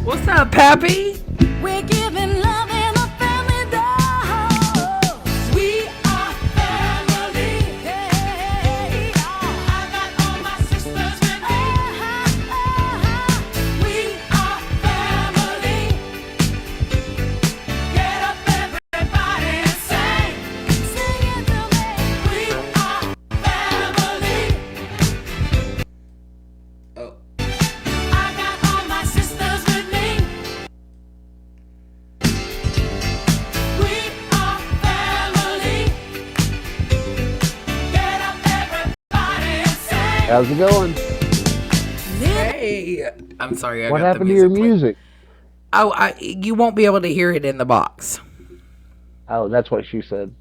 What's up, Pappy? We're giving love in a family dose. We are family. Hey, I got all my sisters with me. We are family. Get up, everybody, and sing. Sing it to me. We are family. Oh, I got all my sisters with me. We are family. Get up, everybody, and sing. How's it going? hey. I'm sorry, I What got the happened to your music playing. music? Oh, you won't be able to hear it in the box. Oh, that's what she said.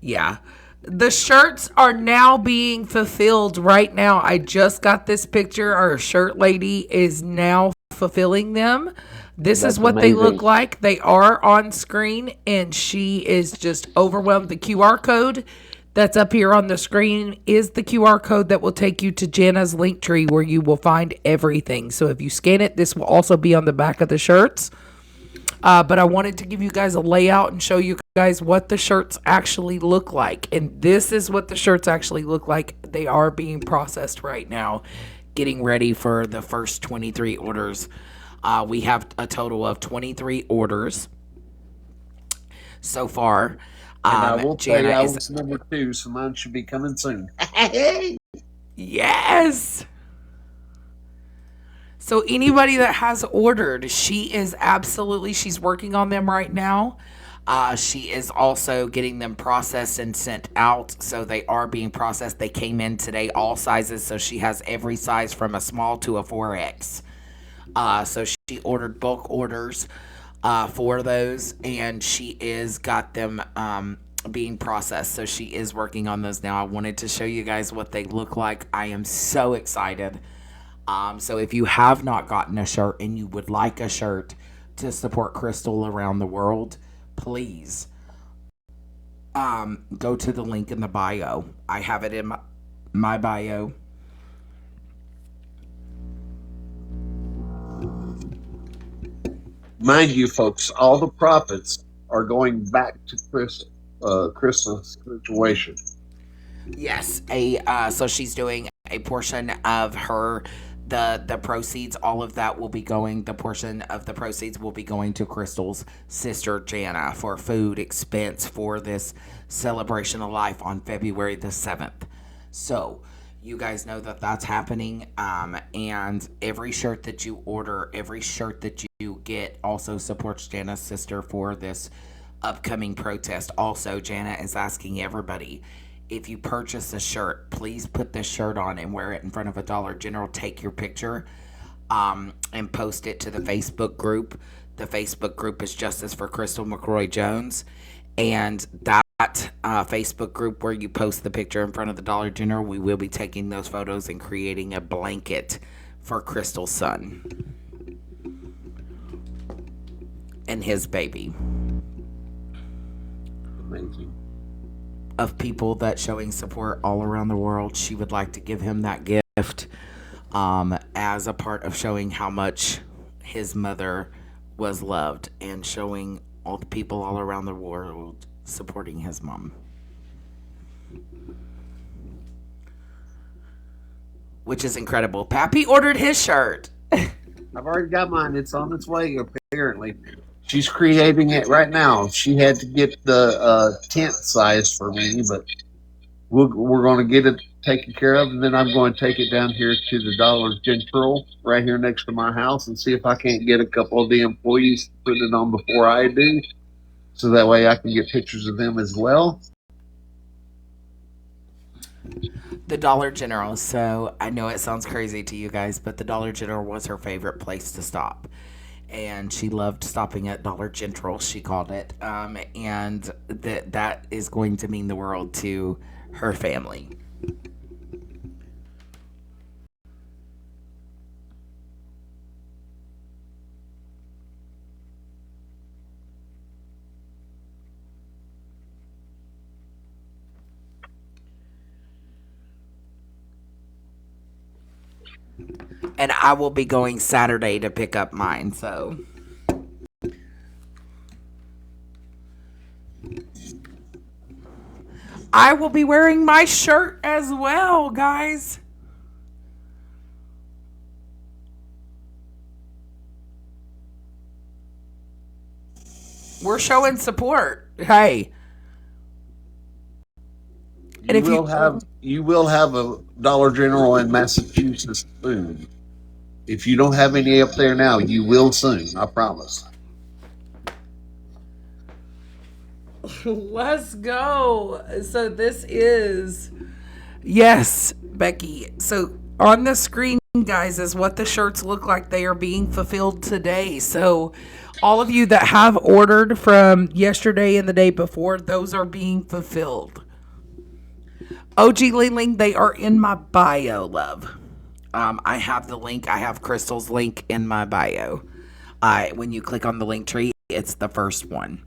Yeah. The shirts are now being fulfilled right now. I just got this picture. Our shirt lady is now fulfilling them. This is That's what they look amazing. like. They are on screen, and she is just overwhelmed. The QR code that's up here on the screen is the QR code that will take you to Jana's link tree where you will find everything. So if you scan it, this will also be on the back of the shirts. But I wanted to give you guys a layout and show you guys what the shirts actually look like. And this is what the shirts actually look like. They are being processed right now, getting ready for the first 23 orders. We have a total of 23 orders so far. And I will say Jana I is, was number 2, so mine should be coming soon. yes. So anybody that has ordered, she's working on them right now. She is also getting them processed and sent out. So they are being processed. They came in today, all sizes. So she has every size from a small to a 4X. So she ordered bulk orders for those, and she is got them being processed. So she is working on those now. I wanted to show you guys what they look like. I am so excited. So if you have not gotten a shirt and you would like a shirt to support Crystal around the world, please go to the link in the bio. I have it in my bio. Mind you, folks, all the profits are going back to Crystal's situation. Yes, so she's doing a portion of her the proceeds. All of that will be going. The portion of the proceeds will be going to Crystal's sister Jana for food expense for this celebration of life on February the 7th. So you guys know that that's happening. And every shirt that you order, every shirt that you get, also supports Jana's sister for this upcoming protest. Also, Jana is asking everybody, if you purchase a shirt, please put this shirt on and wear it in front of a Dollar General. Take your picture and post it to the Facebook group. The Facebook group is Justice for Crystal McCrory Jones. And that Facebook group where you post the picture in front of the Dollar General, we will be taking those photos and creating a blanket for Crystal's son and his baby. Amazing. Of people that showing support all around the world. She would like to give him that gift as a part of showing how much his mother was loved and showing all the people all around the world supporting his mom. Which is incredible. Pappy ordered his shirt. I've already got mine. It's on its way, apparently. She's creating it right now. She had to get the tent size for me, but we're going to get it taken care of, and then I'm going to take it down here to the Dollar General right here next to my house and see if I can't get a couple of the employees to put it on before I do, so that way I can get pictures of them as well. The Dollar General. So I know it sounds crazy to you guys, but the Dollar General was her favorite place to stop. And she loved stopping at Dollar General, she called it. And that is going to mean the world to her family. And I will be going Saturday to pick up mine, so. I will be wearing my shirt as well, guys. We're showing support. Hey. And if You will have a Dollar General in Massachusetts soon. If you don't have any up there now, you will soon. I promise. Let's go. So this is, yes, Becky. So on the screen, guys, is what the shirts look like. They are being fulfilled today. So all of you that have ordered from yesterday and the day before, those are being fulfilled. OG Ling, they are in my bio, love. I have the link. I have Crystal's link in my bio. When you click on the link tree, it's the first one.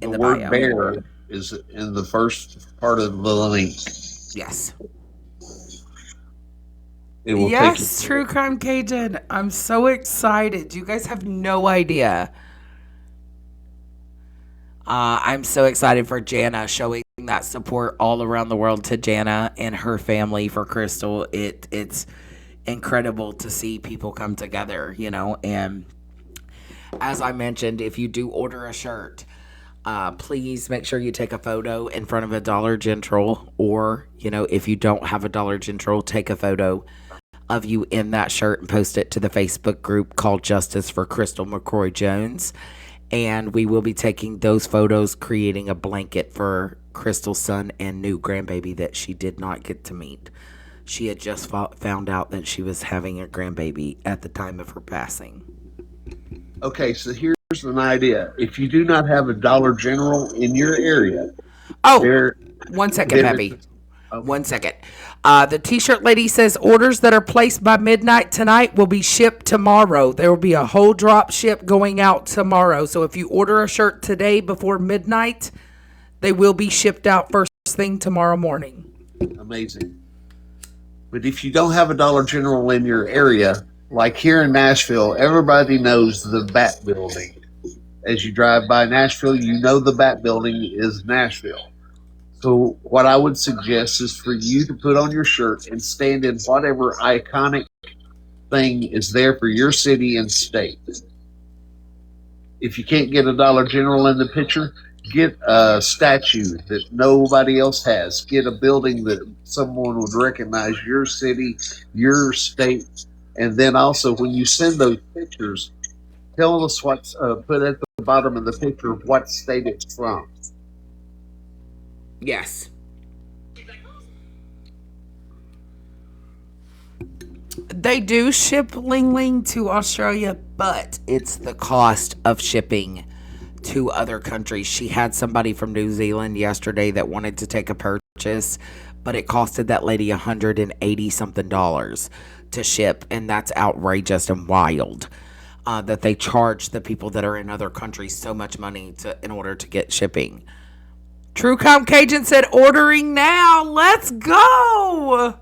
In the word bio. bear is in the first part of the link. Yes. It will Yes, take you. True Crime Cajun. I'm so excited. You guys have no idea. I'm so excited for Jana, showing that support all around the world to Jana and her family for Crystal. It's incredible to see people come together, and as I mentioned, if you do order a shirt, please make sure you take a photo in front of a Dollar General, or, if you don't have a Dollar General, take a photo of you in that shirt and post it to the Facebook group called Justice for Crystal McCrory Jones. And we will be taking those photos, creating a blanket for Crystal's son and new grandbaby that she did not get to meet. She had just found out that she was having a grandbaby at the time of her passing. Okay, so here's an idea. If you do not have a Dollar General in your area, Oh, 1 second, Peppy. 1 second. The t-shirt lady says orders that are placed by midnight tonight will be shipped tomorrow. There will be a whole drop ship going out tomorrow. So if you order a shirt today before midnight, they will be shipped out first thing tomorrow morning. Amazing. But if you don't have a Dollar General in your area, like here in Nashville, everybody knows the Bat Building. As you drive by Nashville, you know the Bat Building is Nashville. So what I would suggest is for you to put on your shirt and stand in whatever iconic thing is there for your city and state. If you can't get a Dollar General in the picture, get a statue that nobody else has. Get a building that someone would recognize your city, your state, and then also when you send those pictures, tell us what's put at the bottom of the picture what state it's from. Yes. They do ship Ling Ling to Australia, but it's the cost of shipping to other countries. She had somebody from New Zealand yesterday that wanted to take a purchase, but it costed that lady $180 something to ship, and that's outrageous and wild. That they charge the people that are in other countries so much money in order to get shipping. True Crime Cajun said ordering now. Let's go.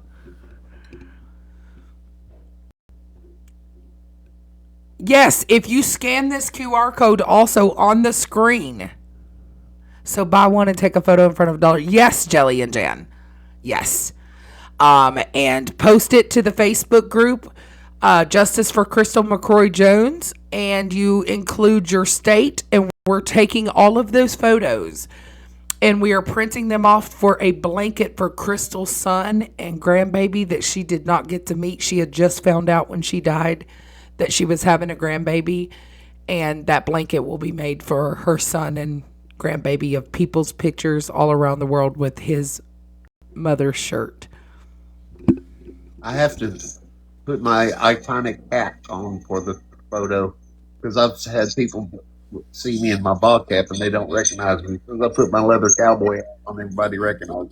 Yes, if you scan this QR code also on the screen. So buy one and take a photo in front of a dollar. Yes, Jelly and Jan. Yes. And post it to the Facebook group, Justice for Crystal McCrory Jones, and you include your state, and we're taking all of those photos and we are printing them off for a blanket for Crystal's son and grandbaby that she did not get to meet. She had just found out when she died that she was having a grandbaby, and that blanket will be made for her son and grandbaby of people's pictures all around the world with his mother's shirt. I have to put my iconic hat on for the photo because I've had people see me in my ball cap and they don't recognize me. Because I put my leather cowboy hat on, everybody recognizes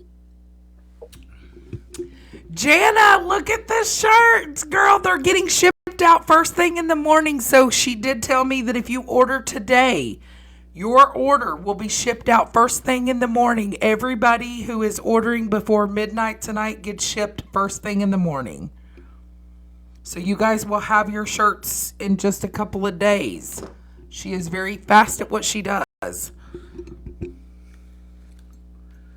me. Jana, look at the shirts, girl. They're getting shipped out first thing in the morning. So she did tell me that if you order today, your order will be shipped out first thing in the morning. Everybody who is ordering before midnight tonight gets shipped first thing in the morning. So you guys will have your shirts in just a couple of days. She is very fast at what she does.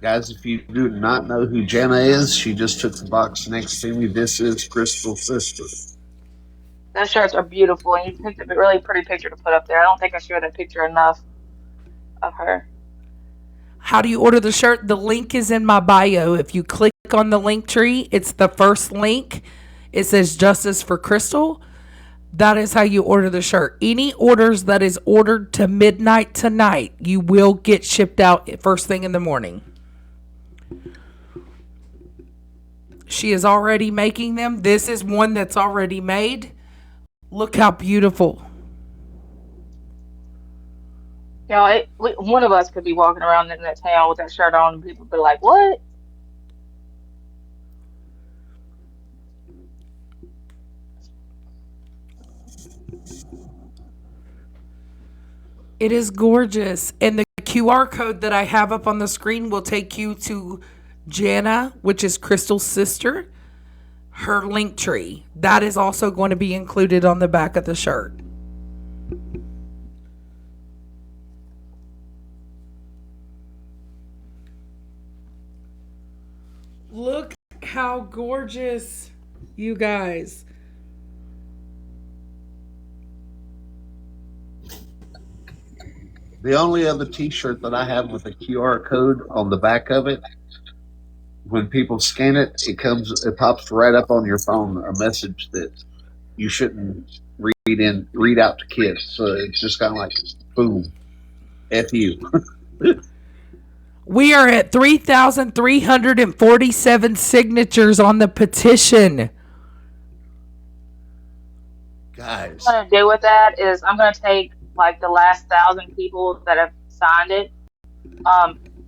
Guys, if you do not know who Jenna is, she just took the box next to me. This is Crystal's sister. Those shirts are beautiful, and you picked a really pretty picture to put up there. I don't think I showed that picture enough of her. How do you order the shirt? The link is in my bio. If you click on the link tree, it's the first link. It says Justice for Crystal. That is how you order the shirt. Any orders that is ordered to midnight tonight, you will get shipped out first thing in the morning. She is already making them. This is one that's already made. Look how beautiful. You know, one of us could be walking around in that town with that shirt on, and people be like, "What?" It is gorgeous. And the QR code that I have up on the screen will take you to Jana, which is Crystal's sister, her link tree. That is also going to be included on the back of the shirt. Look how gorgeous, you guys. The only other T-shirt that I have with a QR code on the back of it, when people scan it, it pops right up on your phone a message that you shouldn't read out to kids. So it's just kind of like, boom, F you. We are at 3,347 signatures on the petition. Guys, What I'm gonna do with that is I'm gonna take like the last 1,000 people that have signed it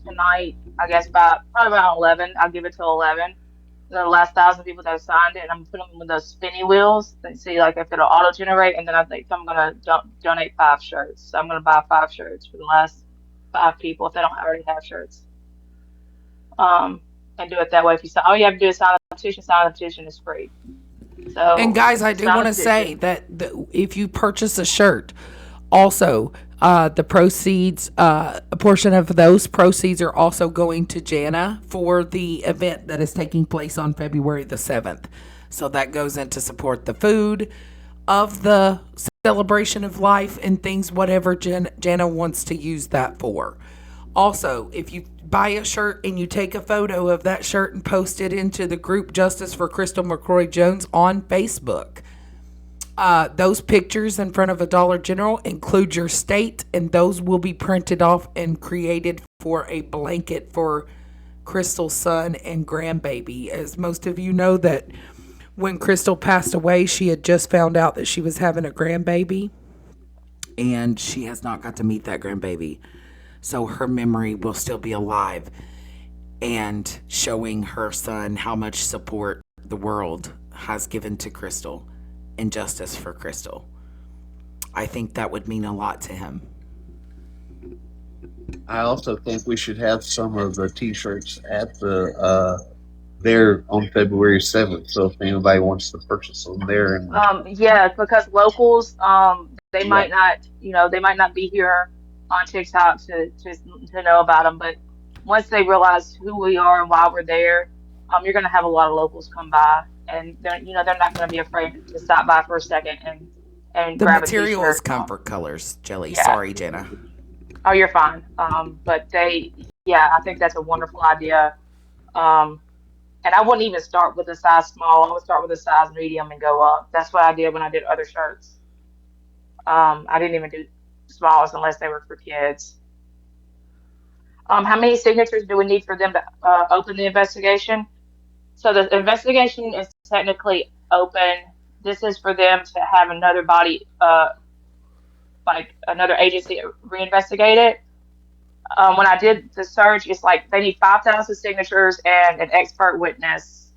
tonight. I guess probably about 11. I'll give it till 11. The last 1,000 people that have signed it, and I'm gonna put them with those spinny wheels and see like if it'll auto generate. And then I think I'm gonna donate 5 shirts. So I'm gonna buy 5 shirts for the last 5 people if they don't already have shirts. And do it that way. If you sign, all you have to do is sign the petition. Sign the petition is free. So And guys, I do sign want the to say petition. that if you purchase a shirt, also the proceeds, a portion of those proceeds are also going to Jana for the event that is taking place on February the 7th. So that goes in to support the food of the celebration of life and things, whatever Jana wants to use that for. Also, if you buy a shirt and you take a photo of that shirt and post it into the group Justice for Crystal McCrory Jones on Facebook, those pictures in front of a Dollar General include your state, and those will be printed off and created for a blanket for Crystal's son and grandbaby. As most of you know, that when Crystal passed away, she had just found out that she was having a grandbaby, and she has not got to meet that grandbaby. So her memory will still be alive and showing her son how much support the world has given to Crystal and Justice for Crystal. I think that would mean a lot to him. I also think we should have some of the T-shirts at the there on February 7th. So if anybody wants to purchase them there, and Yeah, because locals, they yeah, might not, they might not be here on TikTok to know about them, but once they realize who we are and why we're there, you're gonna have a lot of locals come by, and they're not gonna be afraid to stop by for a second and The grab a material is t-shirt. comfort colors, Jelly. Yeah. Sorry, Jenna. Oh, you're fine. But yeah, I think that's a wonderful idea. Um, and I wouldn't even start with a size small. I would start with a size medium and go up. That's what I did when I did other shirts. I didn't even do smalls unless they were for kids. How many signatures do we need for them to open the investigation? So the investigation is technically open. This is for them to have another body, like another agency, reinvestigate it. When I did the search, it's like they need 5,000 signatures and an expert witness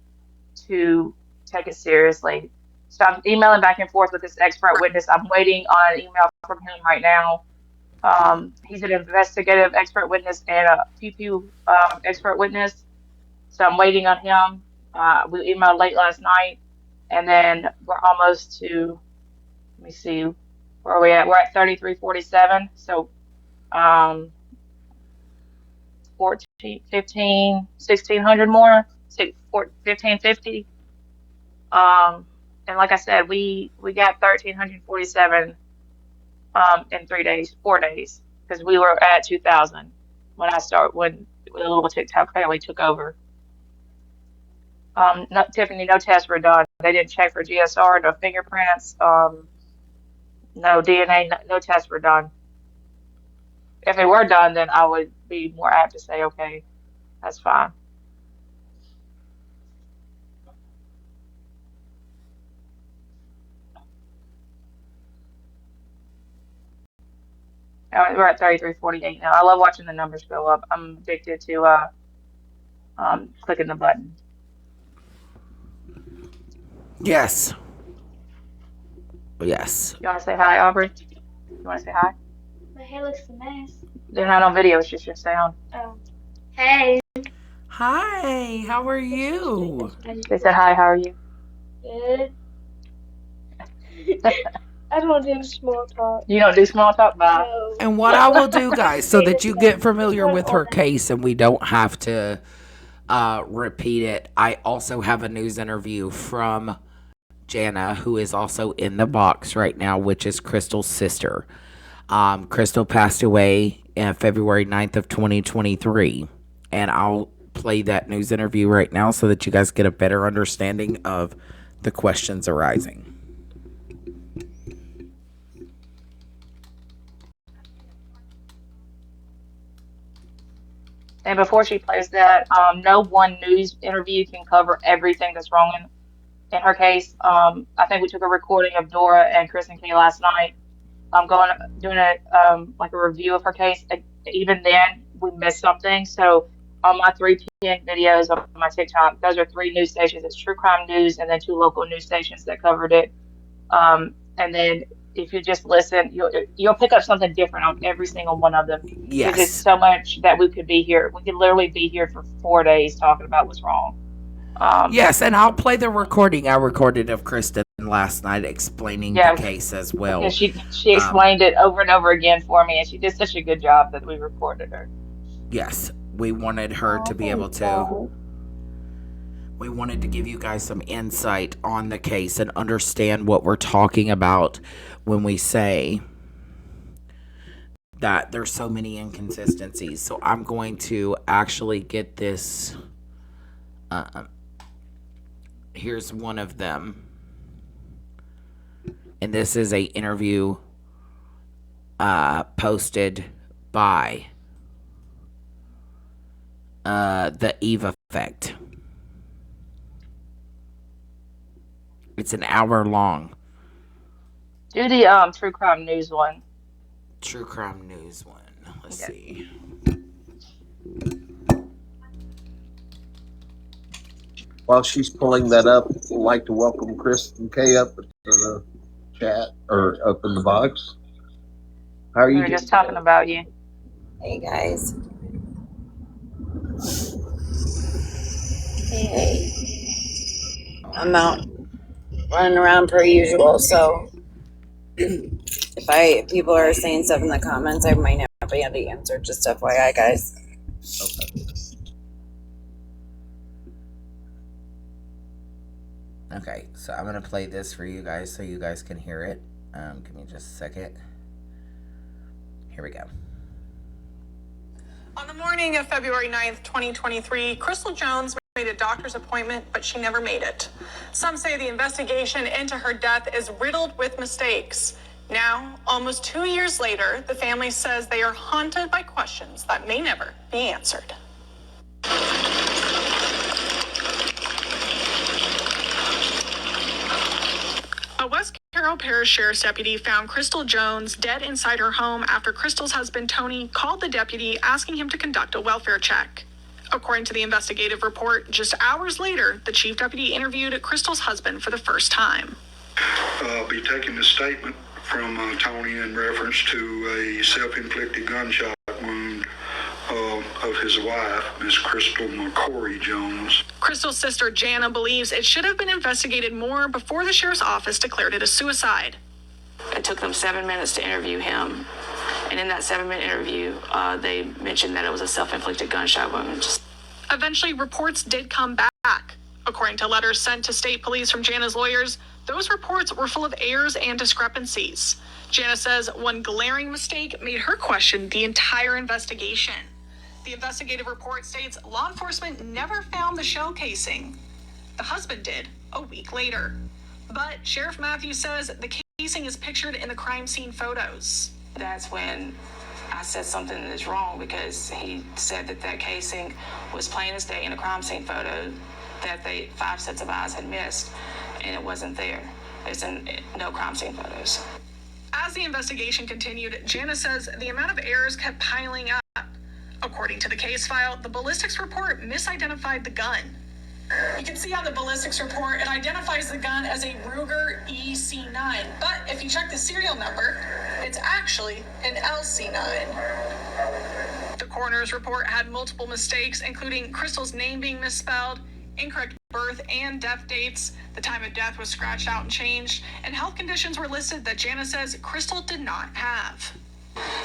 to take it seriously. So I'm emailing back and forth with this expert witness. I'm waiting on an email from him right now. He's an investigative expert witness and a pew expert witness. So I'm waiting on him. We emailed late last night. And then we're almost to, let me see, where are we at? We're at 3347. So, um, 14, 15, 1600 more, 1550. Um, and like I said, we got 1347 in 3 days, 4 days, because we were at 2000 when the little TikTok family took over. No, Tiffany, no tests were done. They didn't check for GSR, no fingerprints, no DNA, no tests were done. If they were done, then I would be more apt to say, okay, that's fine. We're at 3348 now. I love watching the numbers go up. I'm addicted to clicking the button. Yes. Yes. You want to say hi, Aubrey? You want to say hi? My hair looks a mess. They're not on video. It's just your sound. Oh. Hey. Hi, how are you? They said hi. How are you? Good. I don't do small talk. You don't do small talk, bye. No. And what I will do, guys, so that you get familiar with her case and we don't have to repeat it, I also have a news interview from Jana, who is also in the box right now, which is Crystal's sister. Crystal passed away on February 9th of 2023. And I'll play that news interview right now so that you guys get a better understanding of the questions arising. And before she plays that, no one news interview can cover everything that's wrong in her case. I think we took a recording of Dora and Chris and Kay last night. I'm doing like a review of her case. Even then, we missed something. So on my 3 p.m. videos on my TikTok, those are 3 news stations. It's True Crime News and then 2 local news stations that covered it. And then if you just listen, you'll pick up something different on every single one of them. Yes. Because it's so much that we could be here. We could literally be here for 4 days talking about what's wrong. Yes, and I'll play the recording I recorded of Kristen last night explaining the case as well. Yeah, she explained it over and over again for me, and she did such a good job that we recorded her. Yes, we wanted her to be able to. We wanted to give you guys some insight on the case and understand what we're talking about when we say that there's so many inconsistencies. So I'm going to actually get this. Here's one of them. And this is a interview posted by the Eve Effect. It's an hour long. Do the True Crime News one. True Crime News one. Let's see. While she's pulling that up, I'd like to welcome Chris and Kay up to the chat or up in the box. How are you? We were just talking about you. Hey guys. Hey. I'm out running around per usual, so if people are saying stuff in the comments, I might not be able to answer. Just FYI, guys. Okay, so I'm going to play this for you guys so you guys can hear it. Give me just a second. Here we go. On the morning of February 9th, 2023, Crystal Jones made a doctor's appointment, but she never made it. Some say the investigation into her death is riddled with mistakes. Now, almost 2 years later, the family says they are haunted by questions that may never be answered. A West Carroll Parish Sheriff's deputy found Crystal Jones dead inside her home after Crystal's husband, Tony, called the deputy asking him to conduct a welfare check. According to the investigative report, just hours later, the chief deputy interviewed Crystal's husband for the first time. I'll be taking the statement from Tony in reference to a self-inflicted gunshot wound. of his wife, Miss Crystal McCory Jones. Crystal's sister Jana believes it should have been investigated more before the sheriff's office declared it a suicide. It took them 7 minutes to interview him. And in that 7-minute interview, they mentioned that it was a self-inflicted gunshot wound. Eventually, reports did come back. According to letters sent to state police from Jana's lawyers, those reports were full of errors and discrepancies. Jana says one glaring mistake made her question the entire investigation. The investigative report states law enforcement never found the shell casing. The husband did a week later. But Sheriff Matthews says the casing is pictured in the crime scene photos. That's when I said something is wrong, because he said that casing was plain as day in a crime scene photo that 5 sets of eyes had missed, and it wasn't there. It's in no crime scene photos. As the investigation continued, Jana says the amount of errors kept piling up. According to the case file, the ballistics report misidentified the gun. You can see on the ballistics report, it identifies the gun as a Ruger EC9, but if you check the serial number, it's actually an LC9. The coroner's report had multiple mistakes, including Crystal's name being misspelled, incorrect birth and death dates, the time of death was scratched out and changed, and health conditions were listed that Jana says Crystal did not have.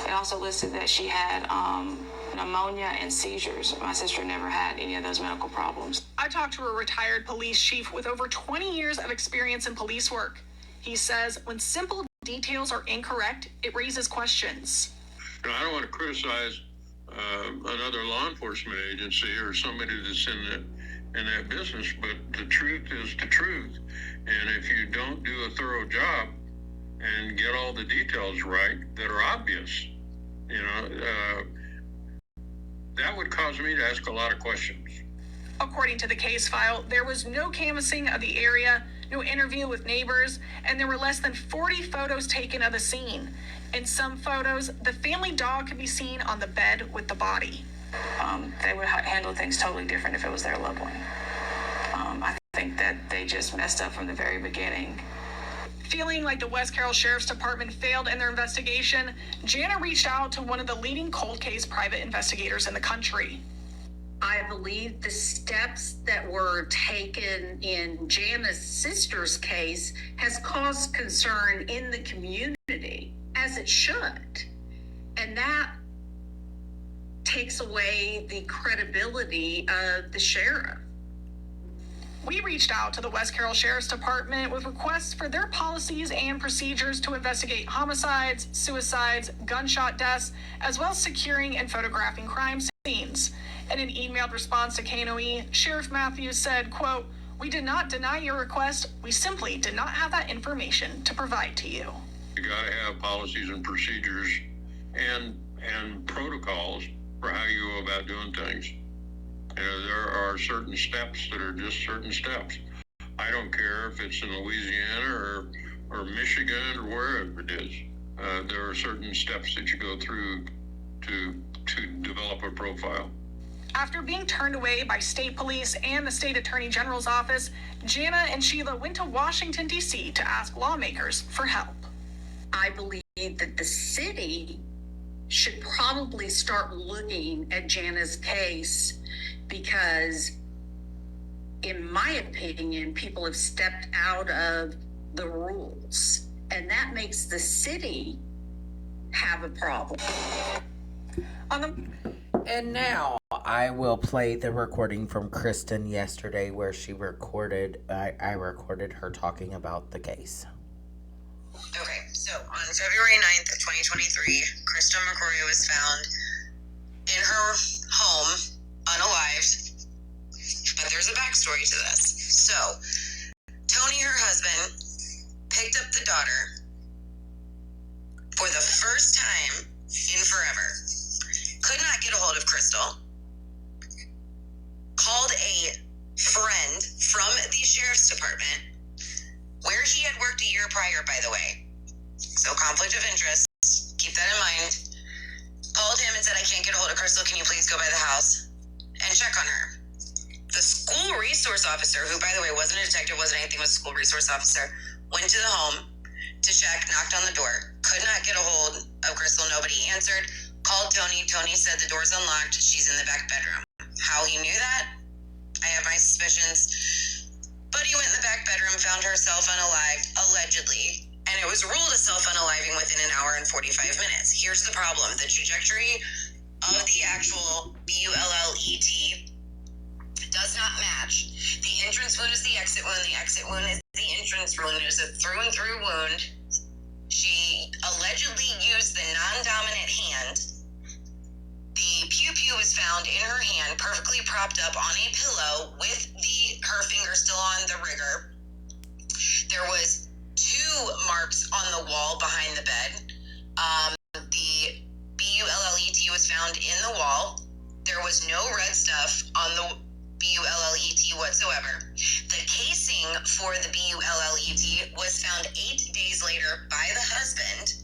It also listed that she had pneumonia and seizures. My sister never had any of those medical problems. I talked to a retired police chief with over 20 years of experience in police work. He says when simple details are incorrect, it raises questions. I don't want to criticize another law enforcement agency or somebody that's in that business, but the truth is the truth. And if you don't do a thorough job and get all the details right that are obvious, that would cause me to ask a lot of questions. According to the case file, there was no canvassing of the area, no interview with neighbors, and there were less than 40 photos taken of the scene. In some photos, the family dog could be seen on the bed with the body. They would handle things totally different if it was their loved one. I think that they just messed up from the very beginning. Feeling like the West Carroll Sheriff's Department failed in their investigation, Jana reached out to one of the leading cold case private investigators in the country. I believe the steps that were taken in Jana's sister's case has caused concern in the community, as it should. And that takes away the credibility of the sheriff. We reached out to the West Carroll Sheriff's Department with requests for their policies and procedures to investigate homicides, suicides, gunshot deaths, as well as securing and photographing crime scenes. In an emailed response to KNOE, Sheriff Matthews said, quote, "We did not deny your request. We simply did not have that information to provide to you." You got to have policies and procedures and protocols for how you go about doing things. There are certain steps that are just certain steps. I don't care if it's in Louisiana or Michigan or wherever it is. There are certain steps that you go through to develop a profile. After being turned away by state police and the state attorney general's office, Jana and Sheila went to Washington, D.C. to ask lawmakers for help. I believe that the city should probably start looking at Jana's case, because in my opinion, people have stepped out of the rules, and that makes the city have a problem. And now I will play the recording from Kristen yesterday where she recorded, I recorded her talking about the case. Okay, so on February 9th of 2023, Crystal McCrory was found in her home, unalived, but there's a backstory to this. So, Tony, her husband, picked up the daughter for the first time in forever. Could not get a hold of Crystal. Called a friend from the sheriff's department, where he had worked a year prior, by the way. So conflict of interest, keep that in mind. Called him and said, "I can't get a hold of Crystal. Can you please go by the house and check on her?" The school resource officer, who, by the way, wasn't a detective, wasn't anything, was a school resource officer, went to the home to check, knocked on the door, could not get a hold of Crystal. Nobody answered. Called Tony. Tony said the door's unlocked. She's in the back bedroom. How he knew that? I have my suspicions. But he went in the back bedroom, found herself unalived, allegedly, and it was ruled a self-unaliving within an hour and 45 minutes. Here's the problem. The trajectory of the actual BULLET does not match. The entrance wound is the exit wound. The exit wound is the entrance wound. It is a through and through wound. She allegedly used the non-dominant hand. The pew-pew was found in her hand, perfectly propped up on a pillow with her finger still on the rigger. There was 2 marks on the wall behind the bed. The BULLET was found in the wall. There was no red stuff on the BULLET whatsoever. The casing for the BULLET was found 8 days later by the husband,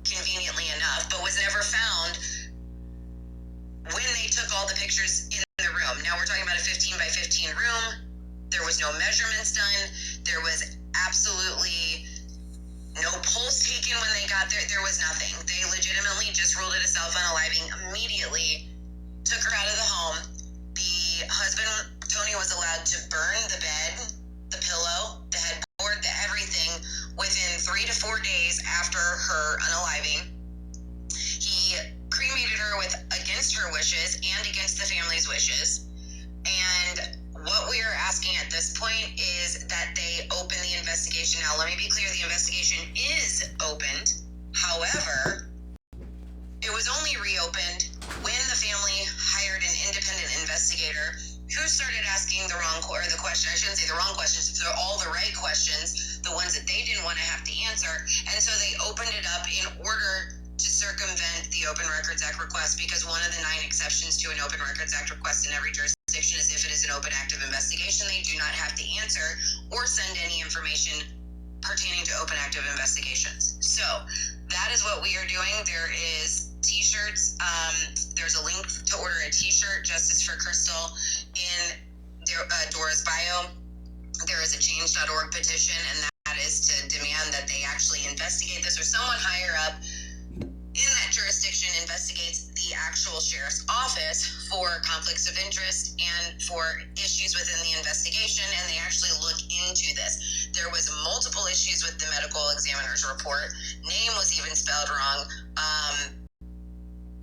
conveniently enough, but was never found when they took all the pictures in the room. Now we're talking about a 15 by 15 room. There was no measurements done. There was absolutely no pulse taken when they got there. There was nothing. They legitimately just ruled it a self-unaliving, immediately took her out of the home. The husband, Tony, was allowed to burn the bed, the pillow, the headboard, the everything within 3 to 4 days after her unaliving. He cremated her against her wishes and against the family's wishes. And what we are asking at this point is that they open the investigation. Now, let me be clear, the investigation is opened. However, it was only reopened when the family hired an independent investigator who started asking the question. I shouldn't say the wrong questions, they're all the right questions, the ones that they didn't want to have to answer. And so they opened it up in order to circumvent the Open Records Act request, because one of the 9 exceptions to an Open Records Act request in every jurisdiction is if it is an open active investigation, they do not have to answer or send any information pertaining to open active investigations. So that is what we are doing. There is t-shirts. There's a link to order a t-shirt, Justice for Crystal, in Dora's bio. There is a change.org petition, and that is to demand that they actually investigate this, or someone higher up in that jurisdiction investigates the actual sheriff's office for conflicts of interest and for issues within the investigation, and they actually look into this. There was multiple issues with the medical examiner's report. Name was even spelled wrong.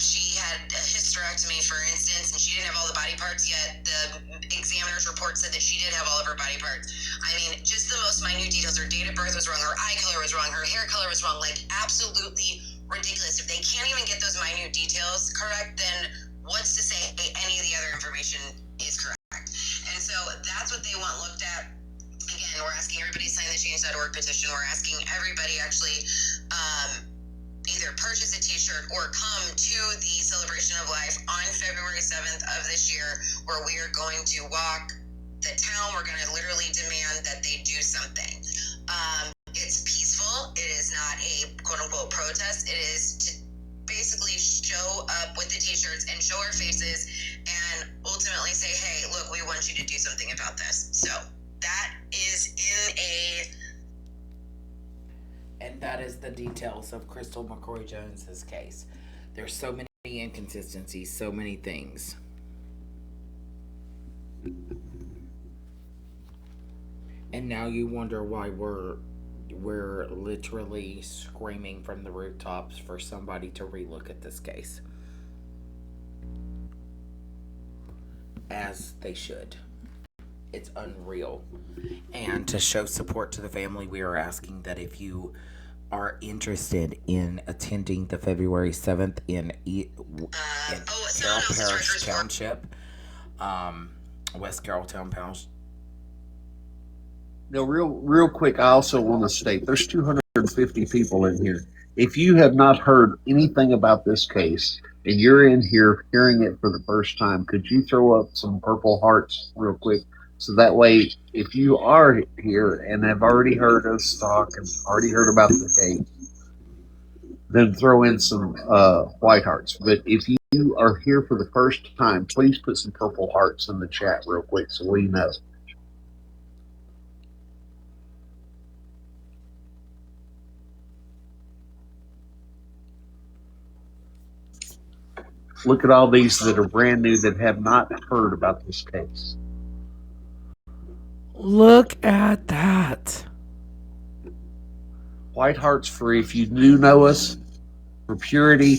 She had a hysterectomy, for instance, and she didn't have all the body parts yet. The examiner's report said that she did have all of her body parts. I mean, just the most minute details. Her date of birth was wrong. Her eye color was wrong. Her hair color was wrong. Like, absolutely ridiculous. If they can't even get those minute details correct, then what's to say any of the other information is correct? And so that's what they want looked at. Again, we're asking everybody to sign the change.org petition. We're asking everybody actually either purchase a t-shirt or come to the Celebration of Life on February 7th of this year, where we are going to walk the town. We're going to literally demand that they do something. It's peaceful. It is not a quote-unquote protest. It is to basically show up with the t-shirts and show our faces and ultimately say, hey, look, we want you to do something about this. So that is in a... And that is the details of Crystal McCrory Jones's case. There's so many inconsistencies, so many things. And now you wonder why we're literally screaming from the rooftops for somebody to relook at this case. As they should. It's unreal. And to show support to the family, we are asking that if you are interested in attending the February 7th in Carroll Parish Township, West Carrolltown Parish. Now, real quick, I also want to state there's 250 people in here. If you have not heard anything about this case and you're in here hearing it for the first time, could you throw up some purple hearts real quick? So that way, if you are here and have already heard us talk and already heard about the case, then throw in some white hearts. But if you are here for the first time, please put some purple hearts in the chat real quick so we know. Look at all these that are brand new that have not heard about this case. Look at that. White hearts for if you do know us, for purity,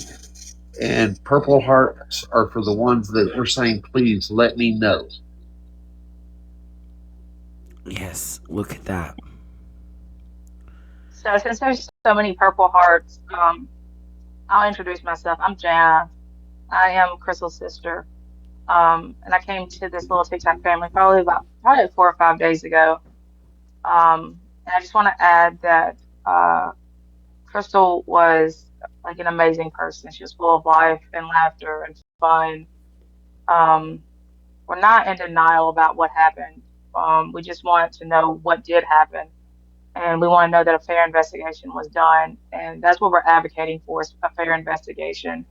and purple hearts are for the ones that we're saying, please let me know. Yes, look at that. So since there's so many Purple Hearts, I'll introduce myself. I'm Jana. I am Crystal's sister. And I came to this little TikTok family probably 4 or 5 days ago. And I just want to add that Crystal was like an amazing person. She was full of life and laughter and fun. Um, we're not in denial about what happened. We just want to know what did happen, and we want to know that a fair investigation was done, and that's what we're advocating for is a fair investigation.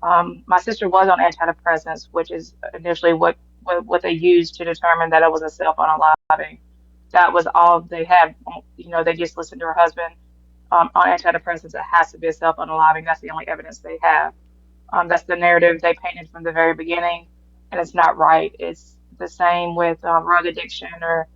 My sister was on antidepressants, which is initially what they used to determine that it was a self-unaliving. That was all they had. You know, they just listened to her husband on antidepressants. It has to be a self-unaliving. That's the only evidence they have. That's the narrative they painted from the very beginning, and it's not right. It's the same with drug addiction or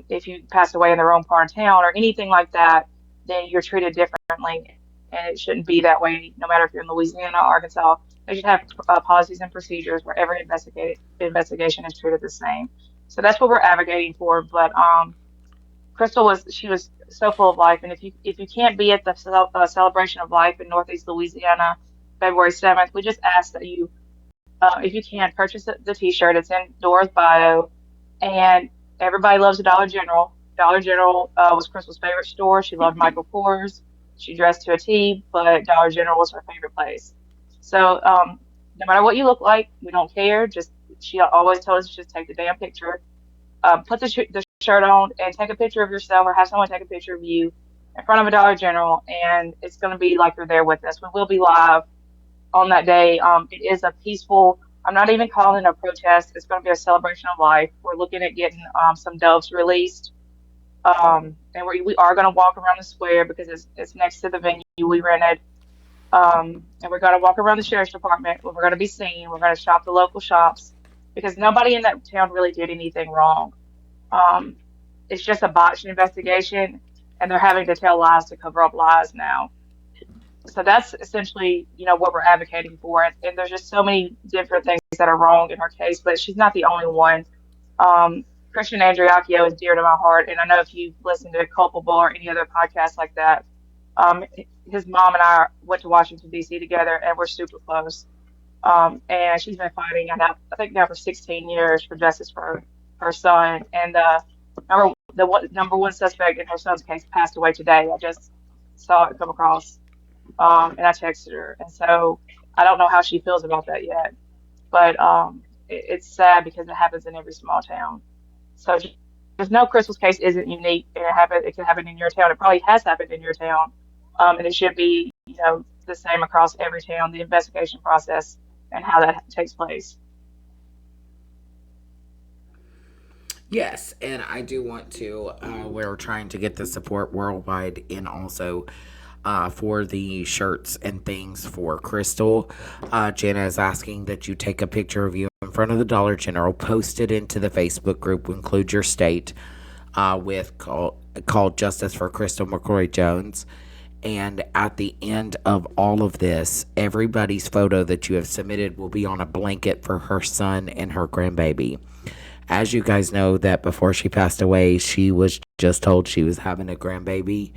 if you pass away in the wrong part of town or anything like that, then you're treated differently, and it shouldn't be that way. No matter if you're in Louisiana, Arkansas, they should have policies and procedures where every investigation is treated the same. So that's what we're advocating for. But Crystal was so full of life, and if you can't be at the celebration of life in Northeast Louisiana, February 7th, we just ask that you, if you can, purchase the T-shirt. It's in Dora's bio, and everybody loves the Dollar General. Dollar General was Crystal's favorite store. She loved Michael Kors. She dressed to a T, but Dollar General was her favorite place. So no matter what you look like, we don't care. Just she always told us just take the damn picture, put the shirt on and take a picture of yourself or have someone take a picture of you in front of a Dollar General, and it's going to be like you're there with us. We will be live on that day. It is a peaceful. I'm not even calling it a protest. It's going to be a celebration of life. We're looking at getting some doves released, and we are going to walk around the square because it's next to the venue we rented. And we're going to walk around the sheriff's department. We're going to be seen. We're going to shop the local shops because nobody in that town really did anything wrong. Um, it's just a botched investigation, and they're having to tell lies to cover up lies now. So that's essentially, what we're advocating for. And there's just so many different things that are wrong in her case, but she's not the only one. Um, Christian Andriacchio is dear to my heart, and I know if you've listened to Culpable or any other podcast like that, um, his mom and I went to Washington D.C. together, and we're super close. And she's been fighting, I think now for 16 years for justice for her son. And number one suspect in her son's case passed away today. I just saw it come across, and I texted her. And so I don't know how she feels about that yet, but it's sad because it happens in every small town. So just know Crystal's case isn't unique, and it can happen in your town. It probably has happened in your town, and it should be, the same across every town. The investigation process and how that takes place. Yes, and I do want to. We're trying to get the support worldwide, and also for the shirts and things for Crystal. Jana is asking that you take a picture of you in front of the Dollar General, post it into the Facebook group, include your state, with called Justice for Crystal McCrory Jones. And at the end of all of this, everybody's photo that you have submitted will be on a blanket for her son and her grandbaby. As you guys know, that before she passed away, she was just told she was having a grandbaby,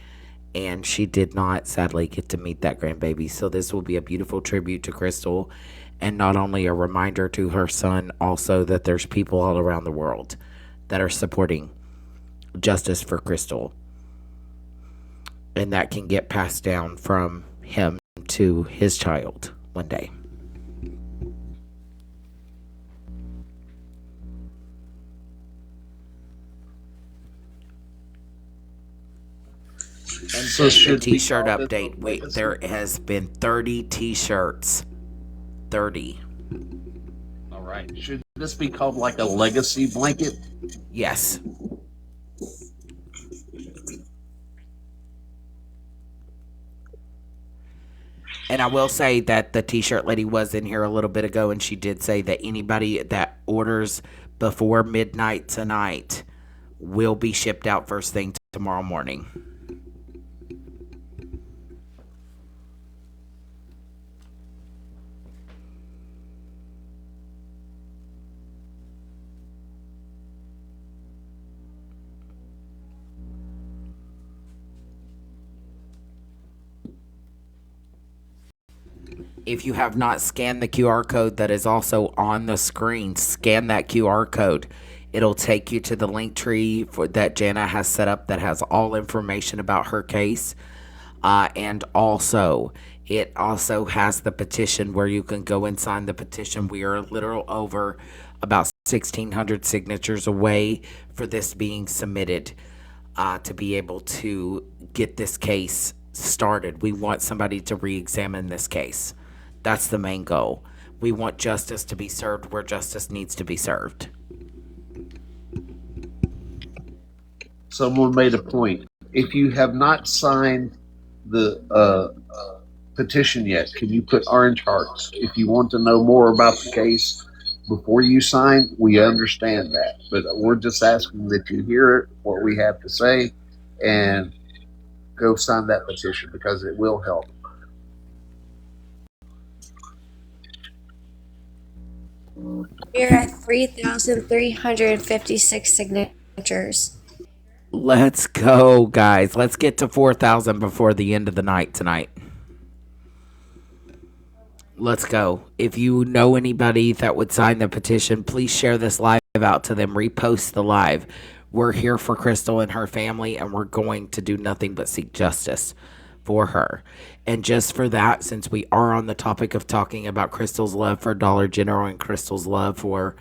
and she did not sadly get to meet that grandbaby. So this will be a beautiful tribute to Crystal, and not only a reminder to her son, also that there's people all around the world that are supporting justice for Crystal, and that can get passed down from him to his child one day. And So the should we t-shirt call this update. a Wait, legacy? there has been 30 t-shirts. 30. All right. Should this be called like a legacy blanket? Yes. And I will say that the t-shirt lady was in here a little bit ago, and she did say that anybody that orders before midnight tonight will be shipped out first thing tomorrow morning. If you have not scanned the QR code that is also on the screen, scan that QR code. It'll take you to the link tree that Jana has set up that has all information about her case. And also, it also has the petition where you can go and sign the petition. We are a little over about 1,600 signatures away for this being submitted to be able to get this case started. We want somebody to re-examine this case. That's the main goal. We want justice to be served where justice needs to be served. Someone made a point. If you have not signed the petition yet, can you put orange hearts? If you want to know more about the case before you sign, we understand that. But we're just asking that you hear what we have to say and go sign that petition because it will help. We're at 3,356 signatures. Let's go, guys. Let's get to 4,000 before the end of the night tonight. Let's go. If you know anybody that would sign the petition, please share this live out to them. Repost the live. We're here for Crystal and her family, and we're going to do nothing but seek justice for her. And just for that, since we are on the topic of talking about Crystal's love for Dollar General and Crystal's love for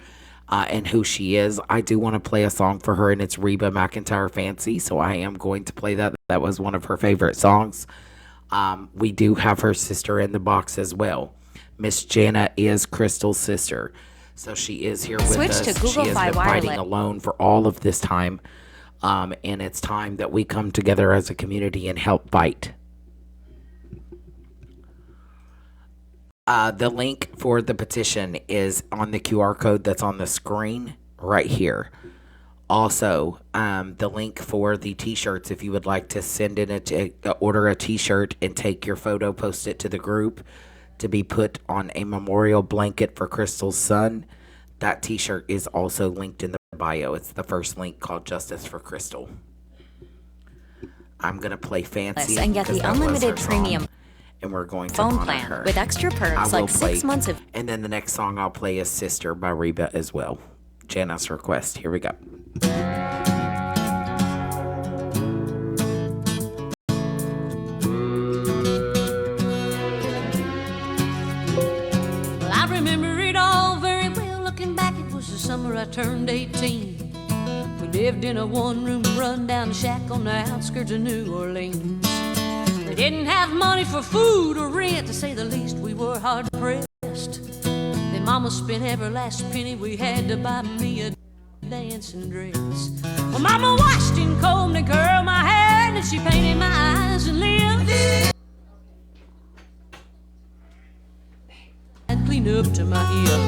and who she is, I do want to play a song for her, and it's Reba McEntire Fancy, so I am going to play that. That was one of her favorite songs. We do have her sister in the box as well. Miss Jana is Crystal's sister, so she is here with Switch us. to Google She has Fi been fighting Wireless. alone for all of this time, and it's time that we come together as a community and help fight. The link for the petition is on the QR code that's on the screen right here. Also, the link for the t-shirts, if you would like to send in order a t-shirt and take your photo, post it to the group to be put on a memorial blanket for Crystal's son. That t-shirt is also linked in the bio. It's the first link called Justice for Crystal. I'm going to play Fancy And get the because that was unlimited her song. premium And we're going to phone honor plan her. with extra I perks will like 6 play- months of. And then the next song I'll play is Sister by Reba as well. Jana's request. Here we go. Well, I remember it all very well. Looking back, it was the summer I turned 18. We lived in a one-room run-down shack on the outskirts of New Orleans. We didn't have money for food or rent, to say the least. We were hard-pressed. Then Mama spent every last penny we had to buy me a dancing dress. Well, Mama washed and combed and curled my hair, and then she painted my eyes and lips. And clean up to my hip.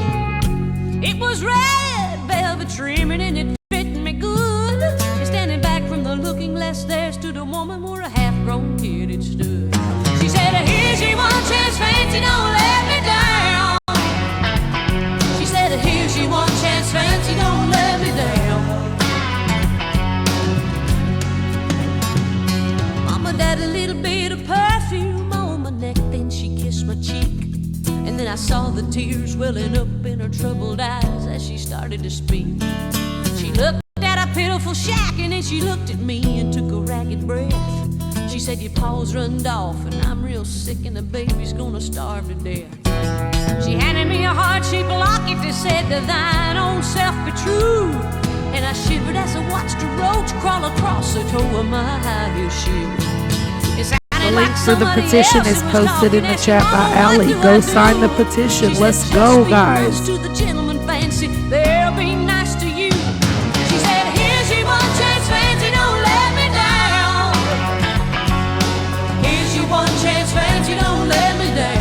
It was red velvet trimming and it fit me good. And standing back from the looking glass there stood a woman where a half-grown kid had stood. She said, "Here's your one chance, Fancy, don't let me down." She said, "Here's your one chance, Fancy, don't let me down." Mama dabbed a little bit of perfume on my neck, then she kissed my cheek. And then I saw the tears welling up in her troubled eyes as she started to speak. She looked at a pitiful shack and then she looked at me and took a ragged breath. She said, "Your paws runned off and I'm real sick and the baby's gonna starve to death." She handed me a heart-shaped locket that said, "To thine own self be true." And I shivered as I watched a roach crawl across the toe of my high-heel shoe. The link for the petition is posted in the chat by Allie. Go sign the petition. Let's go, guys. To the gentleman Fancy, they'll be nice to you. She said, "Here's your one chance, Fancy, don't let me down. Here's your one chance, Fancy, don't let me down."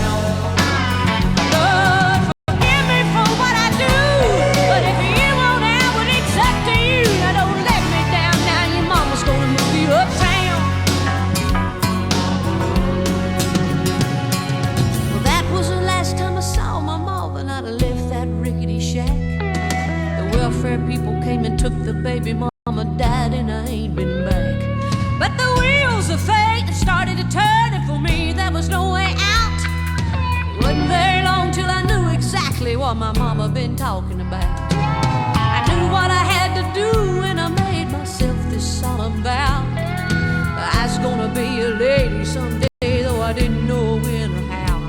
what my mama been talking about. I knew what I had to do when I made myself this solemn vow. I was gonna be a lady someday, though I didn't know when or how.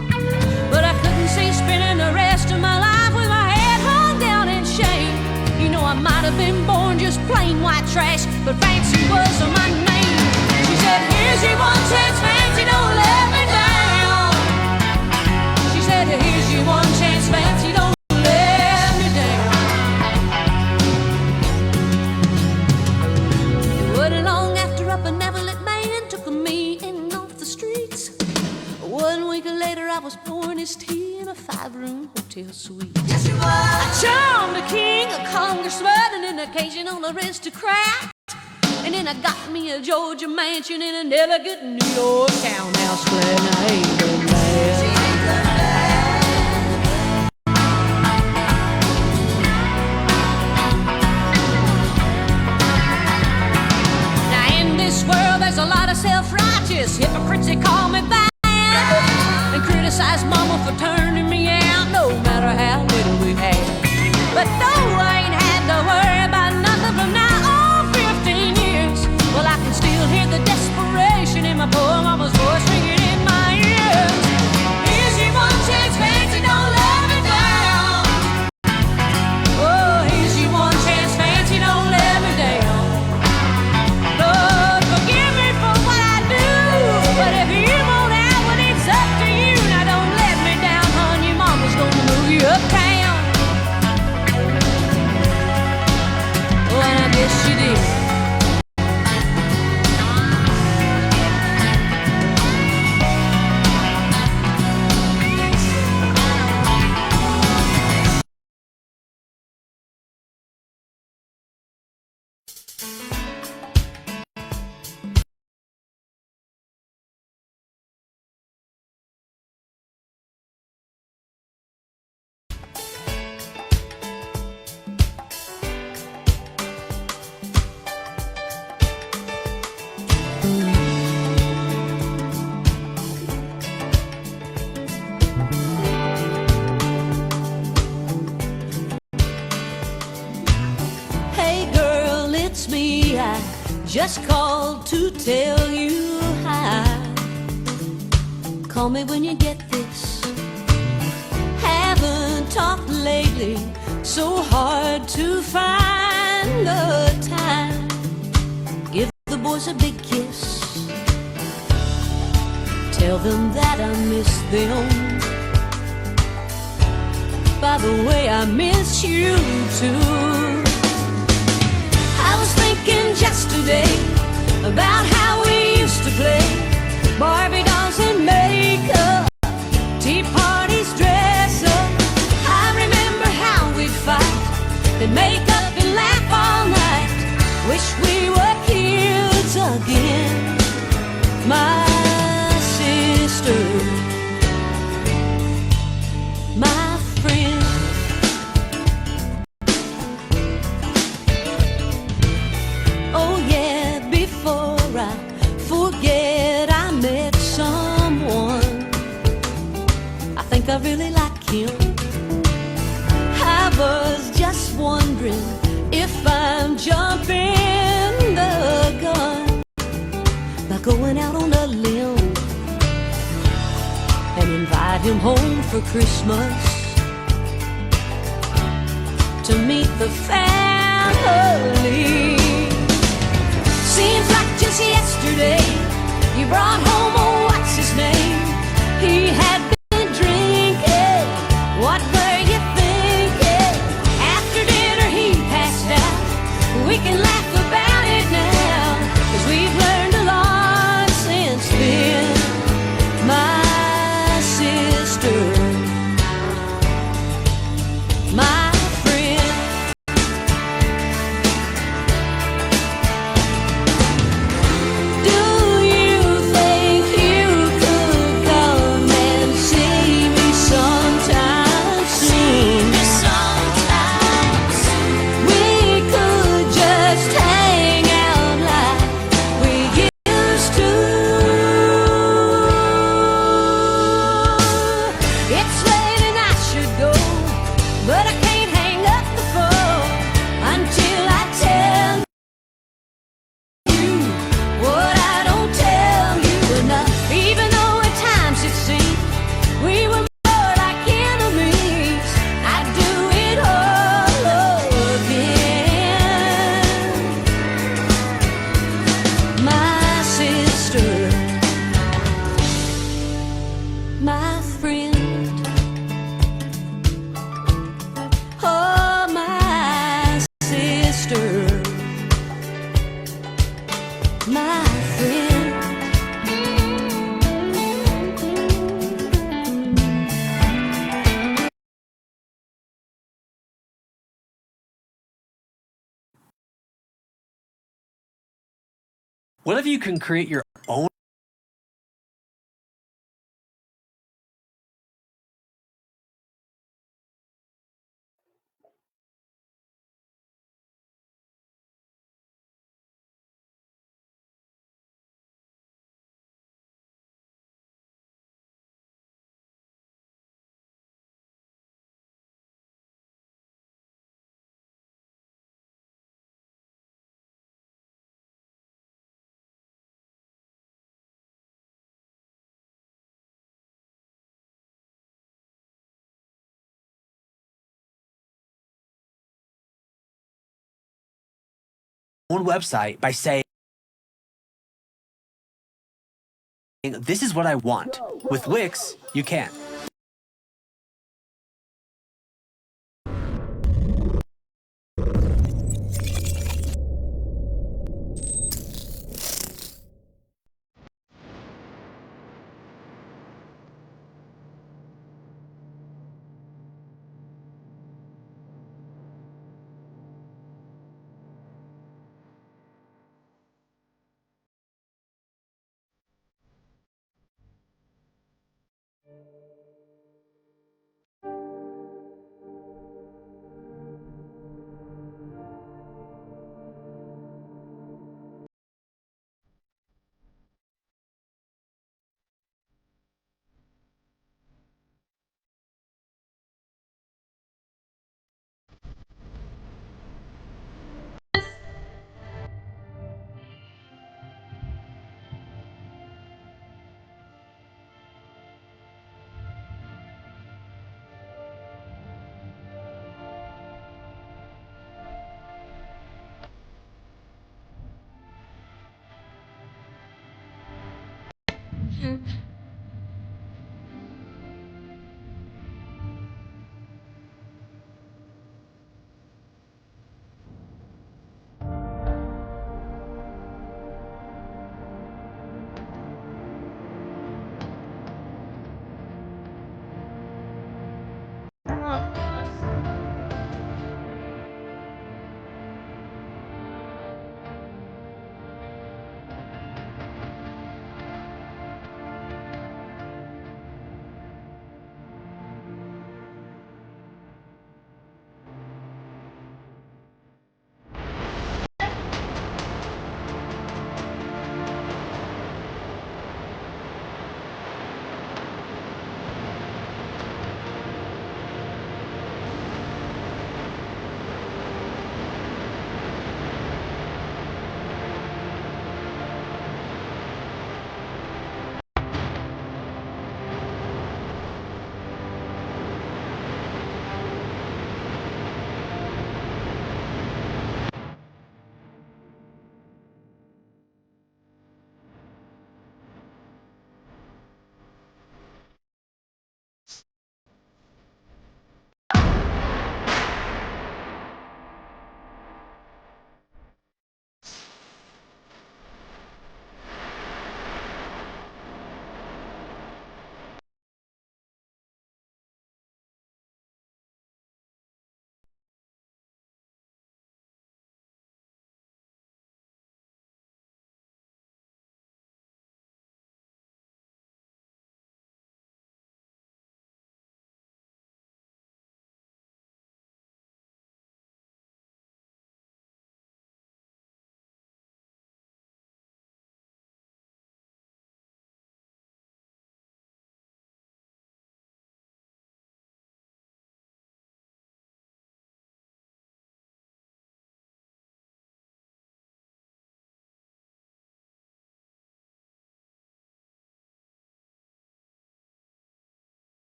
But I couldn't see spending the rest of my life with my head hung down in shame. You know, I might have been born just plain white trash, but fancy was my name. She said, here's your one chance, fancy, don't let me down. She said, here's your one chance, fancy, don't let me down. It wasn't long after a benevolent man took me in off the streets. 1 week later, I was pouring his tea in a 5-room hotel suite. Yes, you was. I charmed a king, a congressman, and an occasional aristocrat. And then I got me a Georgia mansion in an elegant New York townhouse flat. Now, I ain't done bad. She ain't done bad. Now, in this world, there's a lot of self-righteous hypocrites that call me bad and criticize mama for turning me out, no matter how little we had. But though I ain't had to worry about nothing from now on 15 years, well, I can still hear the desperation in my poor mama's voice ringing in my ears. Here's your one chance, fancy, don't let me down. Oh, here's your one chance, fancy, don't let me down. Lord, forgive me for what I do, but if you won't out when it's up to you, now don't let me down, hon. Your mama's gonna move you uptown. Oh, and I guess she did. Hey girl, it's me. I just called to tell you hi. Call me when you get this. Haven't talked lately, so hard to find the time. Give the boys a big kiss. Tell them that I miss them. By the way, I miss you too. I was thinking just today about how we used to play Barbie dolls and makeup, tea parties, dress up. I remember how we'd fight, then make up and laugh all night. Wish we were kids again, my sister, my friend. Oh yeah, before I forget, I met someone. I think I really like him. I was just wondering if I'm jumping the gun by going out on a limb and invite him home for Christmas to meet the family. Seems like just yesterday you brought home, oh, what's his name? He had been drinking. What were you thinking? After dinner he passed out. We can laugh about it now, 'cause we've learned a lot since then, my sister, my friend. Do you think What if you can create your own website by saying, this is what I want. With Wix, you can.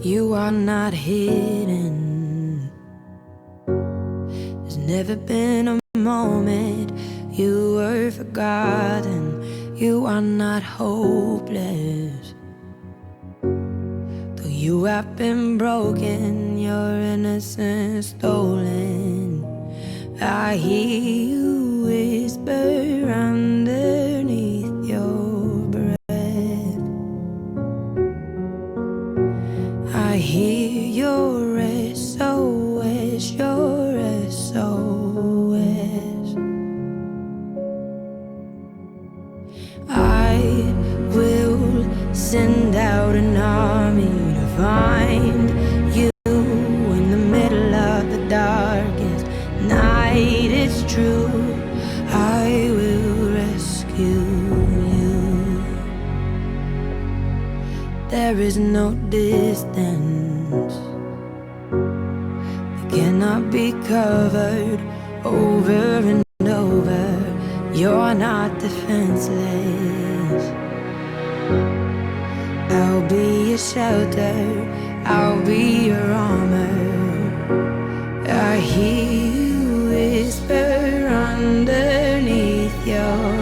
You are not hidden never been a moment you were forgotten. You are not hopeless. Though you have been broken, your innocence stolen, I hear you whisper underneath your breath. I hear your SOS, your SOS. I will send out an army to find you in the middle of the darkest night. It's true, I will rescue you. There is no distance that cannot be covered over and over. You're not defenseless. I'll be your shelter, I'll be your armor. I hear you whisper underneath your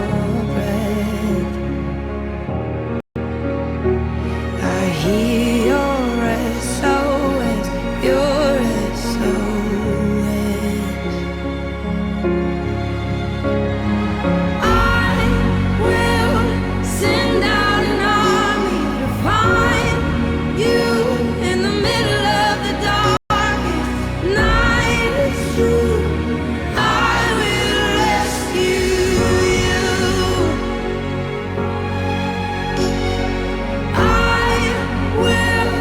breath. I hear your SOS, your SOS. I will send out an army to find you in the middle of the darkest night. It's true, I will rescue you. I will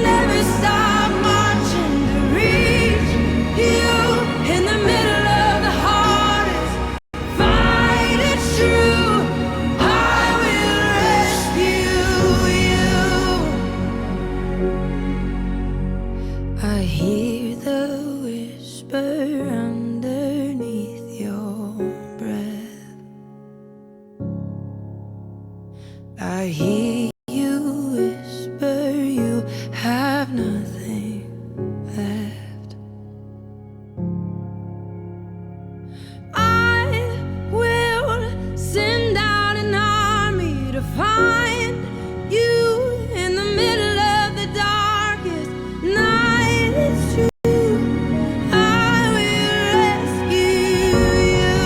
never stop marching to reach you in the middle of the hardest fight. It's true, I will rescue you. I hear the whisper underneath your breath. I hear you whisper you have nothing left. I will send out an army to find you in the middle of the darkest night. It's true, I will rescue you.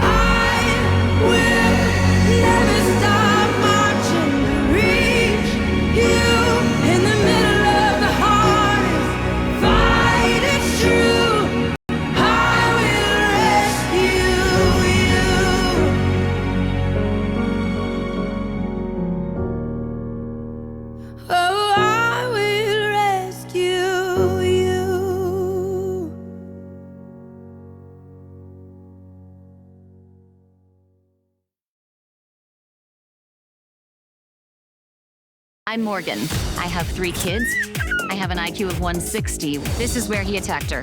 I will never stop marching to reach you in the middle of the hardest fight. It's true, I will rescue you. Oh, I will rescue you. I'm Morgan. I have 3 kids. I have an IQ of 160. This is where he attacked her.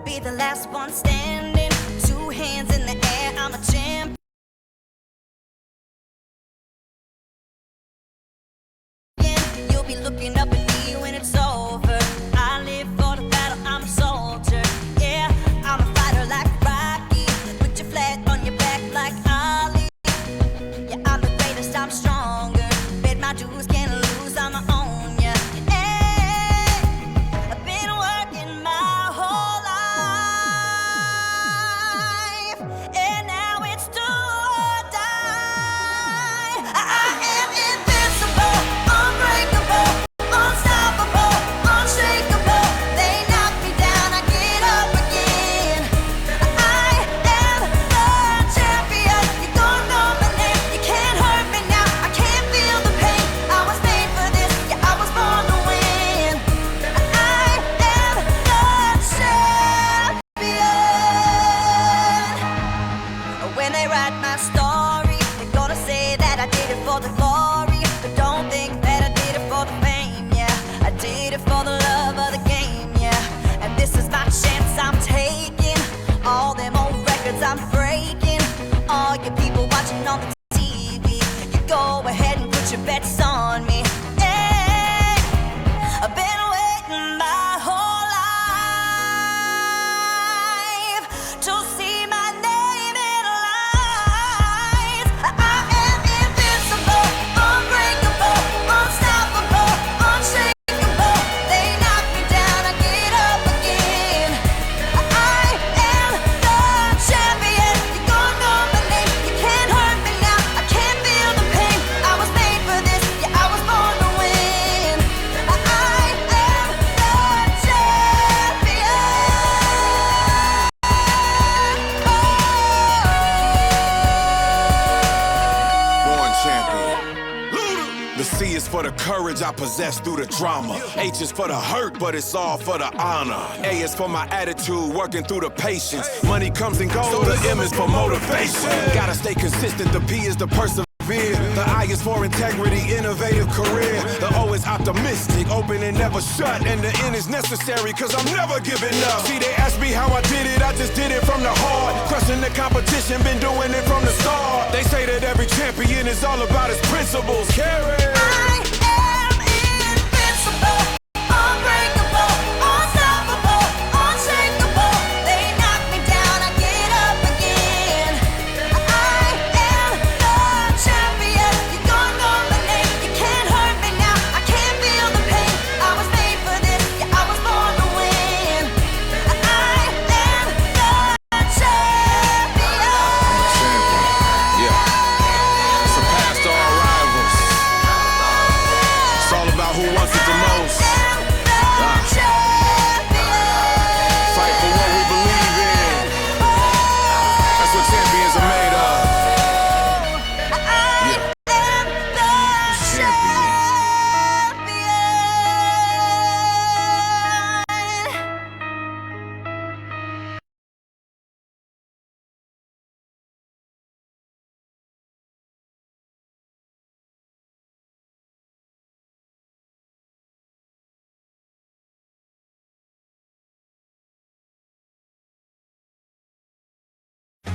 be the last one standing. Two hands in the air, I'm a champion. You'll be looking up at me when it's over. I live for the battle, I'm a soldier. Yeah, I'm a fighter like Rocky. Put your flag on your back like Ali. Yeah, I'm the greatest, I'm stronger. Bet my dues, can't lose, I'ma own ya. Hey, I've been working my whole life, and now it's do or die. I am invincible, unbreakable, unstoppable, unshakable. They knock me down, I get up again. I am the champion. You don't know my name, you can't hurt me now. I can't feel the pain. I was made for this, yeah, I was born to win. I am the champion. When they write my story, they're gonna say that I did it for the glory. But don't think that I did it for the fame, yeah. I did it for the love of the game, yeah. And this is my chance I'm taking. All them old records I'm breaking. All you people watching on the TV, you go ahead and put your bets on me. Hey, I've been waiting my whole life to see my name in lights. I am invincible, unbreakable, unstoppable, unshakable. They knock me down, I get up again. I am the champion. You don't know my name, you can't hurt me now. I can't feel the pain. I was made for this, yeah, I was born to win. I am the Born champion. The C is for the courage I possess through the drama. H is for the hurt, but it's all for the honor. A is for my attitude, working through the patience. Money comes and goes, the M is for motivation. Gotta stay consistent, the P is the persevere. The I is for integrity, innovative career. The O is optimistic, open and never shut. And the N is necessary, cause I'm never giving up. See, they ask me how I did it, I just did it from the heart. Crushing the competition, been doing it from the start. They say that every champion is all about his principles. Carry. I am invincible, unbreakable, unstoppable, unshakable. They knock me down, I get up again. I am the champion. You don't know my name, you can't hurt me now. I can't feel the pain. I was made for this, yeah, I was born to win. I am the champion. Yeah. Surpassed all rivals. It's all about who wants it the most. Fight for what we believe in. That's what champions are made of. Yeah. Champion.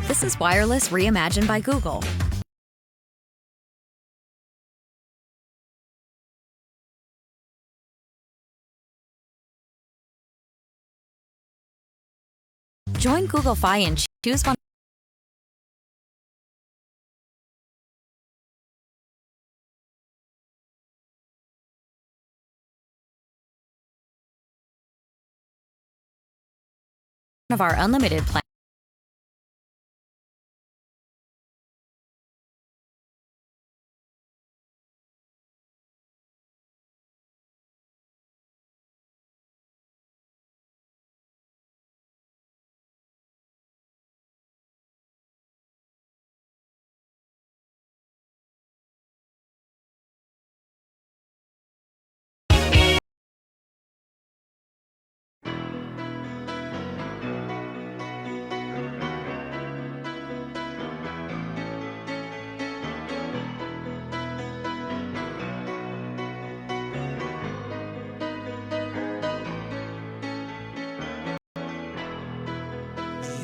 This is Wireless Reimagined by Google. Join Google Fi and choose one of our unlimited plans.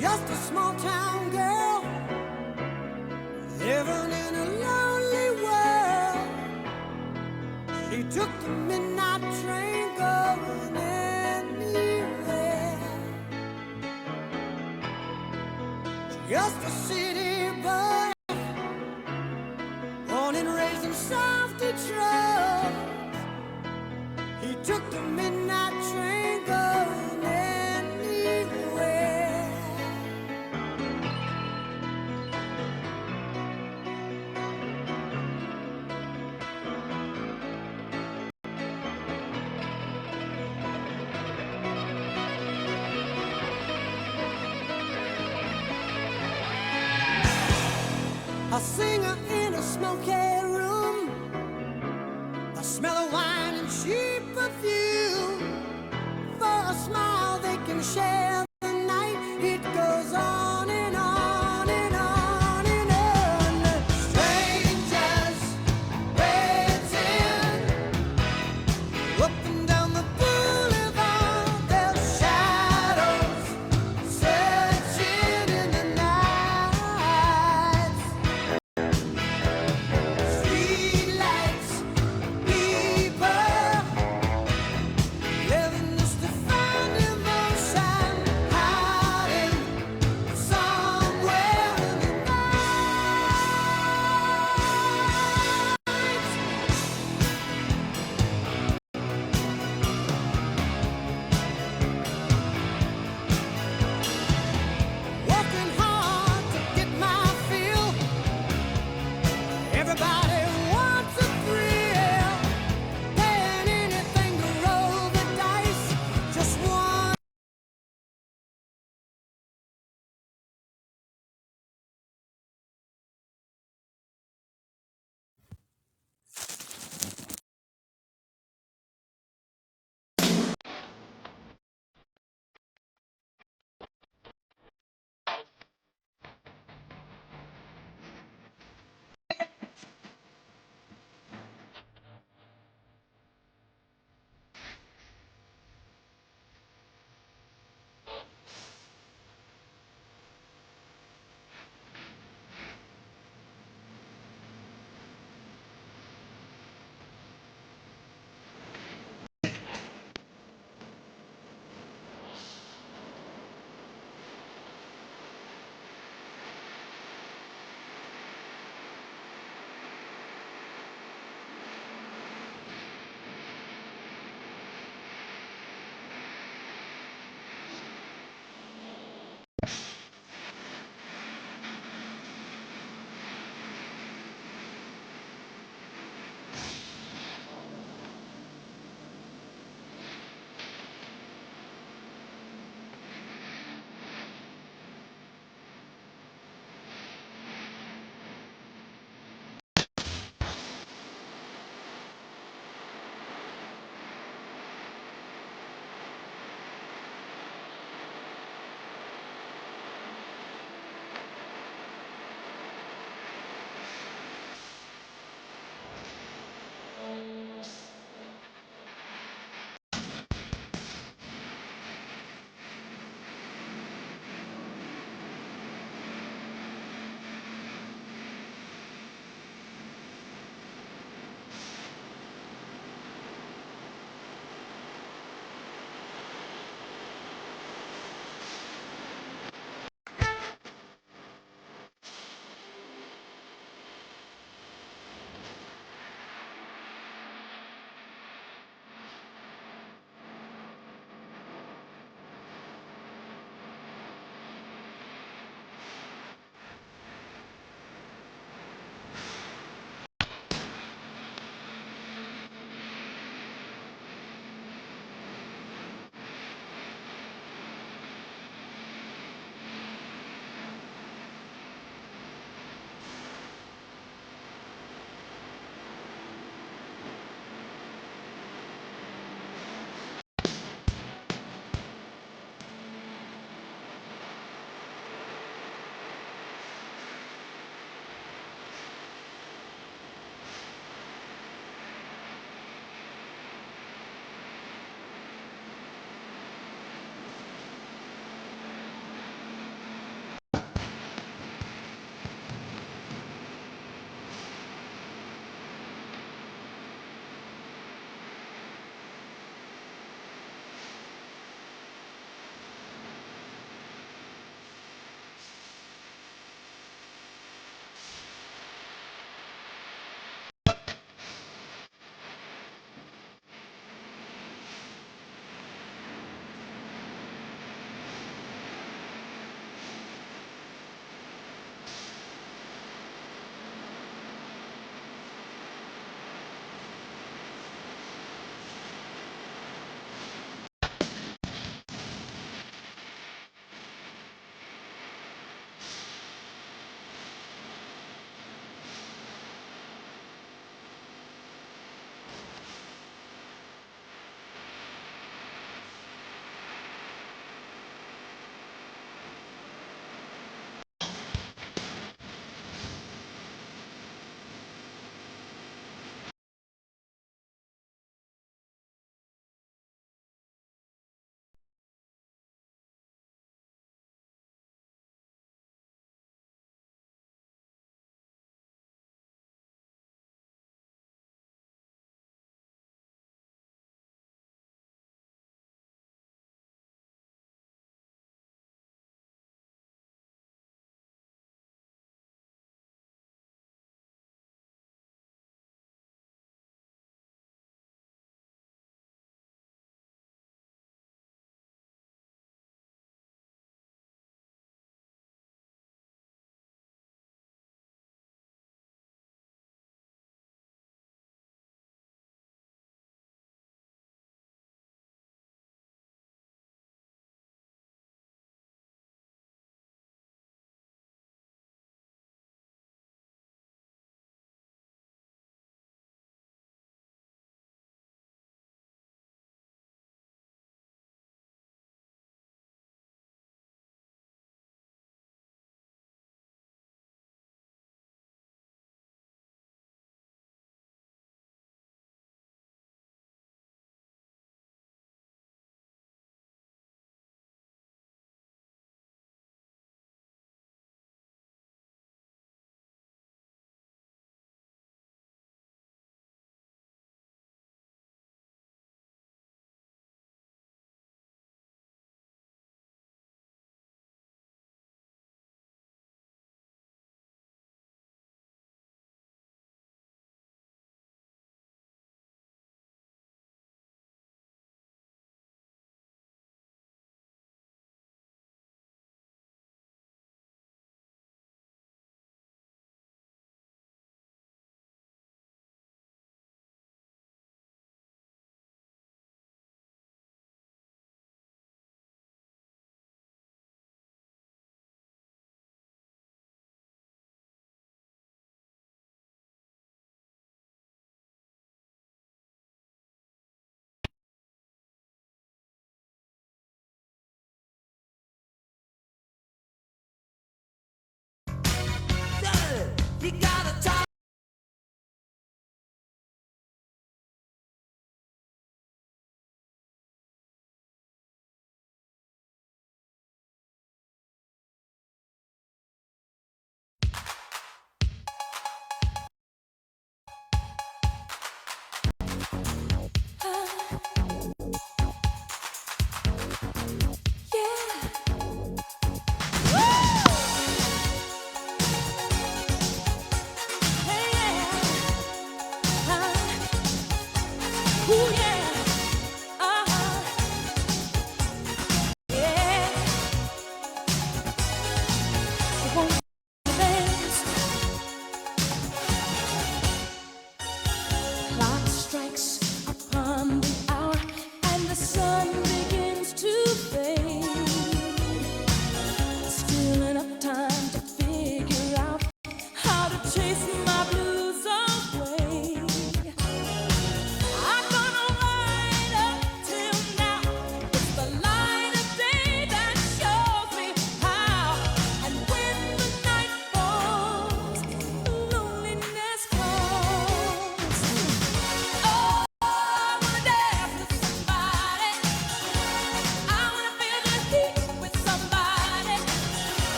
Just a small town girl living in a lonely world. She took the midnight train going anywhere. Just a city boy, born and raised in South Detroit. He took the midnight train going anywhere. A singer in a smoky room, the smell of wine and cheap perfume. For a smile they can share the night. It goes on and on and on and on. Strangers waiting up and down the boulevard. Their shadows searching in the night. Streetlights, people living just to find emotion, hiding somewhere in the night. Working hard to get my fill. Everybody wants a thrill. Paying anything to roll the dice. Just one.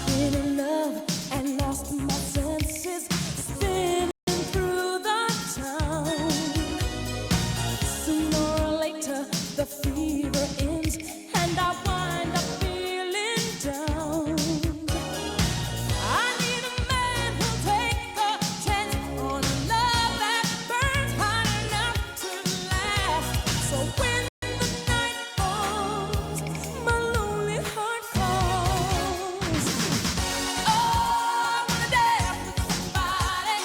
been in love and lost my senses, spinning through the town. Sooner or later, the fever ends, and I wind up feeling down. I need a man who'll take a chance on a love that burns hot enough to last. So when the night falls, my lonely heart calls. Oh, I wanna dance with somebody.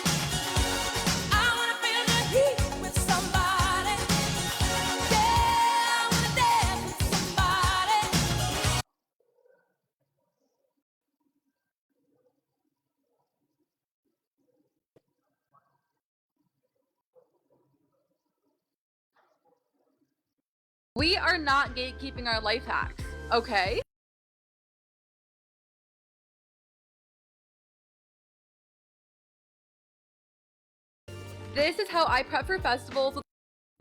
I wanna feel the heat with somebody. Yeah, I wanna dance with somebody. We are not gatekeeping our life hacks, okay? This is how I prep for festivals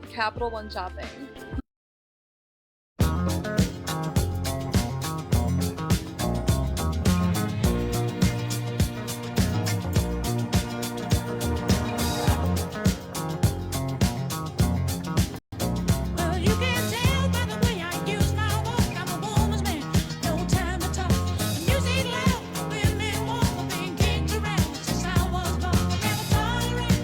with Capital One shopping. Well, you can tell by the way I use my walk, I'm a woman's man. No time to talk. Music loud, women walk, I've been kicked around since I was born. Never tolerate,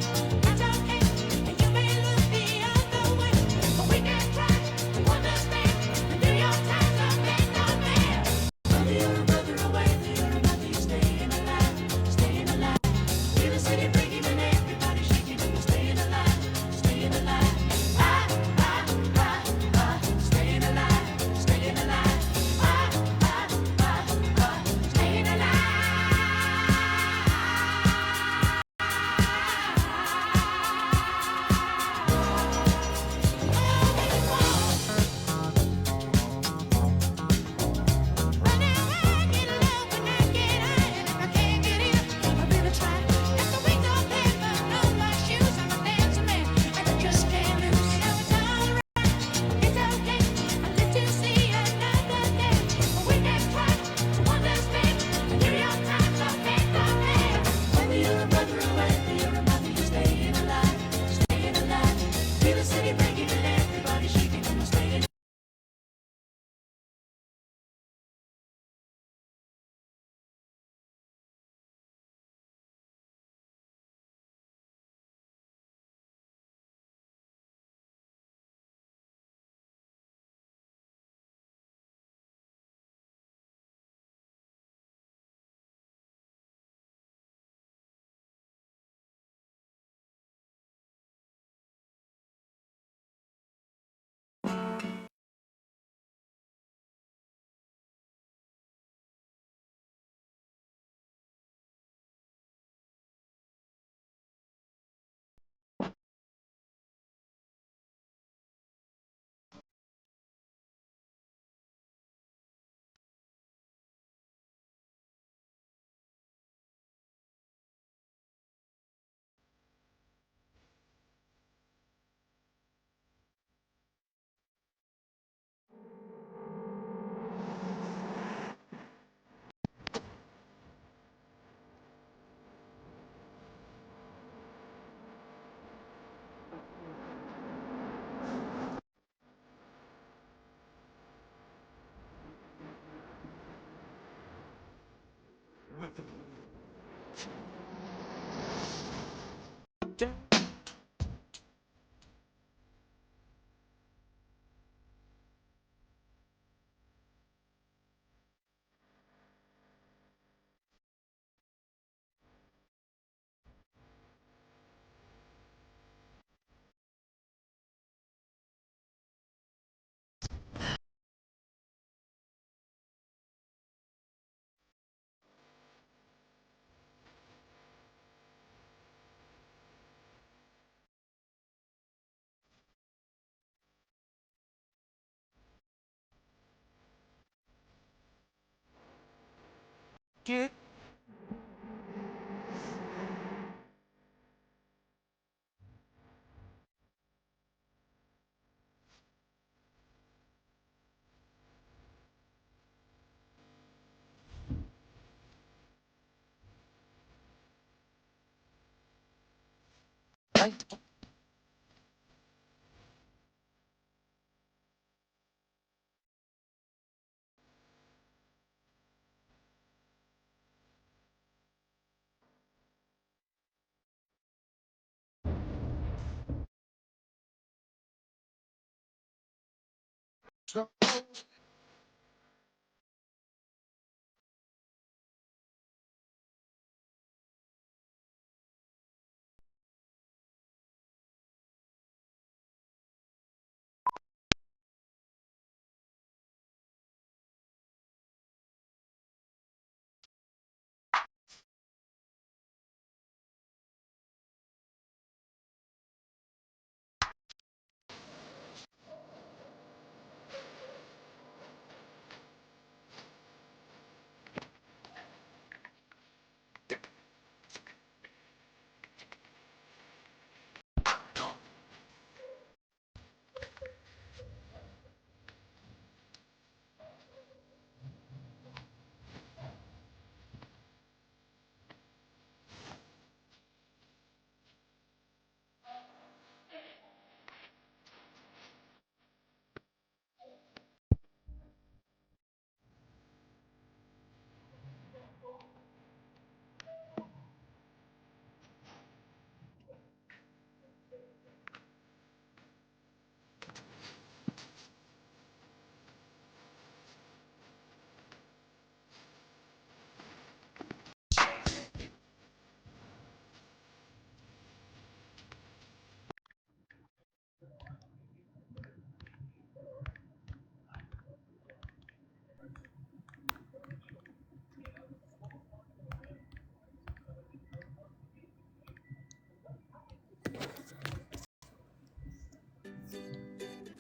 it's okay, and you may look the other way, but we can try to understand and do your time to make no man. Whether you're a brother or whether you're a mother, you're staying alive, staying alive. Feel the city breaking and everybody shaking, and we're staying alive, staying alive. Staying alive, staying alive. Staying alive.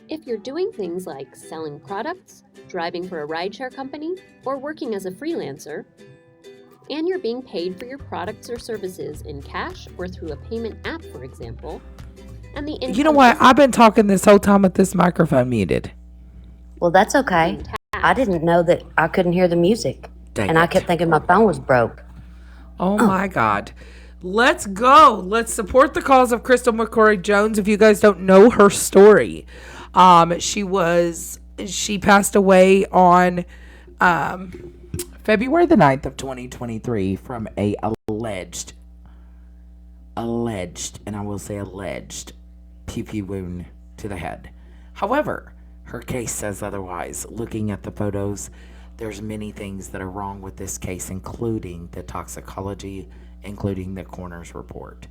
If you're doing things like selling products, driving for a rideshare company, or working as a freelancer, and you're being paid for your products or services in cash or through a payment app, for example, and the income You know what? I've been talking this whole time with this microphone muted. Well, that's okay. I didn't know that I couldn't hear the music. Dang I it. kept thinking my phone was broke. Oh my God. Let's go. Let's support the cause of Crystal McCrory Jones. If you guys don't know her story, she passed away on February the 9th of 2023 from a alleged, and I will say alleged, pew-pew wound to the head. However, her case says otherwise. Looking at the photos, there's many things that are wrong with this case, including the toxicology, including the coroner's report.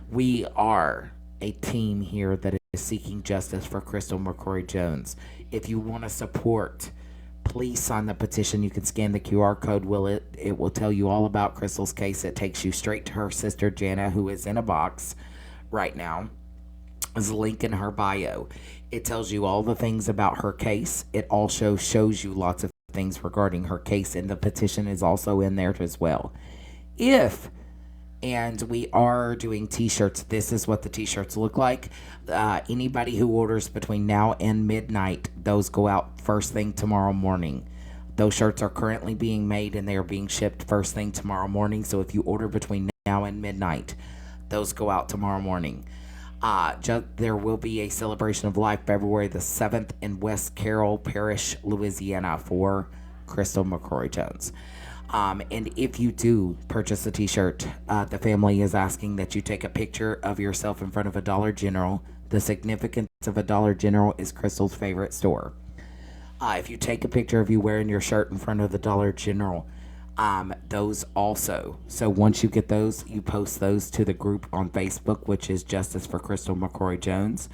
We are a team here that is seeking justice for Crystal McCrory Jones. If you want to support, please sign the petition. You can scan the QR code. It will tell you all about Crystal's case. It takes you straight to her sister Jana, who is in a box right now. There's a link in her bio. It tells you all the things about her case. It also shows you lots of things regarding her case, and the petition is also in there as well. And we are doing t-shirts. This is what the t-shirts look like. Anybody who orders between now and midnight, those go out first thing tomorrow morning. Those shirts are currently being made and they are being shipped first thing tomorrow morning. So if you order between now and midnight, those go out tomorrow morning. There will be a celebration of life February the 7th in West Carroll Parish, Louisiana for Crystal McCrory Jones. And if you do purchase a t-shirt, the family is asking that you take a picture of yourself in front of a Dollar General. The significance of a Dollar General is Crystal's favorite store. If you take a picture of you wearing your shirt in front of the Dollar General, those also. So once you get those, you post those to the group on Facebook, which is Justice for Crystal McCrory Jones.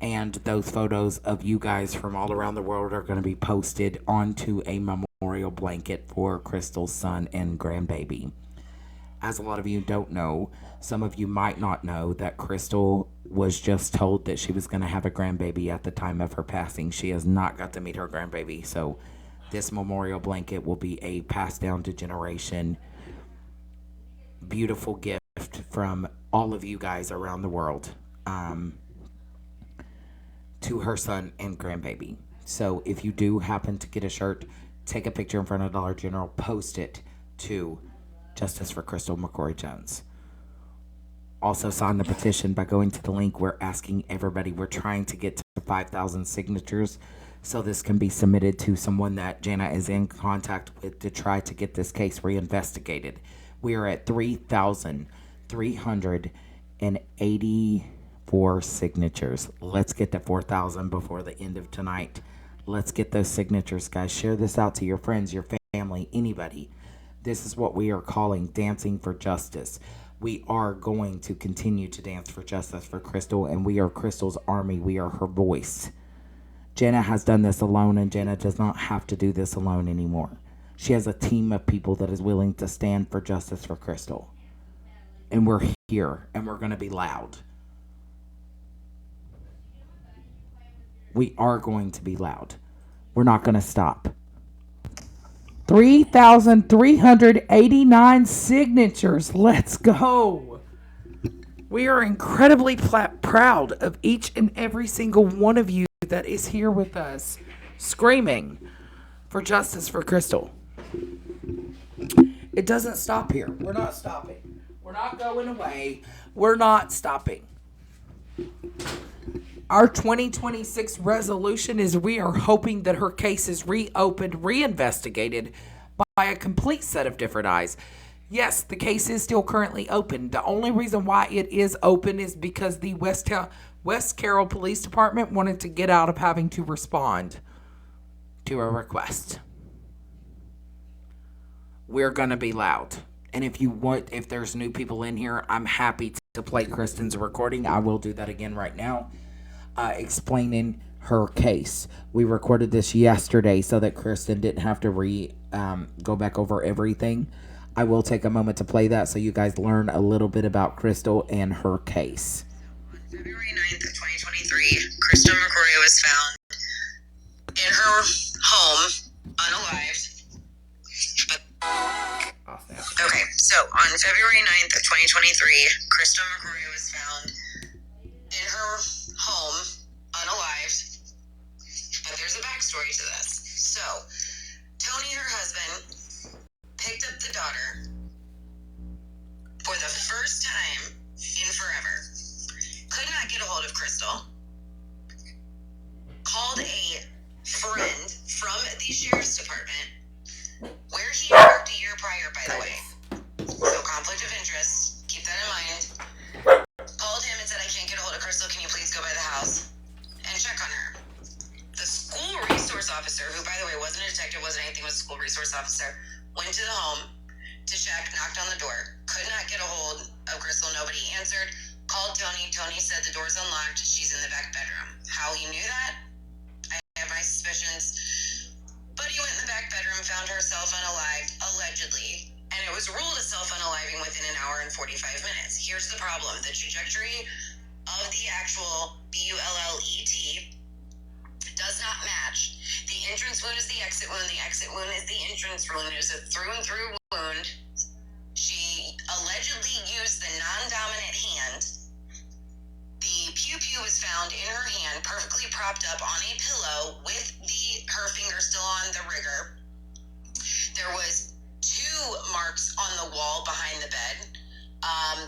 And those photos of you guys from all around the world are going to be posted onto a memorial blanket for Crystal's son and grandbaby. As a lot of you don't know, some of you might not know that Crystal was just told that she was going to have a grandbaby at the time of her passing. She has not got to meet her grandbaby. So this memorial blanket will be a passed down to generation beautiful gift from all of you guys around the world. To her son and grandbaby. So if you do happen to get a shirt, take a picture in front of Dollar General, post it to Justice for Crystal McCrory Jones. also sign the petition by going to the link. We're asking everybody. We're trying to get to 5,000 signatures so this can be submitted to someone that Jana is in contact with to try to get this case reinvestigated. We are at 3,384 signatures. Let's get to 4,000 before the end of tonight. Let's get those signatures, guys. Share this out to your friends, your family, anybody. This is what we are calling dancing for justice. We are going to continue to dance for justice for Crystal, and we are Crystal's army. We are her voice. Jana has done this alone, and Jana does not have to do this alone anymore. She has a team of people that is willing to stand for justice for Crystal. And we're here, and we're going to be loud. We are going to be loud. We're not going to stop. 3,389 signatures. Let's go. We are incredibly proud of each and every single one of you that is here with us, screaming for justice for Crystal. It doesn't stop here. We're not stopping. We're not going away. We're not stopping. Our 2026 resolution is we are hoping that her case is reopened, reinvestigated by a complete set of different eyes. Yes, the case is still currently open. The only reason why it is open is because the West Carroll Police Department wanted to get out of having to respond to a request. We're going to be loud. And if there's new people in here, I'm happy to play Kristen's recording. I will do that again right now. Explaining her case. We recorded this yesterday so that Kristen didn't have to go back over everything. I will take a moment to play that so you guys learn a little bit about Crystal and her case. On February 9th of 2023, Crystal McCrory was found in her home, unalived. Okay, so on February 9th of 2023, Crystal McCrory was found in her home, unalived, but there's a backstory to this. So, Tony, her husband, picked up the daughter for the first time in forever, could not get a hold of Crystal, called a friend from the sheriff's department, where he worked a year prior, by the way, so conflict of interest, keep that in mind. Called him and said, I can't get a hold of Crystal, can you please go by the house and check on her? The school resource officer, who by the way wasn't a detective, wasn't anything, was a school resource officer, went to the home to check, knocked on the door, could not get a hold of Crystal, nobody answered, called Tony, Tony said the door's unlocked, she's in the back bedroom. How he knew that? I have my suspicions, but he went in the back bedroom, found herself unalived, allegedly, and it was ruled a self-unaliving within an hour and 45 minutes. Here's the problem. The trajectory of the actual BULLET does not match. The entrance wound is the exit wound. The exit wound is the entrance wound. It is a through and through wound. She allegedly used the non-dominant hand. The pew-pew was found in her hand, perfectly propped up on a pillow with her finger still on the rigger. There was 2 marks on the wall behind the bed.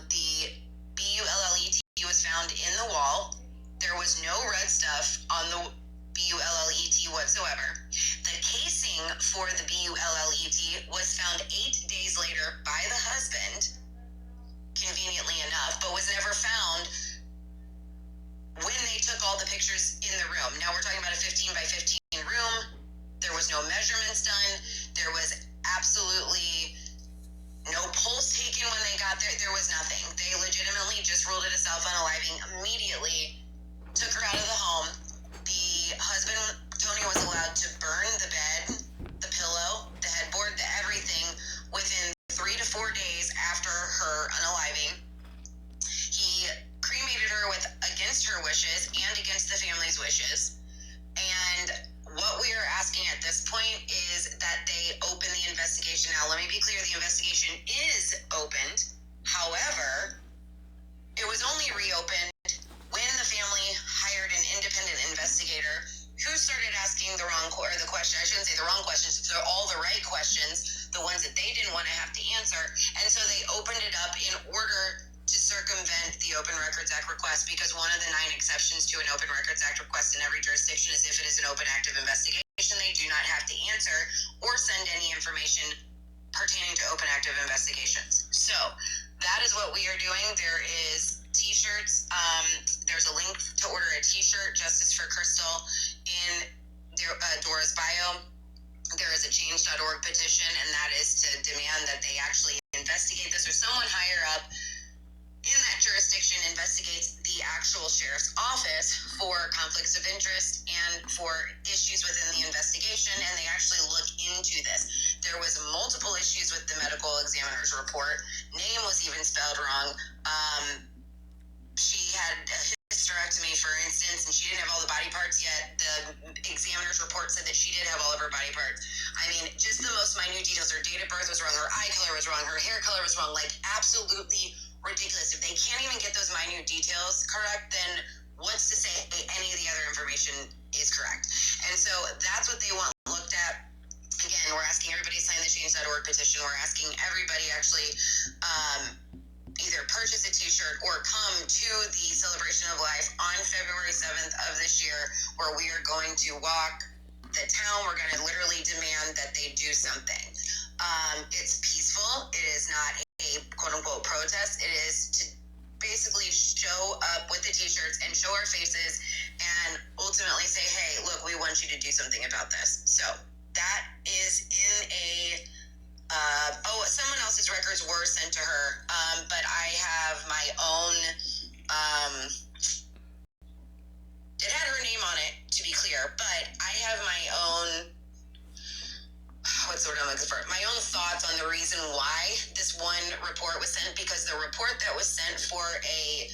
The BULLET was found in the wall. There was no red stuff on the BULLET whatsoever. The casing for the BULLET was found 8 days later by the husband, conveniently enough, but was never found when they took all the pictures in the room. Now we're talking about a 15 by 15 room. There was no measurements done. There was absolutely no pulse taken when they got there. There was nothing. They legitimately just ruled it a self-unaliving immediately, took her out of the home. The husband, Tony, was allowed to burn the bed, the pillow, the headboard, the everything within 3 to 4 days after her unaliving. He cremated her against her wishes and against the family's wishes. And what we are asking at this point is that they open the investigation. Now, let me be clear, the investigation is opened. However, it was only reopened when the family hired an independent investigator who started asking the question. I shouldn't say the wrong questions, they're all the right questions, the ones that they didn't want to have to answer. And so they opened it up in order to circumvent the Open Records Act request because one of the 9 exceptions to an Open Records Act request in every jurisdiction is if it is an open active investigation, they do not have to answer or send any information pertaining to open active investigations. So that is what we are doing. There is t-shirts. There's a link to order a t-shirt, Justice for Crystal, in Dora's bio. There is a change.org petition, and that is to demand that they actually investigate this, or someone higher up in that jurisdiction investigates the actual sheriff's office for conflicts of interest and for issues within the investigation, and they actually look into this. There was multiple issues with the medical examiner's report. Name was even spelled wrong. She had a hysterectomy, for instance, and she didn't have all the body parts yet. The examiner's report said that she did have all of her body parts. I mean, just the most minute details. Her date of birth was wrong, her eye color was wrong, her hair color was wrong, like absolutely ridiculous. If they can't even get those minute details correct, then what's to say any of the other information is correct? And so that's what they want looked at. Again, we're asking everybody to sign the change.org petition. We're asking everybody actually either purchase a t-shirt or come to the Celebration of Life on February 7th of this year, where we are going to walk the town. We're going to literally demand that they do something. It's peaceful. It is not a quote-unquote protest. It is to basically show up with the t-shirts and show our faces and ultimately say, hey, look, we want you to do something about this. So that is in a someone else's records were sent to her, but I have my own. It had her name on it, to be clear, but I have my own. What's the word I'm looking for? My own thoughts on the reason why this one report was sent, because the report that was sent for a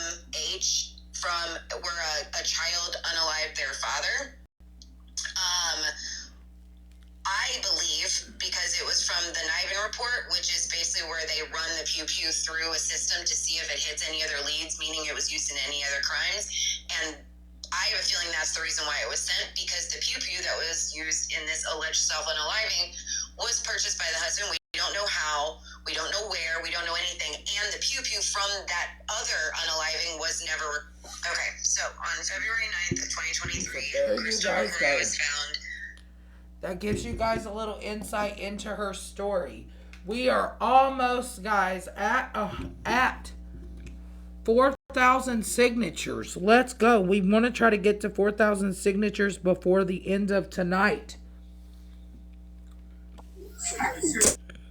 MH from where a child unalived their father. I believe because it was from the Niven report, which is basically where they run the pew-pew through a system to see if it hits any other leads, meaning it was used in any other crimes. And I have a feeling that's the reason why it was sent, because the pew-pew that was used in this alleged self-unaliving was purchased by the husband. We don't know how, we don't know where, we don't know anything. And the pew-pew from that other unaliving was never... Okay, so on February 9th of 2023, Crystal McCoy was found. That gives you guys a little insight into her story. We are almost, guys, at 4,000 signatures. Let's go. We want to try to get to 4,000 signatures before the end of tonight.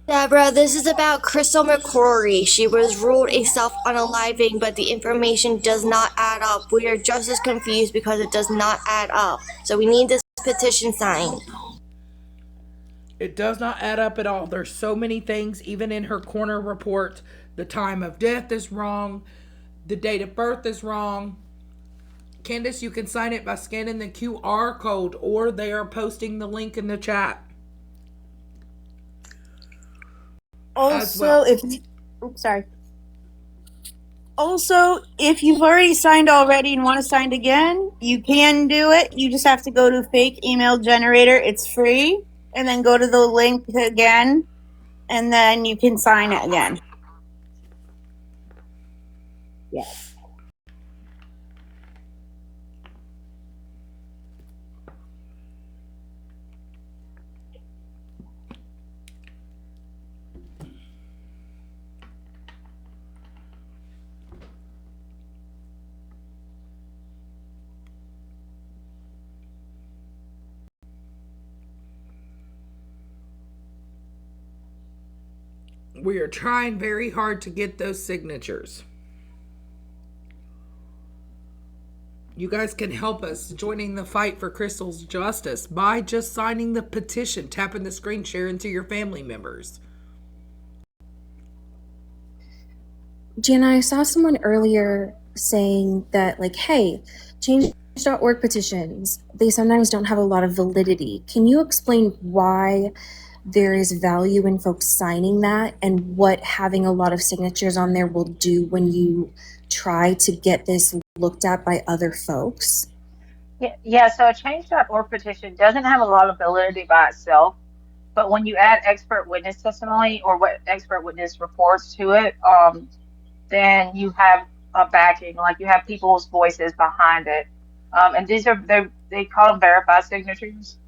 Deborah, this is about Crystal McCrory. She was ruled a self-unaliving, but the information does not add up. We are just as confused because it does not add up. So we need this petition signed. It does not add up at all. There's so many things, even in her corner report. The time of death is wrong. The date of birth is wrong. Candace, you can sign it by scanning the QR code, or they are posting the link in the chat. Also, Also, if you've already signed already and want to sign again, you can do it. You just have to go to fake email generator. It's free. And then go to the link again. And then you can sign it again. Yes. We are trying very hard to get those signatures. You guys can help us joining the fight for Crystal's justice by just signing the petition, tapping the screen, sharing to your family members. Jana, I saw someone earlier saying that, like, hey, change.org petitions, they sometimes don't have a lot of validity. Can you explain why there is value in folks signing that and what having a lot of signatures on there will do when you try to get this looked at by other folks? Yeah, so a change.org petition doesn't have a lot of validity by itself. But when you add expert witness testimony or what expert witness reports to it, then you have a backing, like you have people's voices behind it. And these are they call them verified signatures.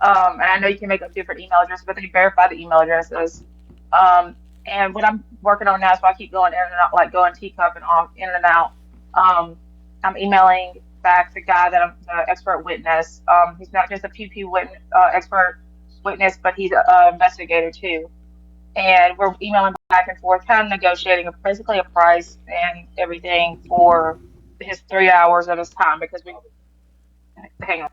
And I know you can make up different email addresses, but they verify the email addresses. Um, and what I'm working on now, so I keep going in and out, like going teacup and off, in and out. Um, I'm emailing back the guy that I'm the expert witness. He's not just a PP witness, expert witness, but he's an investigator too. And we're emailing back and forth, kind of negotiating basically a price and everything for his 3 hours of his time because we hang on.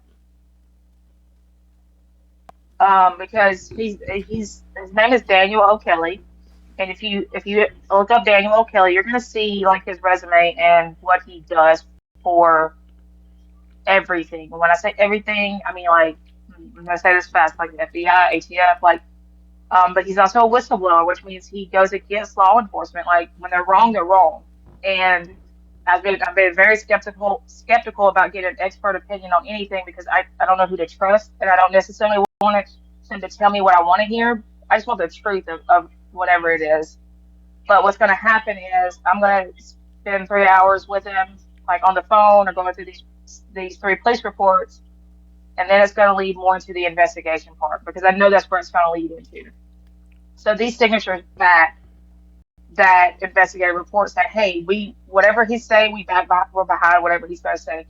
Because he's his name is Daniel O'Kelly, and if you look up Daniel O'Kelly, you're gonna see like his resume and what he does for everything. When I say everything, I mean like I'm gonna say this fast, like FBI, ATF, like. But he's also a whistleblower, which means he goes against law enforcement. Like when they're wrong, they're wrong. And I've been very skeptical about getting an expert opinion on anything because I don't know who to trust, and I don't necessarily want him to tell me what I want to hear. I just want the truth of whatever it is. But what's going to happen is I'm going to spend 3 hours with him, like on the phone or going through these three police reports, and then it's going to lead more into the investigation part because I know that's where it's going to lead into. So these signatures back that investigative report say, hey, we whatever he's saying, we're behind whatever he's going to say.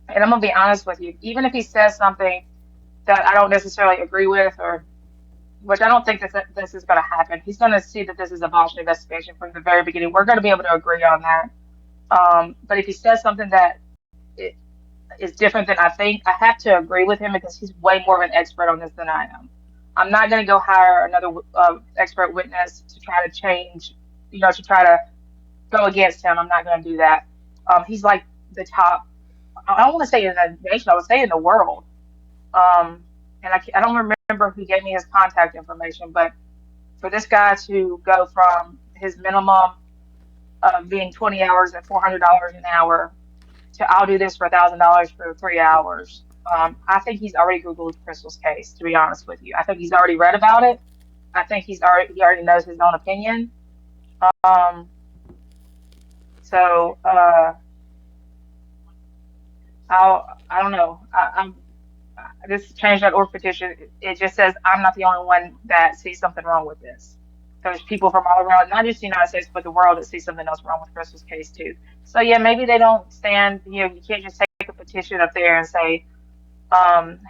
And I'm gonna be honest with you, even if he says something that I don't necessarily agree with, or which I don't think that this is going to happen, he's going to see that this is a bullshit investigation from the very beginning. We're going to be able to agree on that. But if he says something that is different than I think, I have to agree with him because he's way more of an expert on this than I am. I'm not going to go hire another expert witness to try to change, to try to go against him. I'm not going to do that. He's like the top, I don't want to say in the nation, I would say in the world. And I don't remember who gave me his contact information, but for this guy to go from his minimum of being 20 hours at $400 an hour to I'll do this for $1,000 for 3 hours. I think he's already Googled Crystal's case, to be honest with you. I think he's already read about it. I think he already knows his own opinion. So I don't know. This change.org petition, it just says I'm not the only one that sees something wrong with this. There's people from all around, not just the United States, but the world that see something else wrong with Crystal's case too. So yeah, maybe they don't stand. You can't just take a petition up there and say,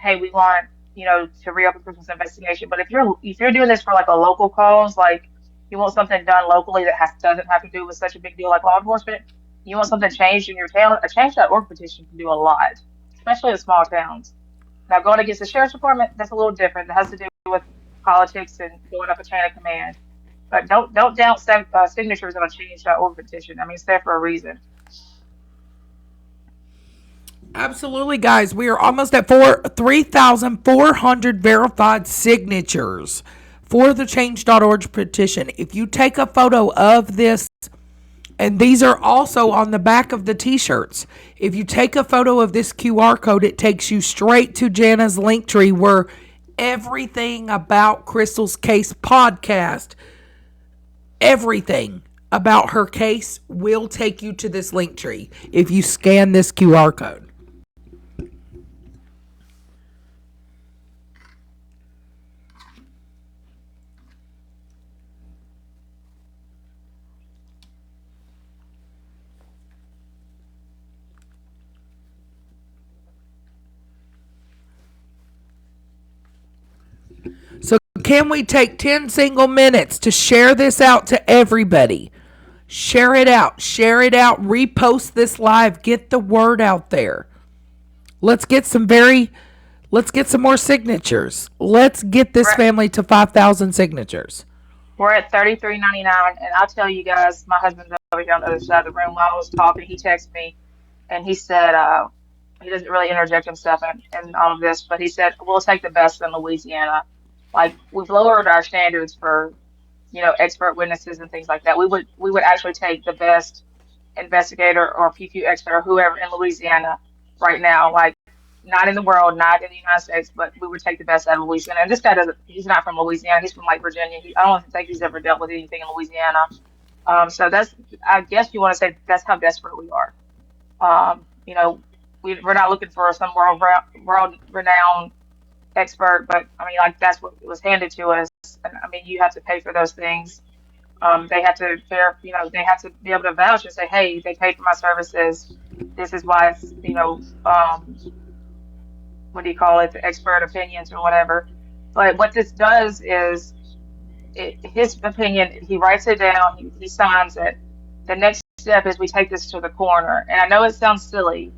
hey, we want to reopen Crystal's investigation. But if you're doing this for like a local cause, like you want something done locally that doesn't have to do with such a big deal like law enforcement, you want something changed in your town, a change.org petition can do a lot, especially in small towns. Now going against the sheriff's department, that's a little different. That has to do with politics and going up a chain of command. But don't doubt signatures on a change.org petition. I mean, it's there for a reason. Absolutely, guys. We are almost at 3,400 verified signatures for the change.org petition. If you take a photo of this, and these are also on the back of the t-shirts. If you take a photo of this QR code, it takes you straight to Jana's link tree where everything about Crystal's case podcast, everything about her case will take you to this link tree if you scan this QR code. So can we take 10 single minutes to share this out to everybody? Share it out. Repost this live. Get the word out there. Let's get some more signatures. Let's get this family to 5,000 signatures. We're at $33.99, and I'll tell you guys, my husband's over here on the other side of the room. While I was talking, he texted me, and he said he doesn't really interject himself in all of this, but he said we'll take the best in Louisiana. Like we've lowered our standards for expert witnesses and things like that. We would actually take the best investigator or PQ expert or whoever in Louisiana right now. Like not in the world, not in the United States, but we would take the best out of Louisiana. And this guy doesn't, he's not from Louisiana. He's from like Virginia. I don't think he's ever dealt with anything in Louisiana. So that's, I guess you want to say that's how desperate we are. You know, we're not looking for some world renowned expert, but I mean, like that's what was handed to us. And I mean, you have to pay for those things. They have to they have to be able to vouch and say, hey, they paid for my services. This is why it's, what do you call it, the expert opinions or whatever. But what this does is, his opinion, he writes it down, he signs it. The next step is we take this to the coroner. And I know it sounds silly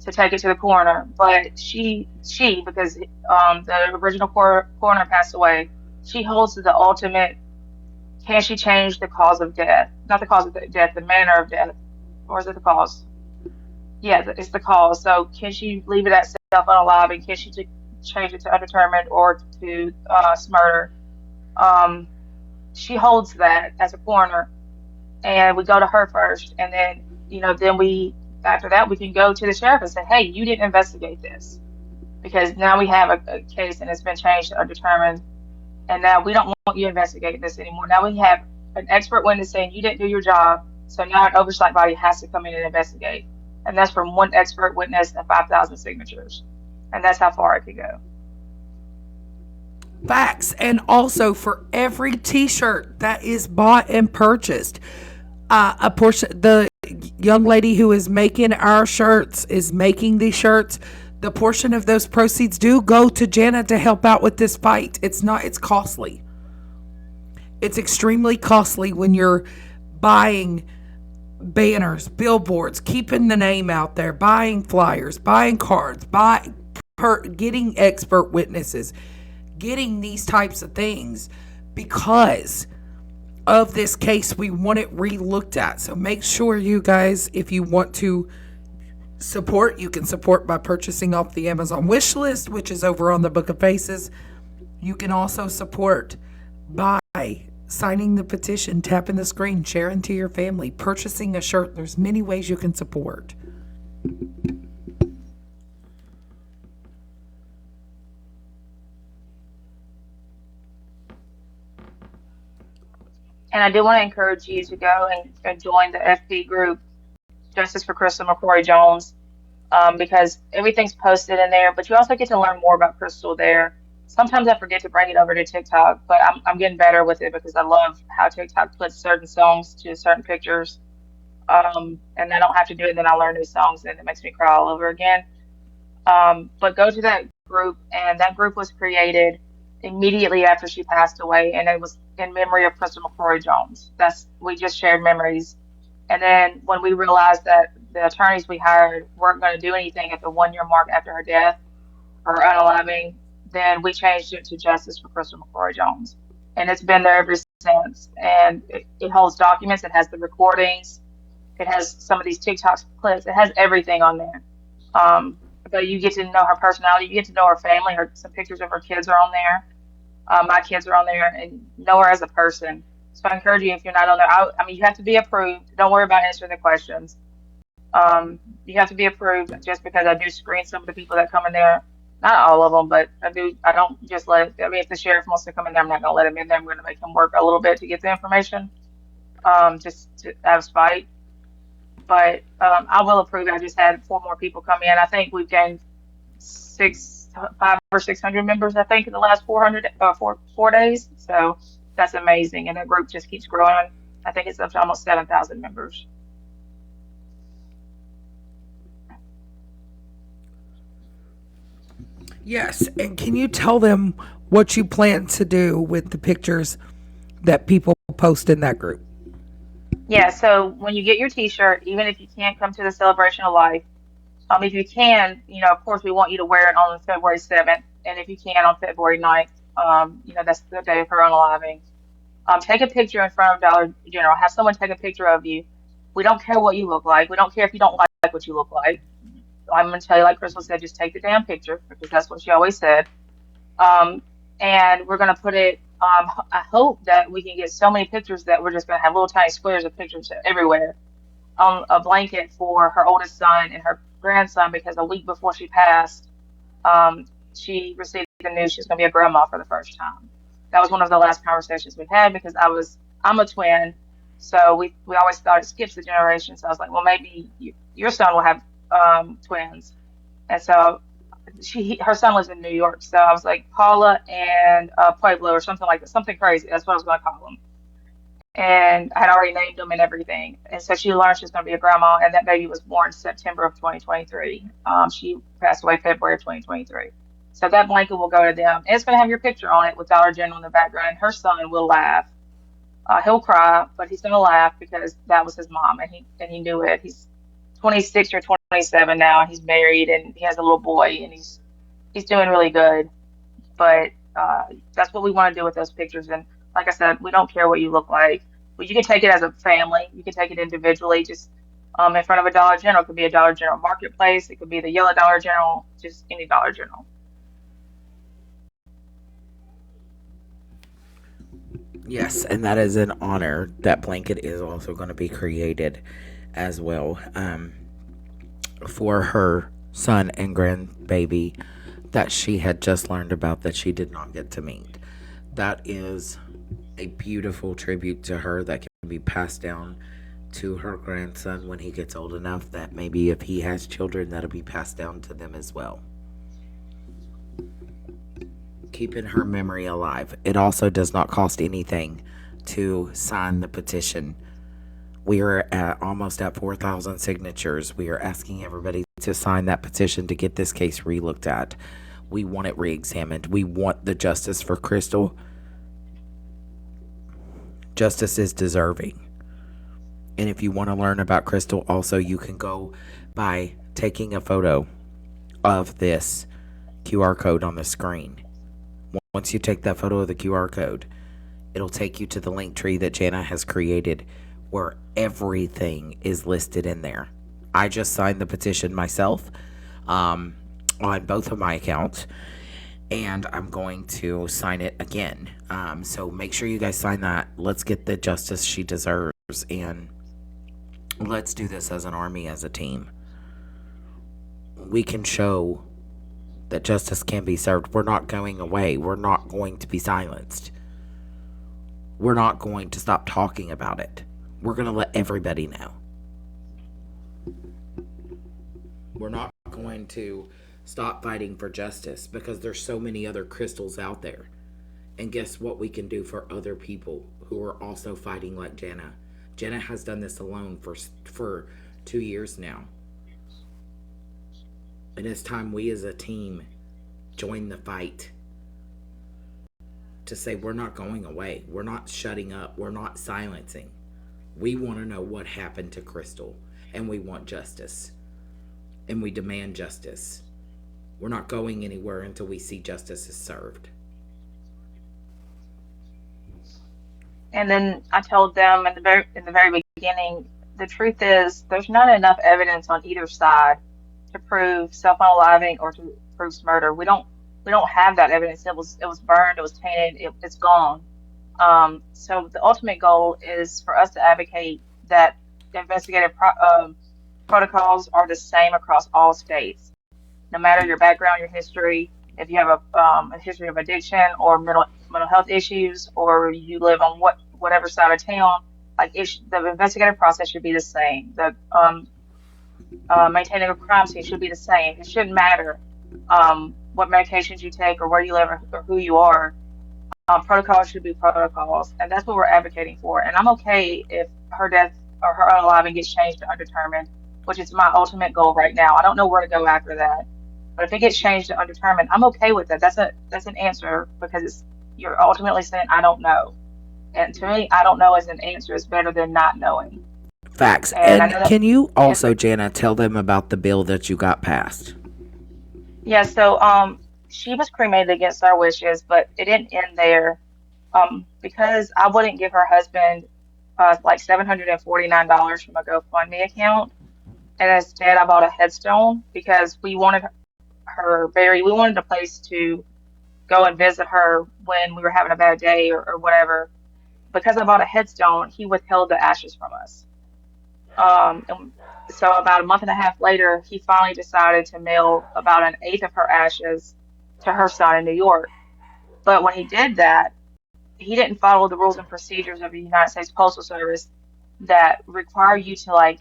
to take it to the coroner, but she because the original coroner passed away, she holds the ultimate, can she change the cause of death? Not the cause of death, the manner of death. Or is it the cause? Yeah, it's the cause. So can she leave it at self unalive, and can she change it to undetermined or to murder? She holds that as a coroner, and we go to her first, and then then after that we can go to the sheriff and say, hey, you didn't investigate this, because now we have a case and it's been changed to undetermined, and now we don't want you investigating this anymore. Now we have an expert witness saying you didn't do your job, so now an oversight body has to come in and investigate, and that's from one expert witness and 5,000 signatures, and that's how far it could go. Facts. And also, for every t-shirt that is bought and purchased, a portion, the young lady who is making our shirts is making these shirts, the portion of those proceeds do go to Jana to help out with this fight. It's costly. It's extremely costly when you're buying banners, billboards, keeping the name out there, buying flyers, buying cards, getting expert witnesses, getting these types of things. Because of this case, we want it re-looked at. So make sure, you guys, if you want to support, you can support by purchasing off the Amazon wish list, which is over on the Book of Faces. You can also support by signing the petition, tapping the screen, sharing to your family, purchasing a shirt. There's many ways you can support. And I do want to encourage you to go and join the FP group, Justice for Crystal McCrory Jones, because everything's posted in there, but you also get to learn more about Crystal there. Sometimes I forget to bring it over to TikTok, but I'm getting better with it because I love how TikTok puts certain songs to certain pictures. And I don't have to do it, then I learn new songs, and it makes me cry all over again. But go to that group, and that group was created immediately after she passed away, and it was in memory of Crystal McCrory Jones. We just shared memories. And then when we realized that the attorneys we hired weren't going to do anything at the 1 year mark after her death or unaliving, then we changed it to Justice for Crystal McCrory Jones. And it's been there ever since. And it holds documents, it has the recordings, it has some of these TikTok clips, it has everything on there. But you get to know her personality, you get to know her family, some pictures of her kids are on there. My kids are on there, and know her as a person. So I encourage you, if you're not on there, I mean, you have to be approved. Don't worry about answering the questions. You have to be approved, just because I do screen some of the people that come in there. Not all of them, but I do. I don't just let it. I mean, if the sheriff wants to come in there, I'm not going to let him in there. I'm going to make him work a little bit to get the information, just to have spite. But I will approve. I just had 4 more people come in. I think we've gained 500 or 600 members, I think, in the last 4 days. So that's amazing. And the group just keeps growing. I think it's up to almost 7,000 members. Yes. And can you tell them what you plan to do with the pictures that people post in that group? Yeah. So when you get your t-shirt, even if you can't come to the celebration of life, if you can, of course, we want you to wear it on February 7th. And if you can, on February 9th, that's the day of her unaliving. Take a picture in front of Dollar General. Have someone take a picture of you. We don't care what you look like. We don't care if you don't like what you look like. I'm going to tell you, like Crystal said, just take the damn picture, because that's what she always said. And we're going to put it, I hope that we can get so many pictures that we're just going to have little tiny squares of pictures everywhere on a blanket for her oldest son and her grandson, because a week before she passed, she received the news she was going to be a grandma for the first time. That was one of the last conversations we had because I'm a twin, so we always thought it skips a generation. So I was like, well, maybe your son will have twins, and so her son lives in New York. So I was like Paula and Pueblo or something like that, something crazy. That's what I was going to call them. And I had already named them and everything. And so she learned she was going to be a grandma, and that baby was born September of 2023. She passed away February of 2023. So that blanket will go to them. And it's going to have your picture on it with Dollar General in the background. And her son will laugh. He'll cry, but he's going to laugh because that was his mom, and he knew it. He's 26 or 27 now, and he's married, and he has a little boy, and he's doing really good. But that's what we want to do with those pictures. And like I said, we don't care what you look like. But you can take it as a family. You can take it individually. Just in front of a Dollar General. It could be a Dollar General Marketplace. It could be the yellow Dollar General. Just any Dollar General. Yes, and that is an honor. That blanket is also going to be created as well for her son and grandbaby that she had just learned about that she did not get to meet. That is a beautiful tribute to her that can be passed down to her grandson when he gets old enough, that maybe if he has children, that'll be passed down to them as well. Keeping her memory alive. It also does not cost anything to sign the petition. We are almost at 4,000 signatures. We are asking everybody to sign that petition to get this case re-looked at. We want it re-examined. We want the justice for Crystal. Justice is deserving. And if you want to learn about Crystal, also you can go by taking a photo of this QR code on the screen. Once you take that photo of the QR code, it'll take you to the link tree that Jana has created where everything is listed in there. I just signed the petition myself on both of my accounts, and I'm going to sign it again. So make sure you guys sign that. Let's get the justice she deserves, and let's do this as an army, as a team. We can show that justice can be served. We're not going away. We're not going to be silenced. We're not going to stop talking about it. We're going to let everybody know. We're not going to stop fighting for justice because there's so many other Crystals out there. And guess what we can do for other people who are also fighting like Jana. Jana has done this alone for 2 years now. And it's time we as a team join the fight to say we're not going away. We're not shutting up. We're not silencing. We want to know what happened to Crystal, and we want justice. And we demand justice. We're not going anywhere until we see justice is served. And then I told them in the very beginning, the truth is there's not enough evidence on either side to prove self-unaliving or to prove murder. We don't have that evidence. It was burned. It was tainted. It's gone. So the ultimate goal is for us to advocate that the investigative protocols are the same across all states, no matter your background, your history. If you have a history of addiction or mental health issues, or you live on whatever side of town, like the investigative process should be the same. The maintaining a crime scene should be the same. It shouldn't matter what medications you take or where you live or who you are. Protocols should be protocols, and that's what we're advocating for. And I'm okay if her death or her unaliving gets changed to undetermined, which is my ultimate goal right now. I don't know where to go after that, but if it gets changed to undetermined, I'm okay with that. That's an answer because you're ultimately saying I don't know, and to me, I don't know as an answer is better than not knowing. Facts. And can you also, Jana, tell them about the bill that you got passed? Yeah. So she was cremated against our wishes, but it didn't end there. Because I wouldn't give her husband like $749 from a GoFundMe account, and instead I bought a headstone because we wanted her buried. We wanted a place to go and visit her when we were having a bad day or whatever. Because I bought a headstone, he withheld the ashes from us. And so about a month and a half later, he finally decided to mail about an eighth of her ashes to her son in New York. But when he did that, he didn't follow the rules and procedures of the United States Postal Service that require you to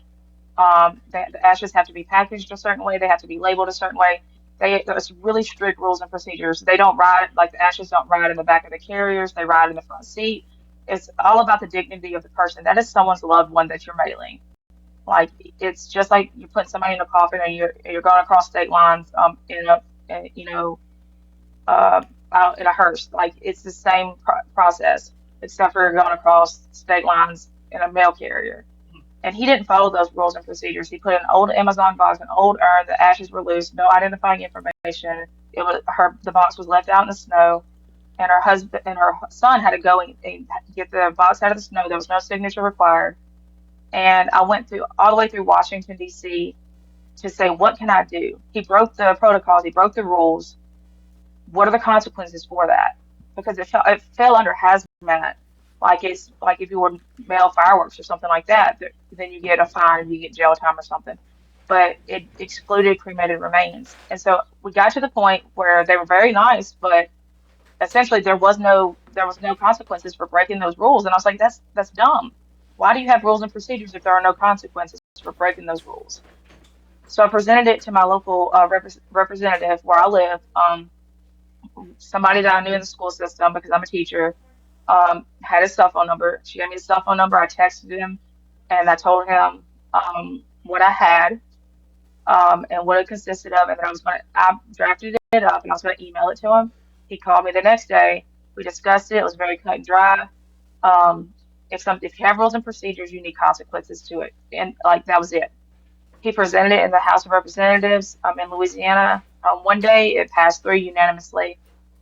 the ashes have to be packaged a certain way, they have to be labeled a certain way. There's really strict rules and procedures. They don't ride like the ashes don't ride in the back of the carriers, they ride in the front seat. It's all about the dignity of the person. That is someone's loved one that you're mailing. Like it's just like you put somebody in a coffin and you're going across state lines you know out in a hearse. Like it's the same process, except for going across state lines in a mail carrier. And he didn't follow those rules and procedures. He put an old Amazon box, an old urn. The ashes were loose, no identifying information. The box was left out in the snow, and her husband and her son had to go and get the box out of the snow. There was no signature required. And I went through all the way through Washington D.C. to say, what can I do? He broke the protocols. He broke the rules. What are the consequences for that? Because it fell under hazmat. Like it's like if you were to mail fireworks or something like that, then you get a fine and you get jail time or something. But it excluded cremated remains. And so we got to the point where they were very nice, but essentially there was no consequences for breaking those rules. And I was like, that's dumb. Why do you have rules and procedures if there are no consequences for breaking those rules? So I presented it to my local representative where I live. Somebody that I knew in the school system because I'm a teacher, had his cell phone number. She gave me his cell phone number. I texted him and I told him what I had and what it consisted of. And then I drafted it up and I was going to email it to him. He called me the next day. We discussed it. It was very cut and dry. If you have rules and procedures, you need consequences to it. And like that was it. He presented it in the House of Representatives in Louisiana. One day it passed through unanimously.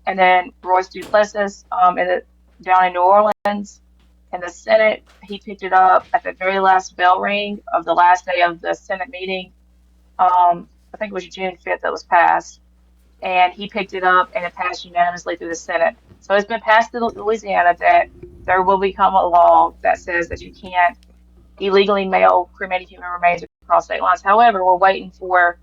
And then Royce Duplessis down in New Orleans in the Senate, he picked it up at the very last bell ring of the last day of the Senate meeting. I think it was June 5th that was passed. And he picked it up and it passed unanimously through the Senate. So it's been passed through Louisiana that there will become a law that says that you can't illegally mail cremated human remains across state lines. However, we're waiting for,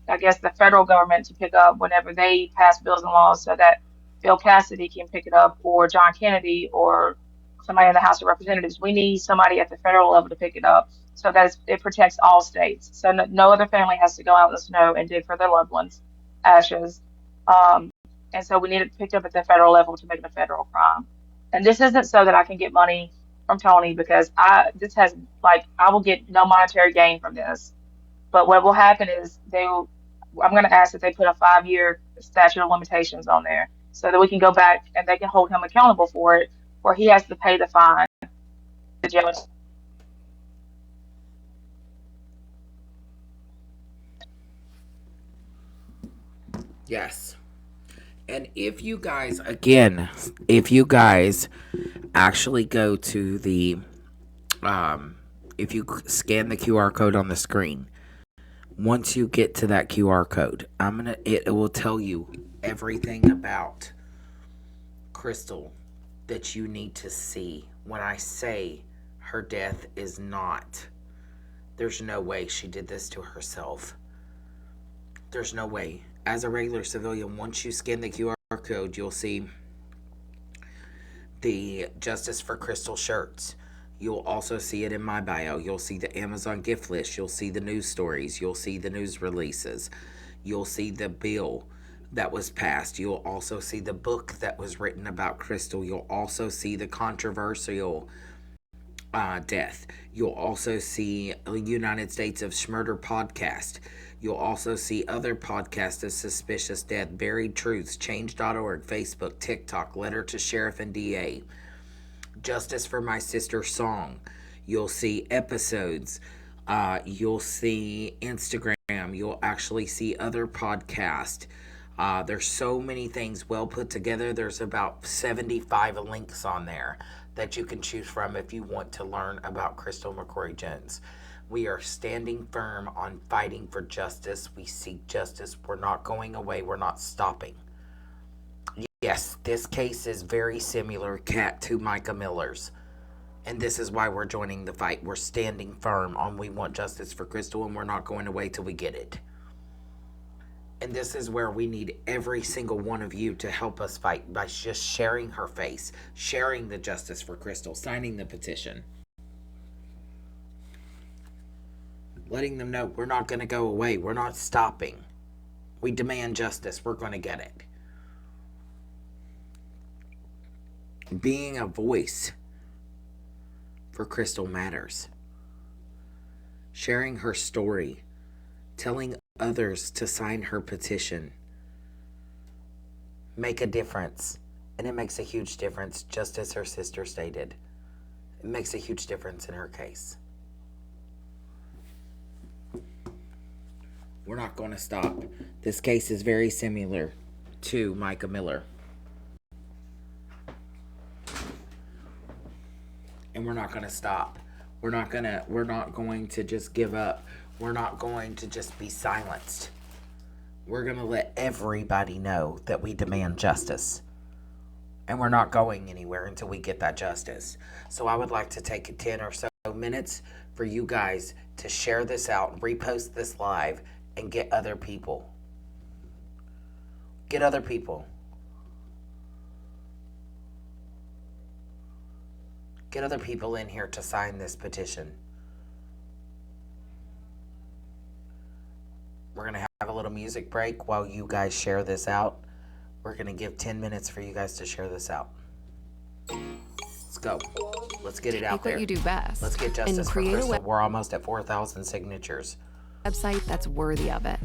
I guess, the federal government to pick up whenever they pass bills and laws so that Bill Cassidy can pick it up or John Kennedy or somebody in the House of Representatives. We need somebody at the federal level to pick it up so that it protects all states. So no other family has to go out in the snow and dig for their loved ones' ashes. And so we need it picked up at the federal level to make it a federal crime. And this isn't so that I can get money from Tony because I will get no monetary gain from this. But what will happen is I'm going to ask that they put a 5-year statute of limitations on there so that we can go back and they can hold him accountable for it, or he has to pay the fine. The jail. Yes. And if you guys actually go to the, if you scan the QR code on the screen, once you get to that QR code, it will tell you everything about Crystal that you need to see. When I say her death is not, there's no way she did this to herself. There's no way. As a regular civilian, once you scan the QR code, you'll see the Justice for Crystal shirts. You'll also see it in my bio. You'll see the Amazon gift list. You'll see the news stories. You'll see the news releases. You'll see the bill that was passed. You'll also see the book that was written about Crystal. You'll also see the controversial death. You'll also see United States of Schmurder podcast. You'll also see other podcasts of suspicious death, buried truths, change.org, Facebook, TikTok, letter to sheriff and DA, Justice for My Sister song. You'll see episodes. You'll see Instagram. You'll actually see other podcasts. There's so many things well put together. There's about 75 links on there that you can choose from if you want to learn about Crystal McCrory Jones. We are standing firm on fighting for justice. We seek justice. We're not going away. We're not stopping. Yes, this case is very similar, Kat, to Micah Miller's. And this is why we're joining the fight. We're standing firm on we want justice for Crystal, and we're not going away till we get it. And this is where we need every single one of you to help us fight by just sharing her face, sharing the justice for Crystal, signing the petition. Letting them know we're not going to go away. We're not stopping. We demand justice. We're going to get it. Being a voice for Crystal matters. Sharing her story, telling others to sign her petition, make a difference. And it makes a huge difference, just as her sister stated. It makes a huge difference in her case. We're not going to stop. This case is very similar to Micah Miller. And we're not going to stop. We're not going to just give up. We're not going to just be silenced. We're going to let everybody know that we demand justice. And we're not going anywhere until we get that justice. So I would like to take 10 or so minutes for you guys to share this out, repost this live, and get other people. Get other people. Get other people in here to sign this petition. We're going to have a little music break while you guys share this out. We're going to give 10 minutes for you guys to share this out. Let's go. Let's get it out there. Take what you do best. Let's get justice for Crystal. We're almost at 4,000 signatures. Website that's worthy of it.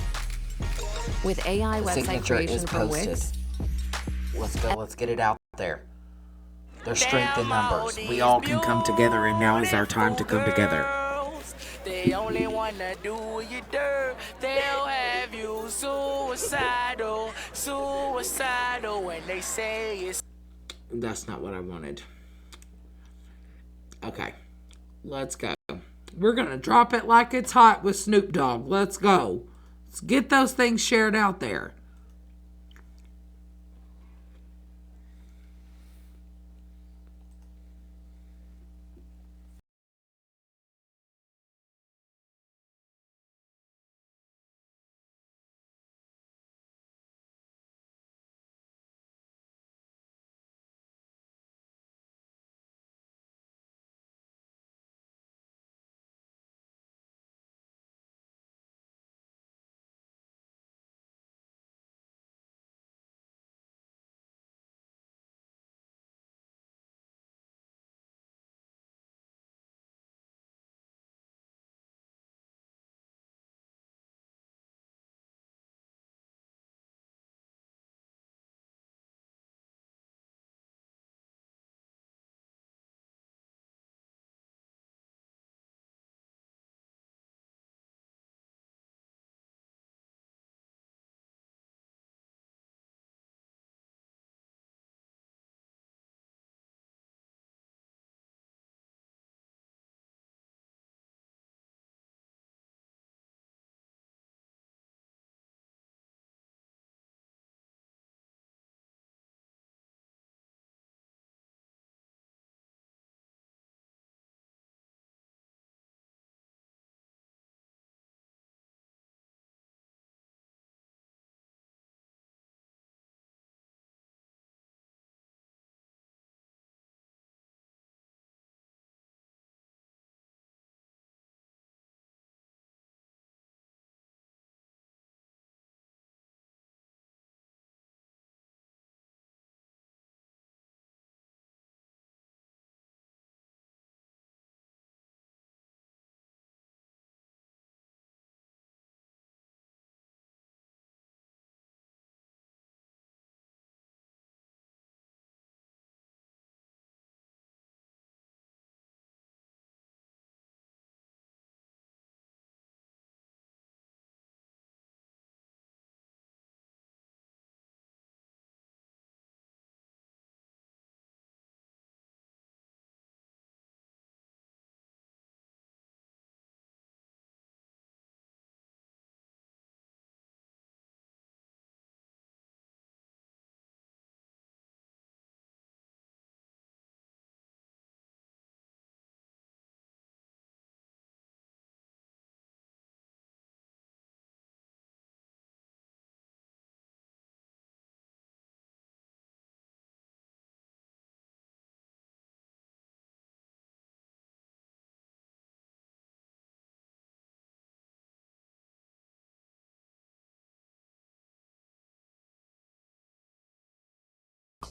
With AI The website signature creation is for posted. Wix. Let's go. Let's get it out there. There's strength in numbers. We all can come together, and now is our time to come together. They only wanna do you dirt. They'll have you suicidal when they say it's. That's not what I wanted. Okay. Let's go. We're going to drop it like it's hot with Snoop Dogg. Let's go. Let's get those things shared out there.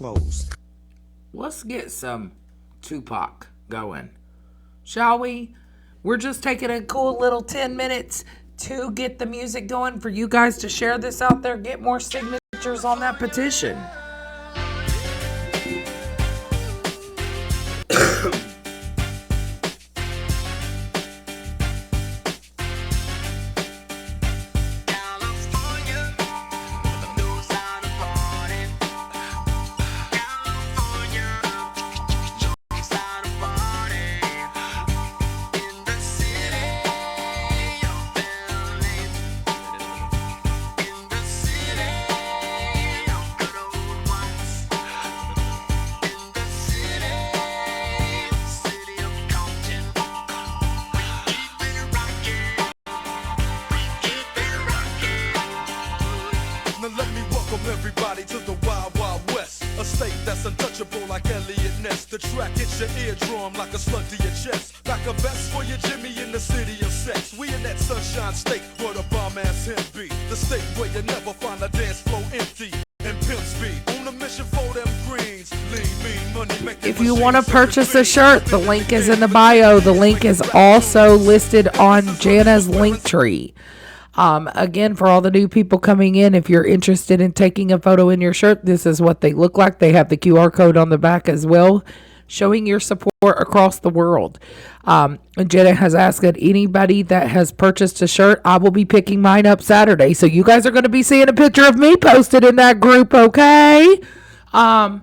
closed. Let's get some Tupac going, shall we? We're just taking a cool little 10 minutes to get the music going for you guys to share this out there, get more signatures on that petition. Everybody to the Wild Wild West, a state that's untouchable like Elliot Ness. The track hits your eardrum like a slug to your chest. Like a vest for your Jimmy in the city of sex. We in that sunshine state where the bomb ass him be. The state where you never find a dance floor empty. And pimp speed on a mission for them greens. Lean, mean, money, make if you want to purchase a shirt, the link is in the bio. The link is also listed on Jana's link tree. Again, for all the new people coming in, if you're interested in taking a photo in your shirt, this is what they look like. They have the QR code on the back as well, showing your support across the world. Jenna has asked that anybody that has purchased a shirt, I will be picking mine up Saturday. So you guys are going to be seeing a picture of me posted in that group, okay? I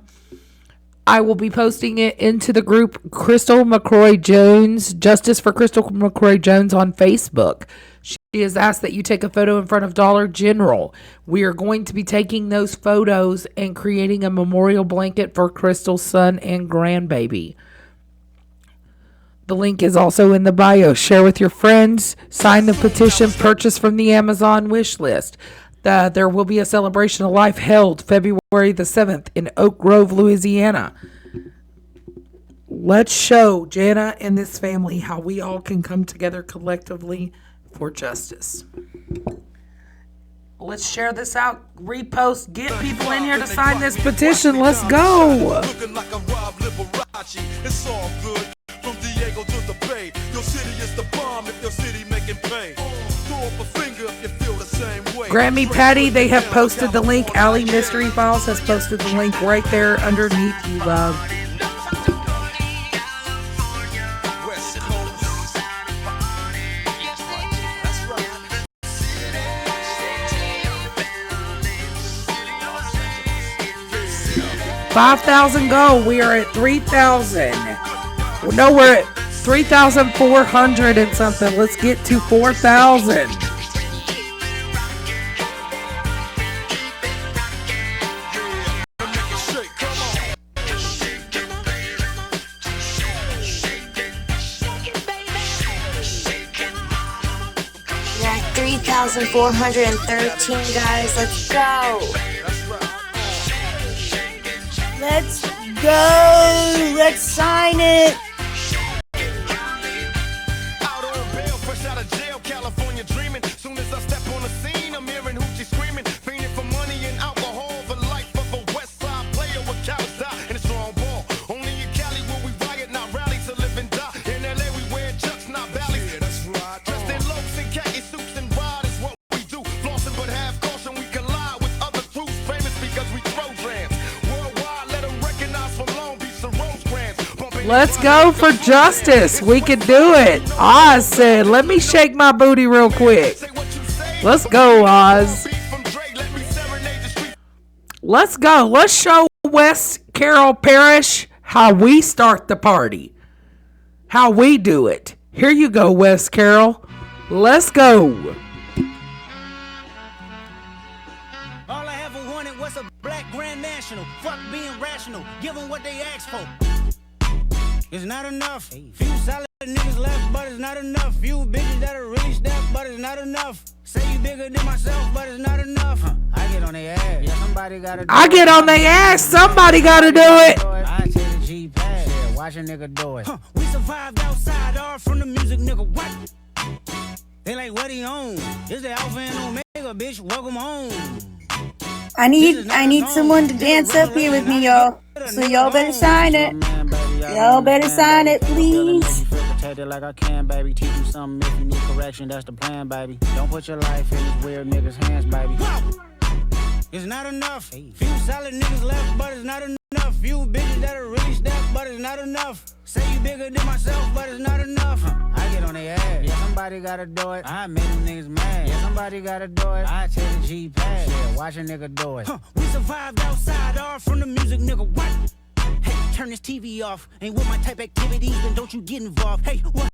will be posting it into the group Crystal McCrory Jones, Justice for Crystal McCrory Jones on Facebook. She has asked that you take a photo in front of Dollar General. We are going to be taking those photos and creating a memorial blanket for Crystal's son and grandbaby. The link is also in the bio. Share with your friends, sign the petition, purchase from the Amazon wish list. There will be a celebration of life held February the 7th in Oak Grove, Louisiana. Let's show Jana and this family how we all can come together collectively for justice. Let's share this out, repost, get people in here to sign this petition. Let's go. Looking like a Rob Liberace. It's all good from Diego to the Bay. Your city is the bomb if your city making pain. Throw up a finger if you feel the same way. Grammy Patty, they have posted the link. Allie Mystery Files has posted the link right there underneath you, love. $5,000 go. We are at 3,000. No, we're at 3,400 and something. Let's get to 4,000. We're at 3,413, guys. Let's go. Let's go. Let's sign it. Out on bail, fresh out of jail, California dreaming. Soon as I step on the scene, I'm hearing hoochie screaming, fiending for money and alcohol. The life of a West Side player with cowards die in a strong ball. Only in Cali will we riot, not rally to live and die. In LA we wear chucks, not valleys. Yeah, that's right. Dressed in locs and khaki suits and ride is what we do. Flossing but have caution, we collide with other crews. Famous because we throw drams. Worldwide, let them recognize from Long Beach to Rosecrans. Let's go for justice. We can do it. Oz said, let me shake my booty real quick. Let's go, Oz. Let's go. Let's show West Carroll Parish how we start the party. How we do it. Here you go, West Carroll. Let's go. All I ever wanted was a black Grand National. Fuck being rational. Give them what they ask for. It's not enough. Few solid niggas left, but it's not enough. Few bitches that are really step, but it's not enough. Say you bigger than myself, but it's not enough. I get on their ass. Yeah, somebody gotta do it. I get on their ass. Somebody gotta do it. I take the G-Pad. Yeah, watch a nigga do it. We survived outside, all from the music, nigga. What? They like, what he on? It's the Alpha and Omega, bitch. Welcome home. I need someone to dance up here with me, y'all. So y'all better sign it. Y'all better sign it, please. Like I can, baby. Teach you something if you need correction. That's the plan, baby. Don't put your life in these weird niggas' hands, baby. It's not enough. Few solid niggas left, but it's not enough. Few bitches that are really stepped, but it's not enough. Say you bigger than myself, but it's not enough. I get on their ass. Yeah, somebody gotta do it. I made them niggas mad. Yeah, somebody gotta do it. I take the G-pad. Yeah, watch a nigga do it. We survived outside, all from the music, nigga. What? Hey, turn this TV off. Ain't with my type activities, then don't you get involved. Hey, what?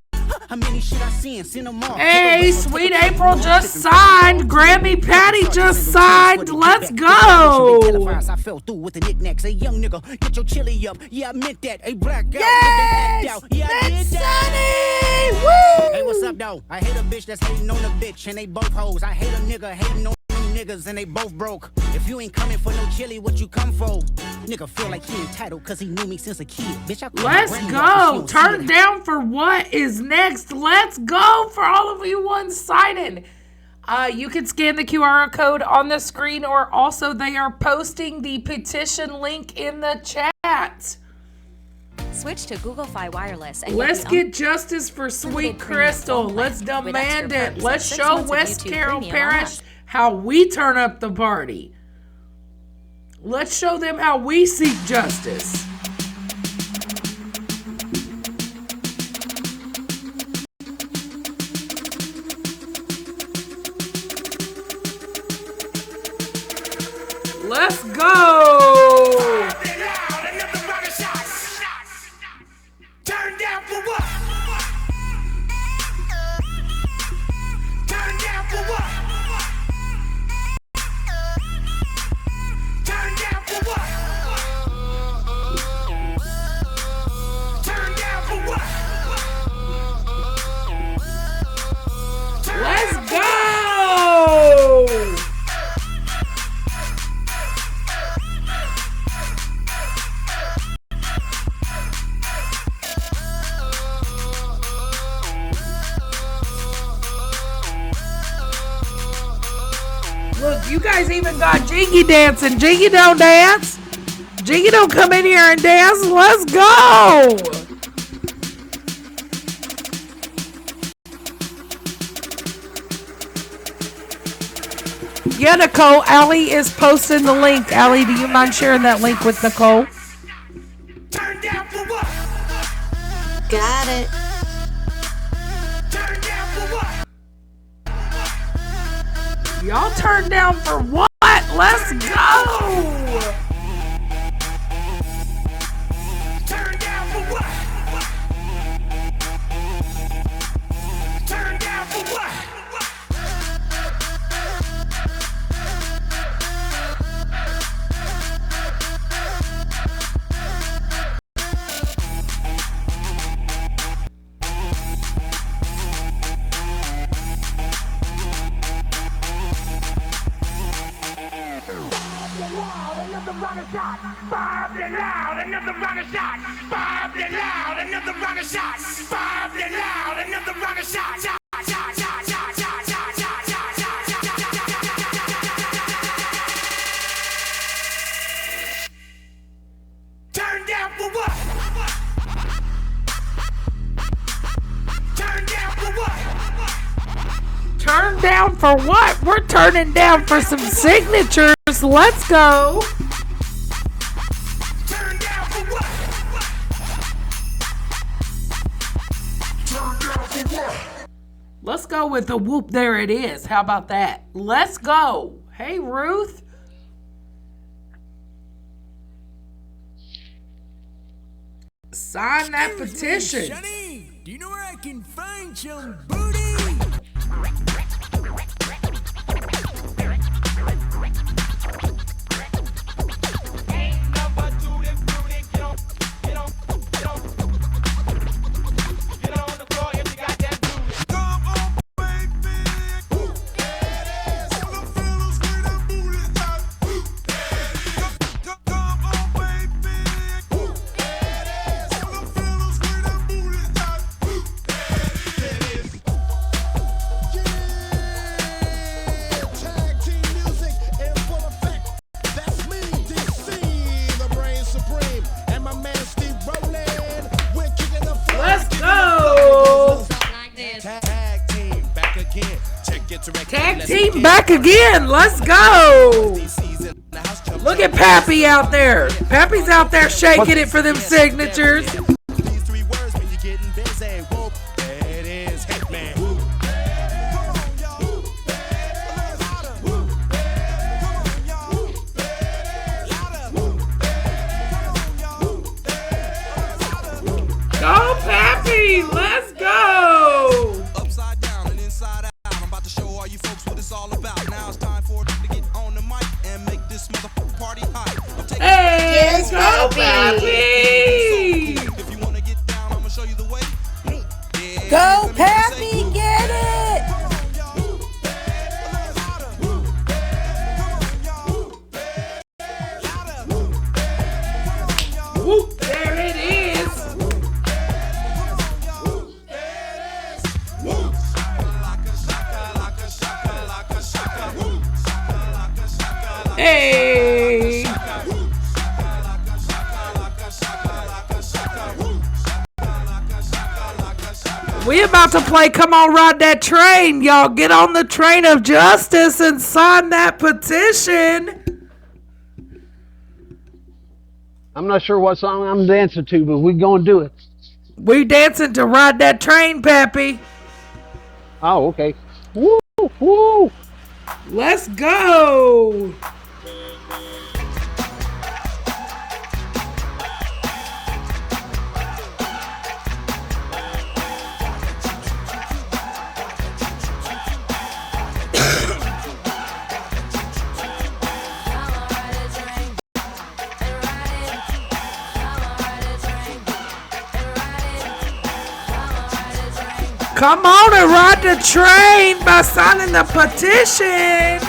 How many shit I seen? Seen them all. Hey, Sweet April just signed. Grammy Patty just signed. Let's go. I fell through with the knickknacks. Hey, young nigga, get your chili up. Yeah, I meant that. Hey, black out. Yes! Yeah, I did that. Sunny! Woo! Hey, what's up, though? I hate a bitch that's hating on a bitch, and they both hoes. I hate a nigga hating on niggas, and they both broke. If you ain't coming for no chili, what you come for? Nigga feel like he entitled cause he knew me since a kid. Bitch, let's go. Turn down for what is next. Let's go for all of you ones signing. You can scan the QR code on the screen, or also they are posting the petition link in the chat. Switch to Google Fi Wireless. And let's get justice for Sweet Crystal. Let's demand it. Let's show West Carroll parents how we turn up the party. Let's show them how we seek justice. Let's go! Turn down for what? Turn down for what? Turn down for what? Turn down for what? Let's go! Look, you guys even got Jiggy dancing. Jiggy don't dance. Jiggy don't come in here and dance. Let's go. Yeah, Nicole. Allie is posting the link. Allie, do you mind sharing that link with Nicole? Turn down for what? Got it. Turn down for what? Y'all turn down for what? Let's go! Turn down for what? Turn down for what? Bob the loud, another round of shots. Bob the loud, another round of shots. Bob the loud, another round of shots. Turn down for what? Turn down for what? Turn down for what? We're turning down for some signatures. Let's go. Turn down for what? Turn down for what? Let's go with the whoop. There it is. How about that? Let's go. Hey, Ruth. Sign that petition. Johnny, do you know where I can find some booty? Tag team back again. Let's go. Look at Pappy out there. Pappy's out there shaking it for them signatures. Go, Pappy! Let's go! Upside down and inside out. I'm about to show all you folks what it's all about. Now it's time for it to get on the mic and make this motherfucking party hot. Hey, go, Pappy! If you wanna get down, I'm gonna show you the way. Yeah, Go, Pappy, get it! Whoop, there it is. Hey! We about to play Come On Ride That Train. Y'all get on the train of justice and sign that petition. I'm not sure what song I'm dancing to, but we're going to do it. We dancing to Ride That Train, Pappy. Oh, okay. Woo, woo. Let's go. Come on and ride the train by signing the petition.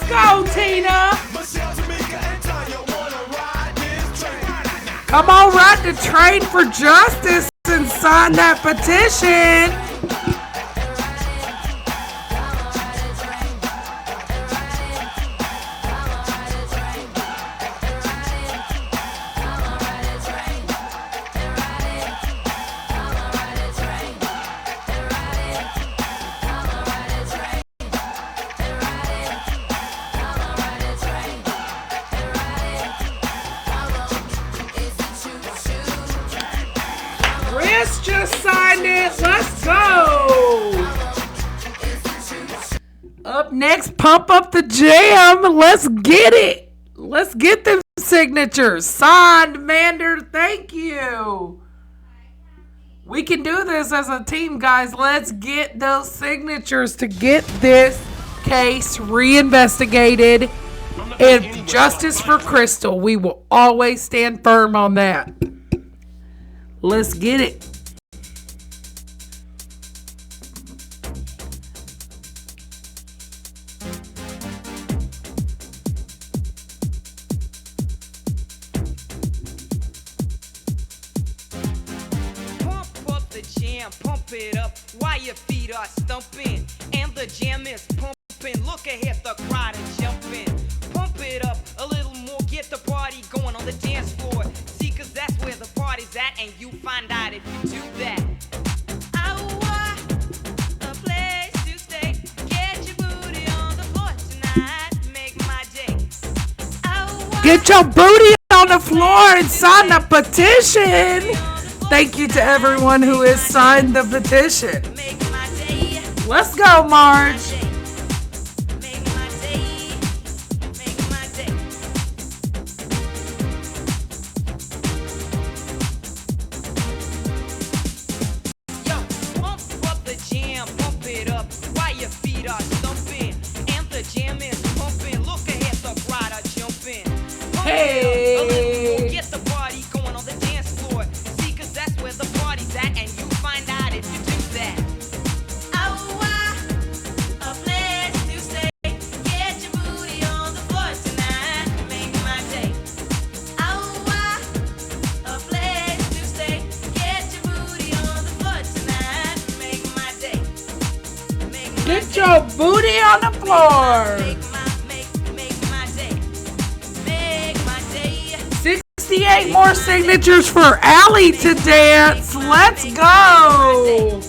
Go, Tina. Come on, ride the train for justice and sign that petition. Just signed it. Let's go. Up next, pump up the jam. Let's get it. Let's get them signatures signed. Mander, thank you. We can do this as a team, guys. Let's get those signatures to get this case reinvestigated. And justice for Crystal. We will always stand firm on that. Let's get it. Pump it up while your feet are stumping and the jam is pumping. Look ahead, the crowd is jumping. Pump it up a little more, get the party going on the dance floor. See, cause that's where the party's at, and you find Get your booty on the floor and sign the petition. Thank you to everyone who has signed the petition. Let's go, Marge. Hey! Get the party going on the dance floor. See, 'cause that's where the party's at, and you find out if you do that. A place to stay. Get your booty on the floor tonight. Make my day. A place to stay. Get your booty on the floor tonight. Make my day. Get your booty on the floor. 68 more signatures for Allie to dance. Let's go.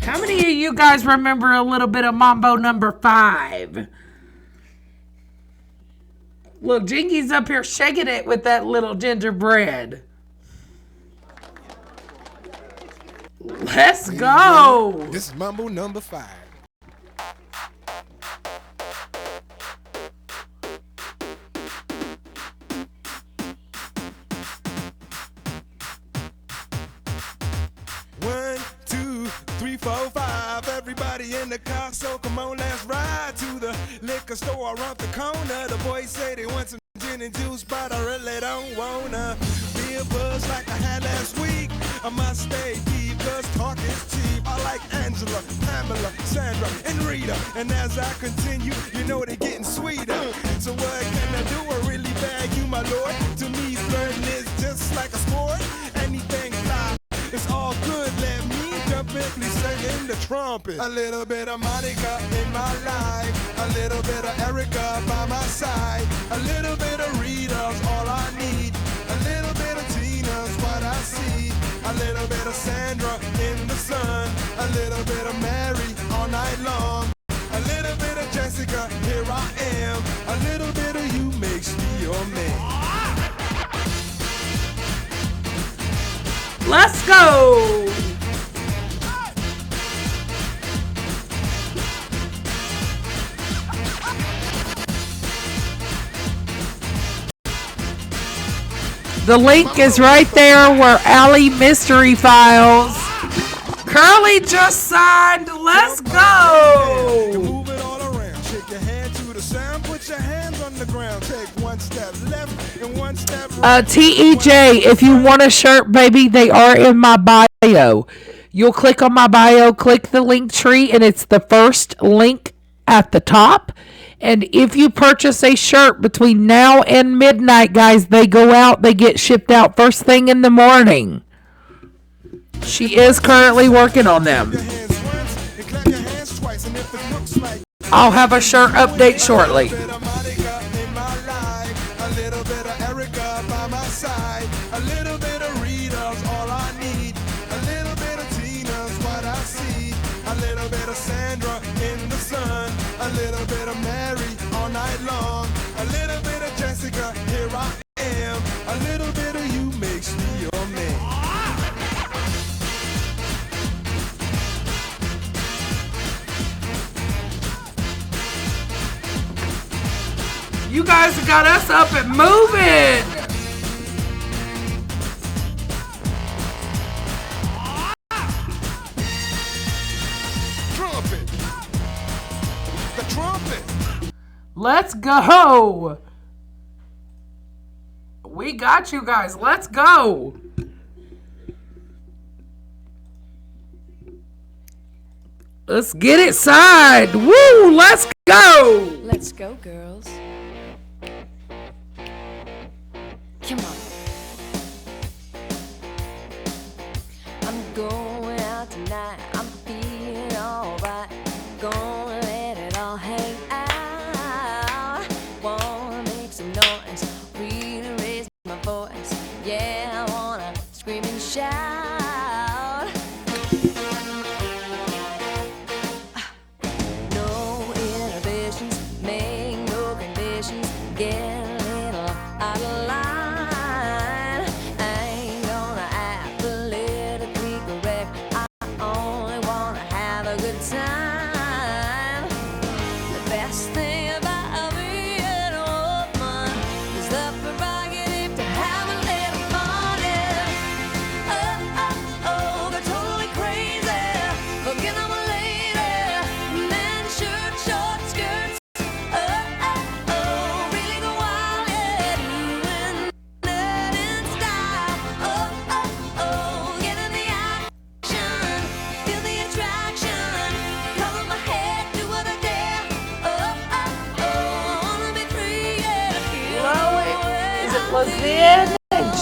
How many of you guys remember a little bit of Mambo number 5? Look, Jingy's up here shaking it with that little gingerbread. Let's go. This is Mambo number 5. One, two, three, four, five. Everybody in the car, so come on, let's ride to the liquor store around the corner. The boys say they want some gin and juice, but I really don't wanna be a buzz like I had last week. I must stay deep, cause talk is cheap. I like Angela, Pamela, Sandra, and Rita. And as I continue, you know they're getting sweeter. So what can I do? I really bag you, my lord. To me, flirting is just like a sport. Anything fly, it's all good. Let me jump in, please sing the trumpet. A little bit of Monica in my life. A little bit of Erica by my side. A little bit of Rita's all I need. A little bit of Tina's what I see. A little bit of Sandra in the sun. A little bit of Mary all night long. A little bit of Jessica, here I am. A little bit of you makes me your man. Let's go. The link is right there where Allie Mystery Files. Curly just signed. Let's go. Move it all around. Shake your hand to the sound. Put your hands on the ground. Take one step left and one step right. TEJ, if you want a shirt, baby, they are in my bio. You'll click on my bio, click the link tree, and it's the first link at the top. And if you purchase a shirt between now and midnight, guys, they go out, they get shipped out first thing in the morning. She is currently working on them. I'll have a shirt update shortly. A little bit of Mary all night long. A little bit of Jessica, here I am. A little bit of you makes me your man. You guys got us up and moving. Let's go. We got you guys. Let's go. Let's get it signed. Woo, let's go. Let's go, girls. Come on. I'm going out tonight. I'm feeling alright. Gonna let it all hang out. Lizanne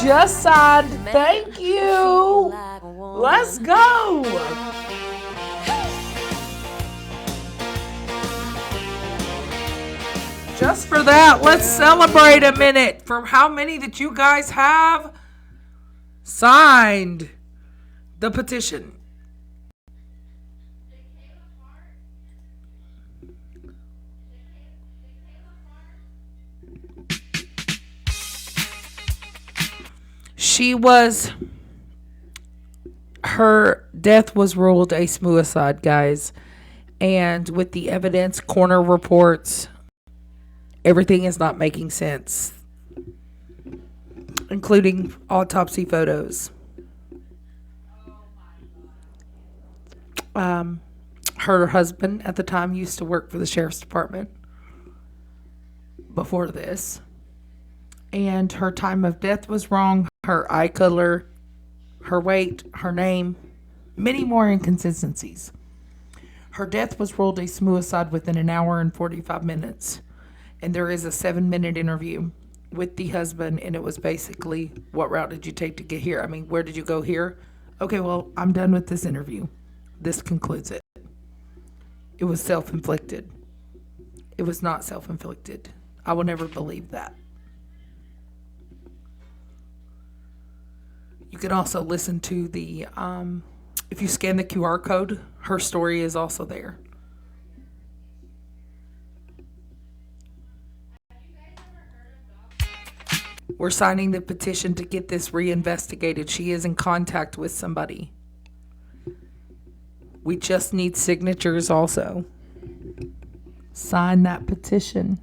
just signed. Thank you. Let's go. Just for that, let's celebrate a minute from how many that you guys have signed the petition. Her death was ruled a suicide, guys. And with the evidence, coroner reports, everything is not making sense, including autopsy photos. Her husband at the time used to work for the sheriff's department before this. And her time of death was wrong. Her eye color, her weight, her name, many more inconsistencies. Her death was ruled a suicide within an hour and 45 minutes. And there is a 7-minute interview with the husband. And it was basically, what route did you take to get here? I mean, where did you go here? Okay, well, I'm done with this interview. This concludes it. It was self-inflicted. It was not self-inflicted. I will never believe that. You can also listen to the, if you scan the QR code, her story is also there. We're signing the petition to get this reinvestigated. She is in contact with somebody. We just need signatures also. Sign that petition.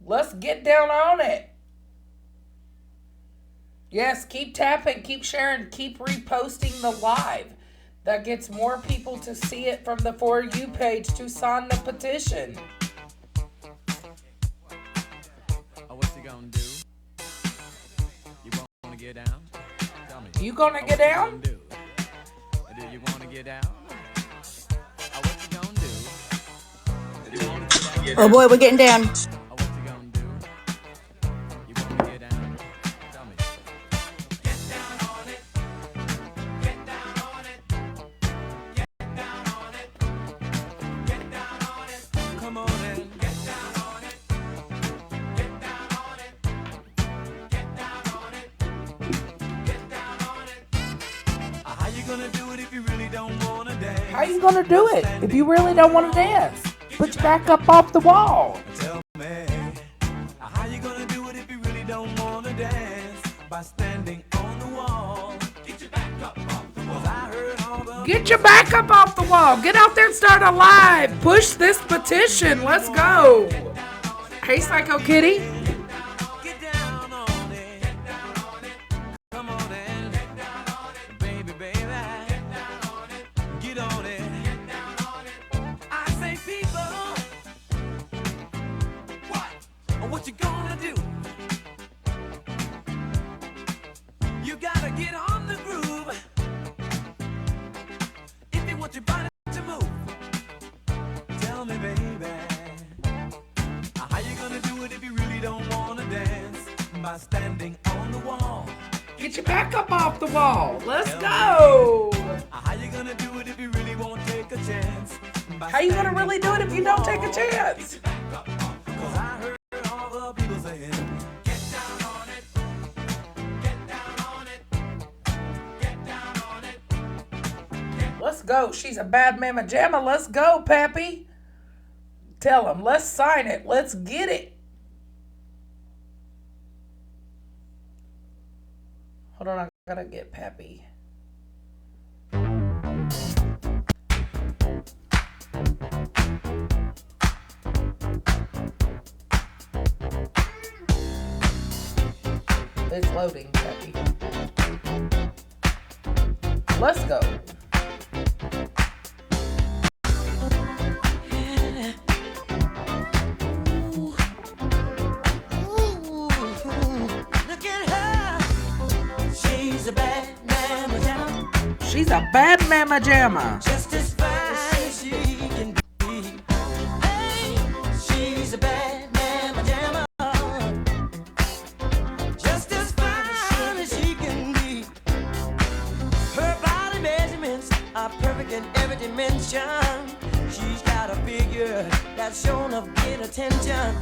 Let's get down on it. Yes, keep tapping, keep sharing, keep reposting the live. That gets more people to see it from the For You page to sign the petition. What you gonna do? You wanna get down? Tell me. You gonna get down? Do you wanna get down? What you gonna do? Do you wanna get down? Oh boy, we're getting down. What you gonna do? You wanna get down? Tell me. Get down on it. Get down on it. Get down on it. Get down on it. Come on and get down on it. Get down on it. Get down on it. Get down on it. How you gonna do it if you really don't wanna dance? How you gonna do it if you really don't want to dance? Put your back up off the wall. Tell me, how you gonna do it if you really don't wanna dance? By standing on the wall. Get your back up off the wall. 'Cause I heard all the Get your back up off the wall. Get out there and start a live. Push this petition. Let's go. Hey, Psycho Kitty. get down on it. Come on and baby, baby, get on it. I say, people, what you gonna do? You gotta get on the groove if you want your body to move. Tell me, baby, how you gonna do it if you really don't wanna dance? By standing on the wall. Get your back up off the wall. Let's go. How you gonna do it if you really won't take a chance? How you gonna really do it if you don't take a chance? 'Cause I heard all the people saying, get down on it, get down on it, get down on it. Let's go. She's a bad mama jamma. Let's go, Pappy. Tell him. Let's sign it. Let's get it. Hold on. I gotta get Pappy. It's loading, Pappy. Let's go. Look at her. She's a bad mama jamma. She's a bad mama jamma. Just as fine as she can be. Hey, she's a bad mama jamma. Just as fine as she can be. Her body measurements are perfect in every dimension. She's got a figure that's shown of great attention.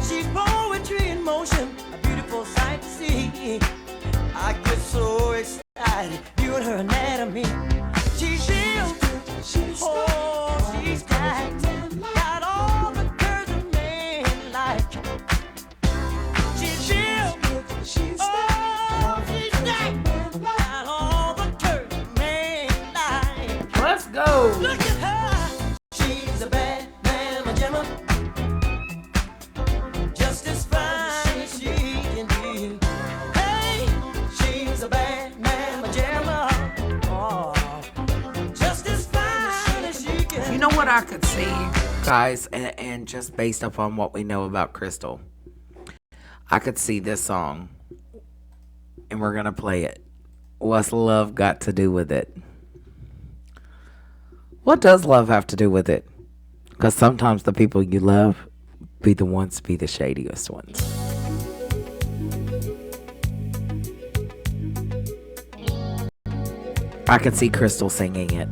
She's poetry in motion, a beautiful sight to see. I get so excited viewing her anatomy. She's built, she's tight, got all the curves a man like. She's built, she's tight, got all the curves a man like. Let's go. Look at her, she's a bad mama jamma. Just as fine as she can be. Hey, she's a bad mama jamma. Oh, just as fine as she can. You know what I could see, guys, and just based upon what we know about Crystal, I could see this song, and we're gonna play it. What's love got to do with it? What does love have to do with it? Because sometimes the people you love be the ones be the shadiest ones. I could see Crystal singing it.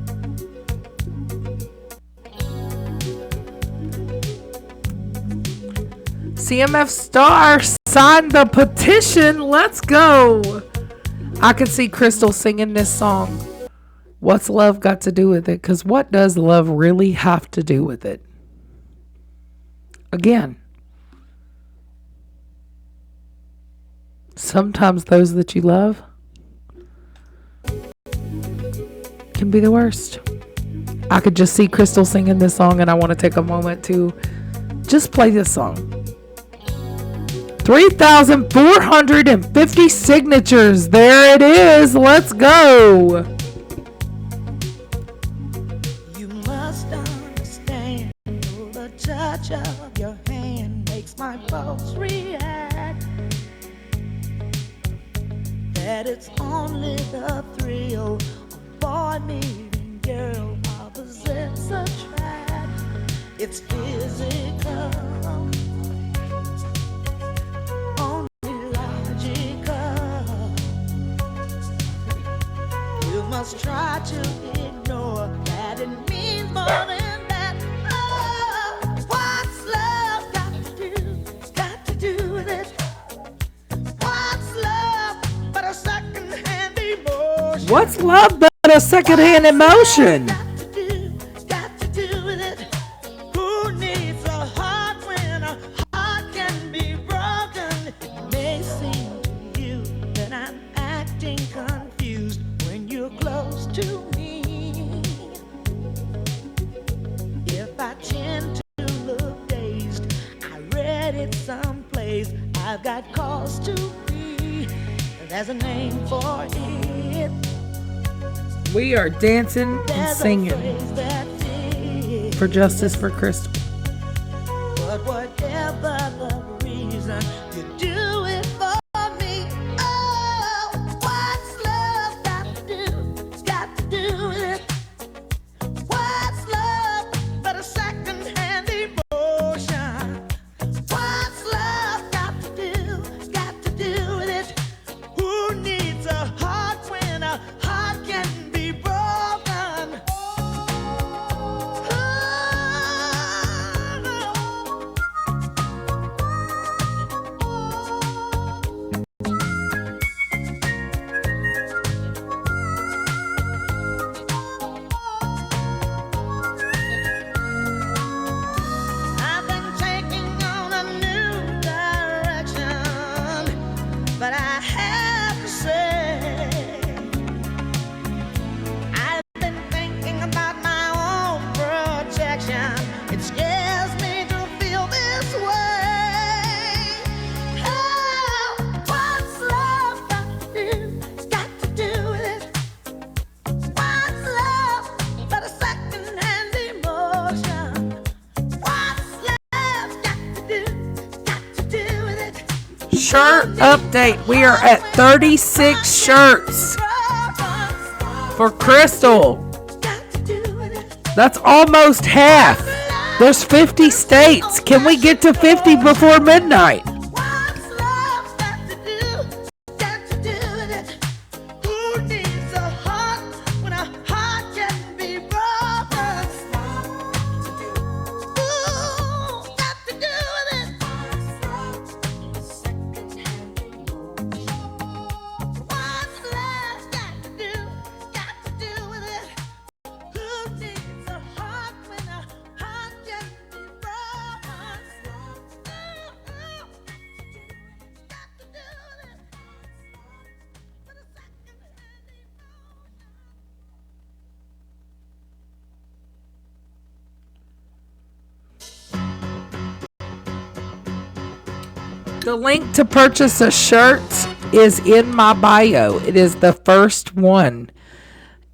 CMF Star, sign the petition. Let's go. I could see Crystal singing this song. What's love got to do with it? Because what does love really have to do with it? Again, sometimes those that you love can be the worst. I could just see Crystal singing this song, and I want to take a moment to just play this song. 3,450 signatures. There it is. Let's go. You must understand, the touch of your hand makes my pulse react. That it's only the thrill of boy meeting girl opposites attract. It's physical, only logical. You must try to ignore that it means more than that. Oh, what's love got to do with it? What's love but a second-hand emotion? What's love but a second-hand emotion? Got to do with it. Who needs a heart when a heart can be broken? It may seem to you that I'm acting confused when you're close to me. If I tend to look dazed, I read it someplace. I've got cause to be. There's a name for it. We are dancing and singing for Justice for Crystal. But whatever the reason, you do it for me. Oh, what's love got to do with it? What's love but a second-hand emotion? What's love got to do with it? Who needs a heart when a heart can be broken? I've been taking on a new direction, but I have to say, I've been thinking about my own protection. It scares me to feel this way. Oh, what's love got to do with it? What's love but a second-hand emotion? What's love got to do with it? Shirt update. We are at 36 shirts for Crystal. That's almost half. There's 50 states. Can we get to 50 before midnight? Who needs a heart when a heart can be broken? Ooh, got to do with it. What's love got to do with it? Who needs a heart when a heart can be broken? Got to do with it. The link to purchase a shirt is in my bio. It is the first one.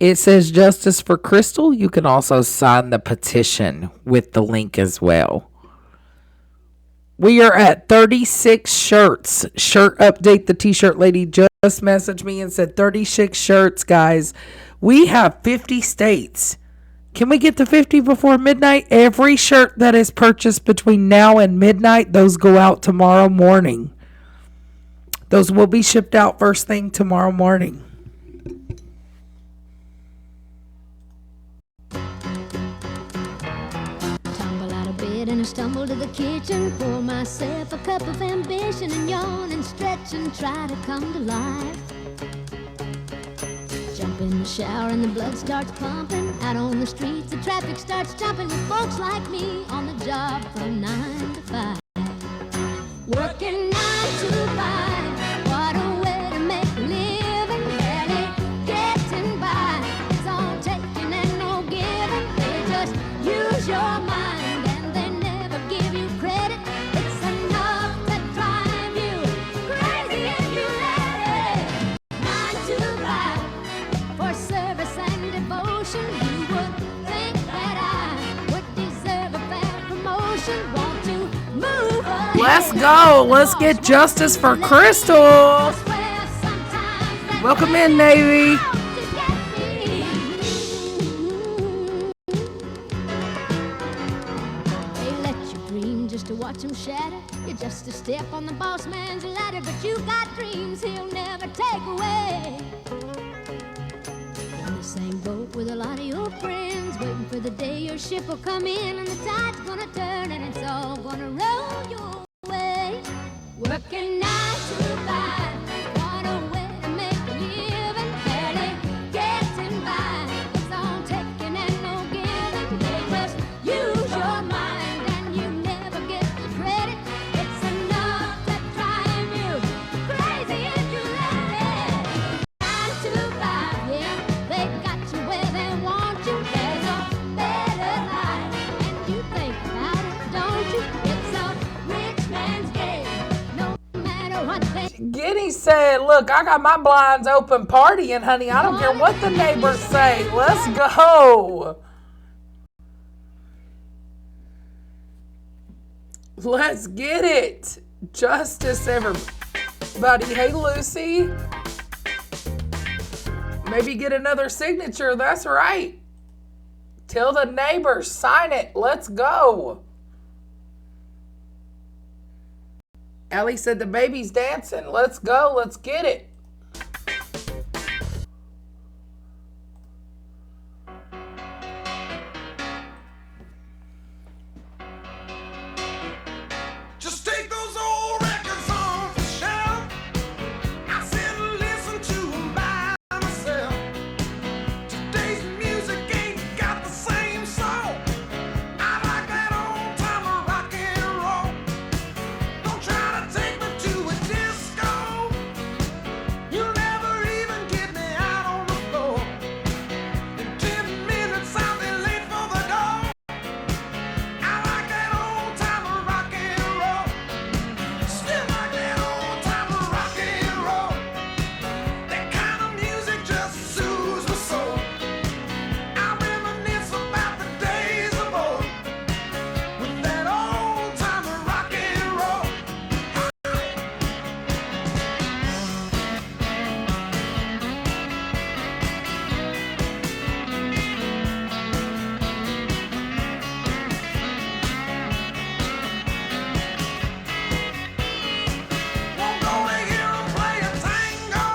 It says Justice for Crystal. You can also sign the petition with the link as well. We are at 36 shirts. Shirt update. The t-shirt lady just messaged me and said 36 shirts, guys. We have 50 states. Can we get to 50 before midnight? Every shirt that is purchased between now and midnight, those go out tomorrow morning. Those will be shipped out first thing tomorrow morning. Tumble out of bed and I stumble to the kitchen. Pour myself a cup of ambition and yawn and stretch and try to come to life. Jump in the shower and the blood starts pumping. Out on the streets, the traffic starts jumping with folks like me on the job from 9 to 5. Working 9 to 5. What a way to make a living. Barely getting by. It's all taking and no giving. They just use your mind and they never give you credit. It's enough to drive you Let's go. Let's get justice for Crystal. Welcome in, Navy. They let you dream just to watch them shatter. You're just a step on the boss man's ladder, but you got dreams he'll never take away. In the same boat with a lot of your friends, waiting for the day your ship will come in and the tide's gonna turn and it's all gonna roll your way. Working 9 to 5, what a way to make a living, barely getting by. It's all taking and no giving. They just use your mind and you never get the credit. It's enough to drive you crazy if you let it. 9 to 5, yeah, they got you where they want you. There's a better life, and you think about it, don't you? It's a rich man's game, no matter what they. Giddy said, look, I got my blinds open partying, honey. I don't care what the neighbors say. Let's go. Let's get it. Justice, everybody. Hey, Lucy. Maybe get another signature. That's right. Tell the neighbors. Sign it. Let's go. Ellie said the baby's dancing. Let's go. Let's get it. Just take those old records off the shelf. I sit and listen to 'em by myself. Today's music ain't got the same soul. I like that old time rock and roll. Don't try to take me to a disco. You'll never even get me out on the floor. In 10 minutes I'll be late for the door. I like that old time rock and roll. Still like that old time rock and roll. That kind of music just soothes my soul. I reminisce about the days of old with that old time rock and roll. Won't go to hear 'em play a tango.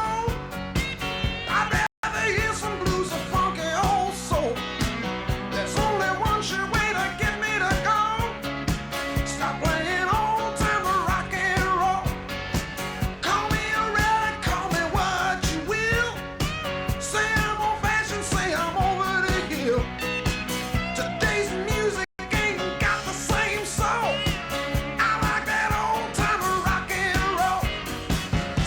I'd rather hear some blues or funky old soul. There's only one sure way to get me to go. Stop playing old time rock and roll. Call me a relic, call me what you will. Say I'm old fashioned, say I'm over the hill. Today's music ain't got the same soul. I like that old time rock and roll.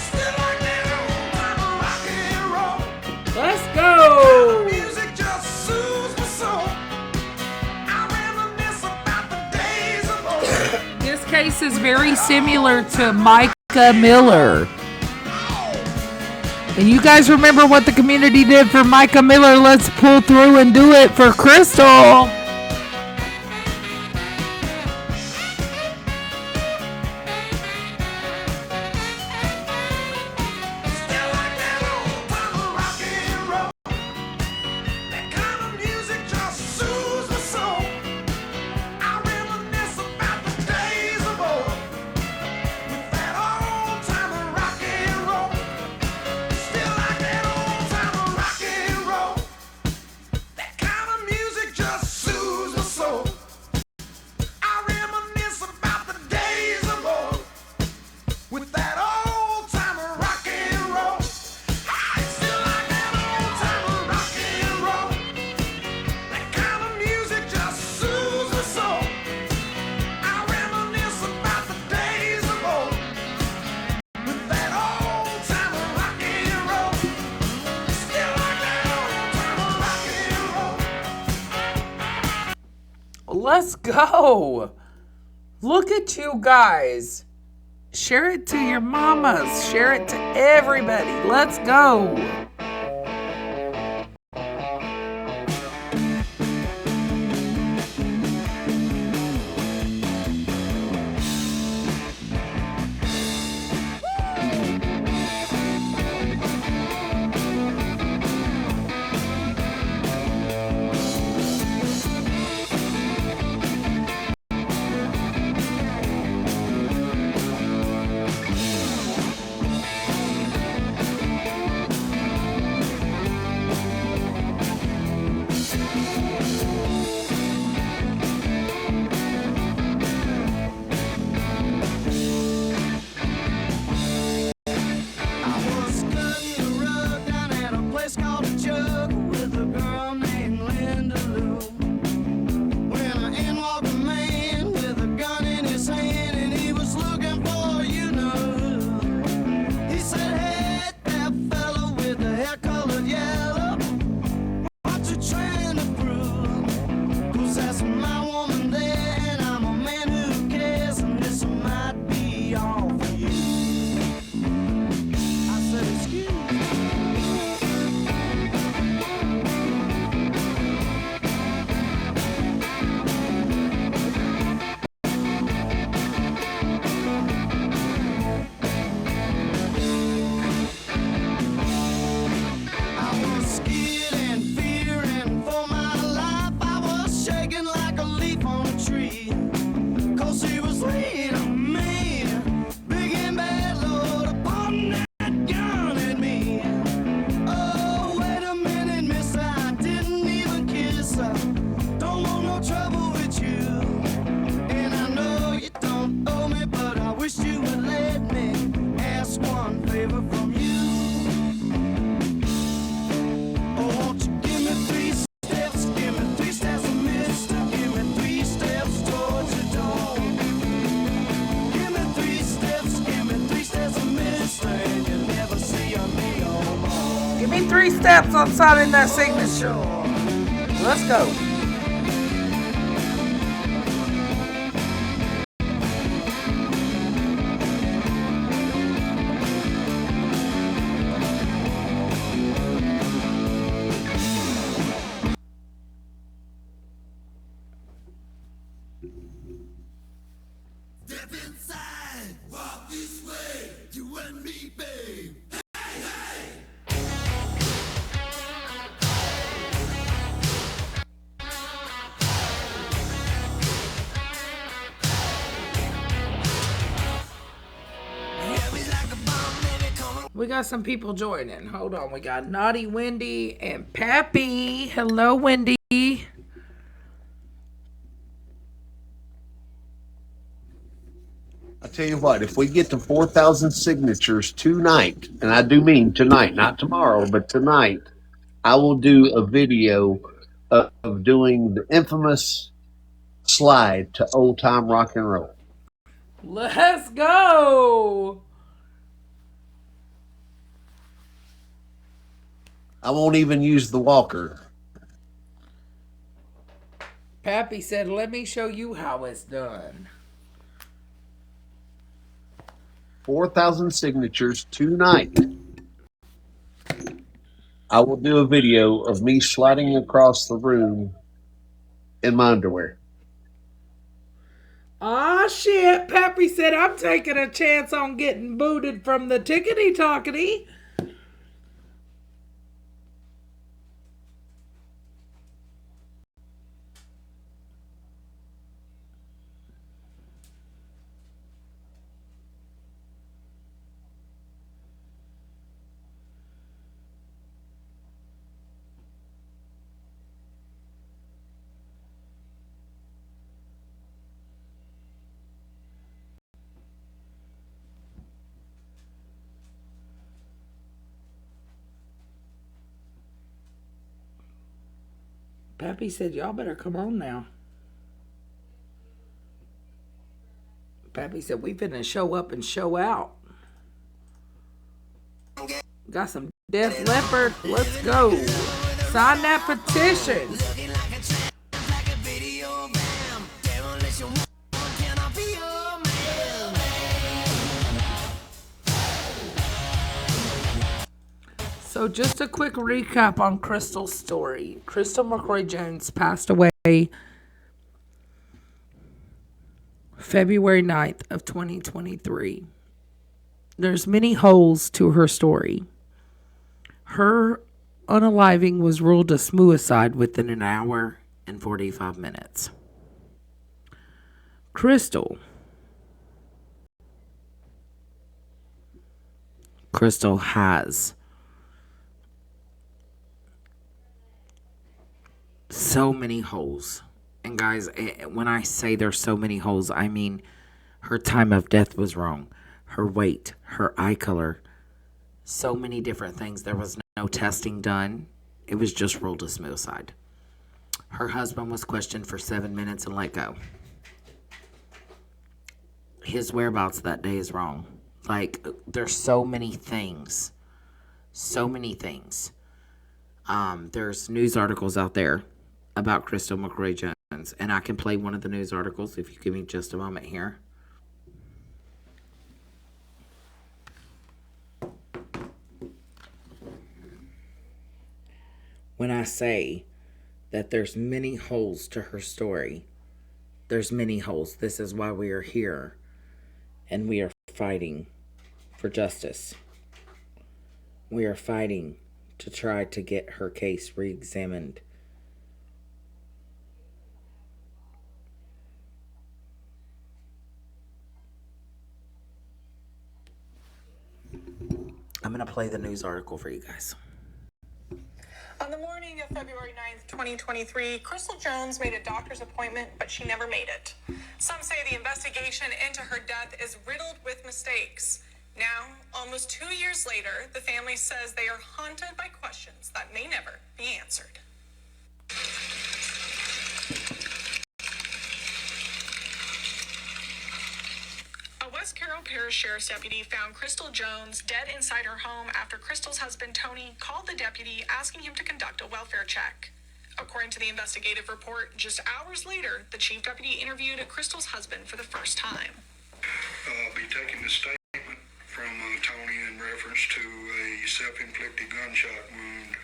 Still like that old time rock and roll. Let's go. Music just soothes my soul. I reminisce about the days of old. This case is very similar to Micah Miller. And you guys remember what the community did for Micah Miller? Let's pull through and do it for Crystal. Still like that old time rock and roll. That kind of music just soothes my soul. I reminisce about the days of old with that old time rock and roll. Still like that old time rock and roll. That kind of music just soothes my soul. I reminisce about the days of old with that old time rock and roll. I still like that old time rock and roll. That kind of music just soothes my soul. I reminisce about the days of old with that old time rock and roll. Still like that old time rock and roll. Let's go. Look at you guys. Share it to your mamas. Share it to everybody. Let's go. Give me 3 steps on signing that signature. Let's go. Step inside, walk this way, you and me, babe. We got some people joining. Hold on. We got Naughty Wendy and Pappy. Hello, Wendy. I tell you what, if we get to 4,000 signatures tonight, and I do mean tonight, not tomorrow, but tonight, I will do a video of doing the infamous slide to old time rock and roll. Let's go. I won't even use the walker. Pappy said, let me show you how it's done. 4,000 signatures tonight. I will do a video of me sliding across the room in my underwear. Ah, shit. Pappy said, I'm taking a chance on getting booted from the tickety-tockety. Pappy said, y'all better come on now. Pappy said, we finna show up and show out. Got some Def Leppard. Let's go. Sign that petition. So just a quick recap on Crystal's story. Crystal McCoy Jones passed away February 9th of 2023. There's many holes to her story. Her unaliving was ruled a suicide within an hour and 45 minutes. Crystal has so many holes. And guys, when I say there's so many holes, I mean her time of death was wrong. Her weight, her eye color, so many different things. There was no testing done. It was just ruled a suicide. Her husband was questioned for 7 minutes and let go. His whereabouts that day is wrong. Like, there's so many things. So many things. There's news articles out there about Crystal McCoy Jones. And I can play one of the news articles if you give me just a moment here. When I say that there's many holes to her story, there's many holes. This is why we are here. And we are fighting for justice. We are fighting to try to get her case re-examined. I'm going to play the news article for you guys. On the morning of February 9th, 2023, Crystal Jones made a doctor's appointment, but she never made it. Some say the investigation into her death is riddled with mistakes. Now, almost 2 years later, the family says they are haunted by questions that may never be answered. A West West Carroll Parish Sheriff's deputy found Crystal Jones dead inside her home after Crystal's husband Tony called the deputy asking him to conduct a welfare check. According to the investigative report, just hours later, the chief deputy interviewed Crystal's husband for the first time. I'll be taking the statement from Tony in reference to a self-inflicted gunshot wound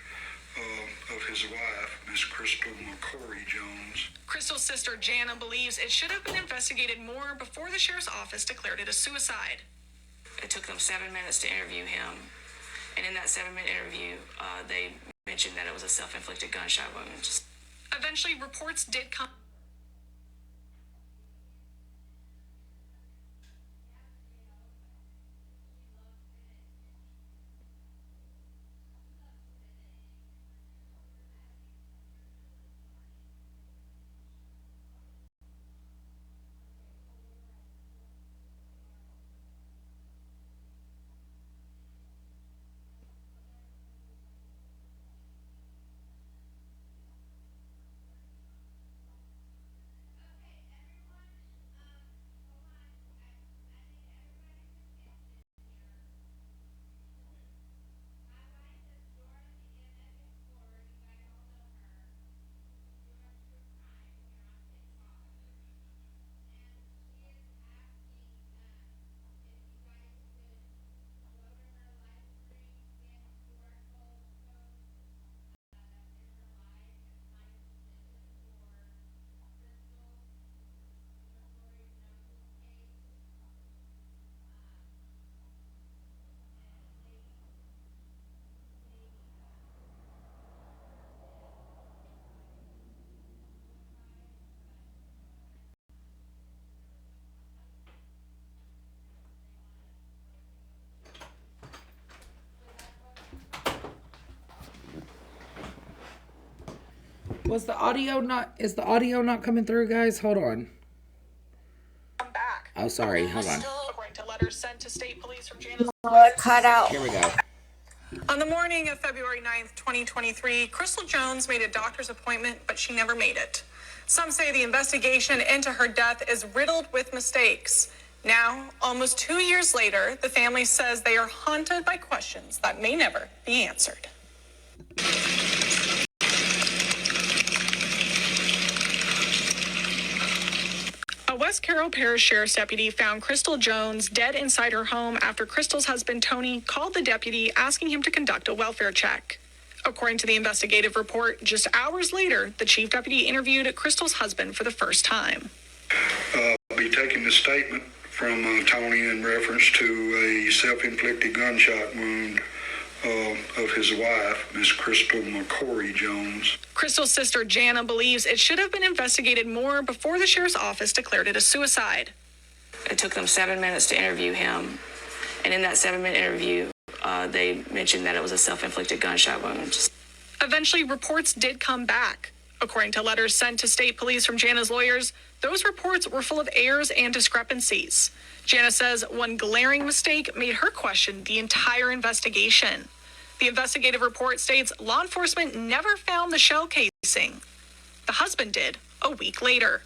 of his wife, Miss Crystal McCory Jones. Crystal's sister Jana believes it should have been investigated more before the sheriff's office declared it a suicide. It took them 7 minutes to interview him, and in that 7-minute interview, they mentioned that it was a self-inflicted gunshot wound. Eventually, reports did come. Is the audio not coming through, guys? Hold on. Come back. Oh, sorry. Hold on. According to letters sent to state police from Jana's cut out. Here we go. On the morning of February 9th, 2023, Crystal Jones made a doctor's appointment, but she never made it. Some say the investigation into her death is riddled with mistakes. Now, almost 2 years later, the family says they are haunted by questions that may never be answered. A West Carroll Parish Sheriff's deputy found Crystal Jones dead inside her home after Crystal's husband Tony called the deputy asking him to conduct a welfare check. According to the investigative report, just hours later, the chief deputy interviewed Crystal's husband for the first time. I'll be taking the statement from Tony in reference to a self-inflicted gunshot wound of his wife, Miss Crystal McCory Jones. Crystal's sister Jana believes it should have been investigated more before the sheriff's office declared it a suicide. It took them 7 minutes to interview him, and in that 7-minute interview, they mentioned that it was a self-inflicted gunshot wound. Eventually, reports did come back. According to letters sent to state police from Jana's lawyers, those reports were full of errors and discrepancies. Jana says one glaring mistake made her question the entire investigation. The investigative report states law enforcement never found the shell casing. The husband did a week later.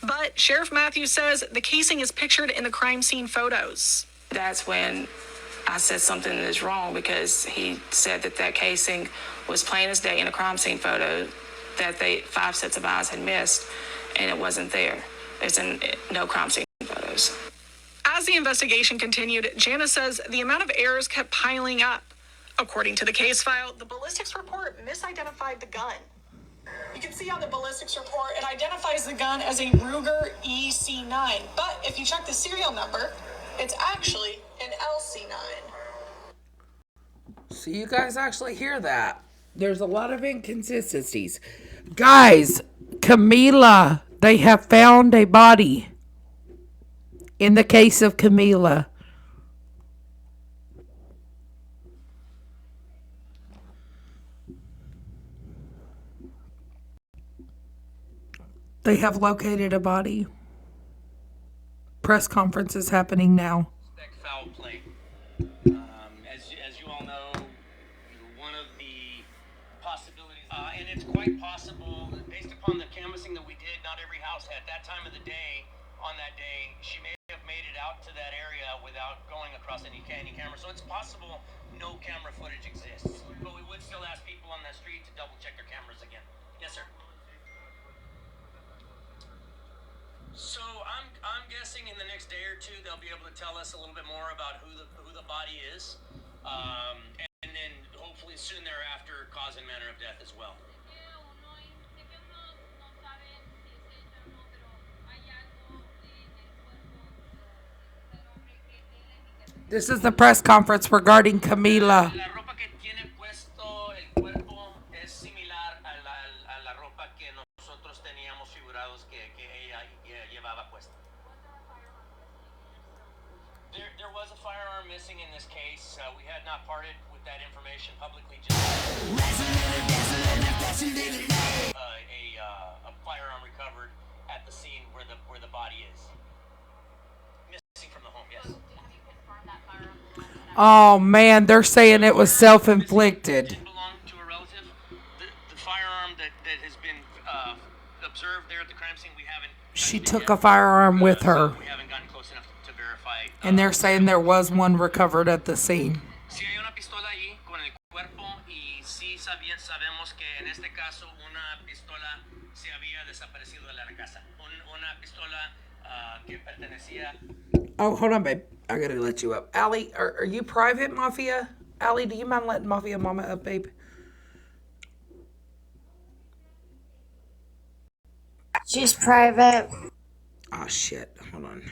But Sheriff Matthews says the casing is pictured in the crime scene photos. That's when I said something is wrong, because he said that casing was plain as day in a crime scene photo that 5 sets of eyes had missed, and it wasn't there. There's no crime scene photos. As the investigation continued, Jana says the amount of errors kept piling up. According to the case file, the ballistics report misidentified the gun. You can see on the ballistics report, it identifies the gun as a Ruger EC9. But if you check the serial number, it's actually an LC9. So you guys actually hear that? There's a lot of inconsistencies. Guys, Camila, they have found a body. In the case of Camila. They have located a body. Press conference is happening now. Foul play. As you all know, one of the possibilities, and it's quite possible, based upon the canvassing that we did, not every house at that time of the day, on that day, she may have made it out to that area without going across any camera. So it's possible no camera footage exists. But we would still ask people on that street to double check their cameras again. Yes, sir. So I'm guessing in the next day or two they'll be able to tell us a little bit more about who the body is, and then hopefully soon thereafter cause and manner of death as well. This is the press conference regarding Camila. La ropa que tiene puesto el cuerpo es similar a la ropa que nosotros teníamos figurados que ella llevaba puesta. There was a firearm missing in this case. We had not parted with that information publicly. Just a firearm recovered at the scene where the body is missing from the home. Yes. Oh man, they're saying it was self-inflicted. Did belong to a relative. The firearm that has been observed there at the crime scene, we haven't. She took a firearm with her. We haven't gotten close enough to verify. And they're saying there was one recovered at the scene. Si hay una pistola allí con el cuerpo y sí sabemos que en este caso una pistola se había desaparecido de la casa. Una pistola que pertenecía. Oh, hold on, babe. I gotta let you up. Allie, are you private, Mafia? Allie, do you mind letting Mafia Mama up, babe? She's private. Oh, shit. Hold on.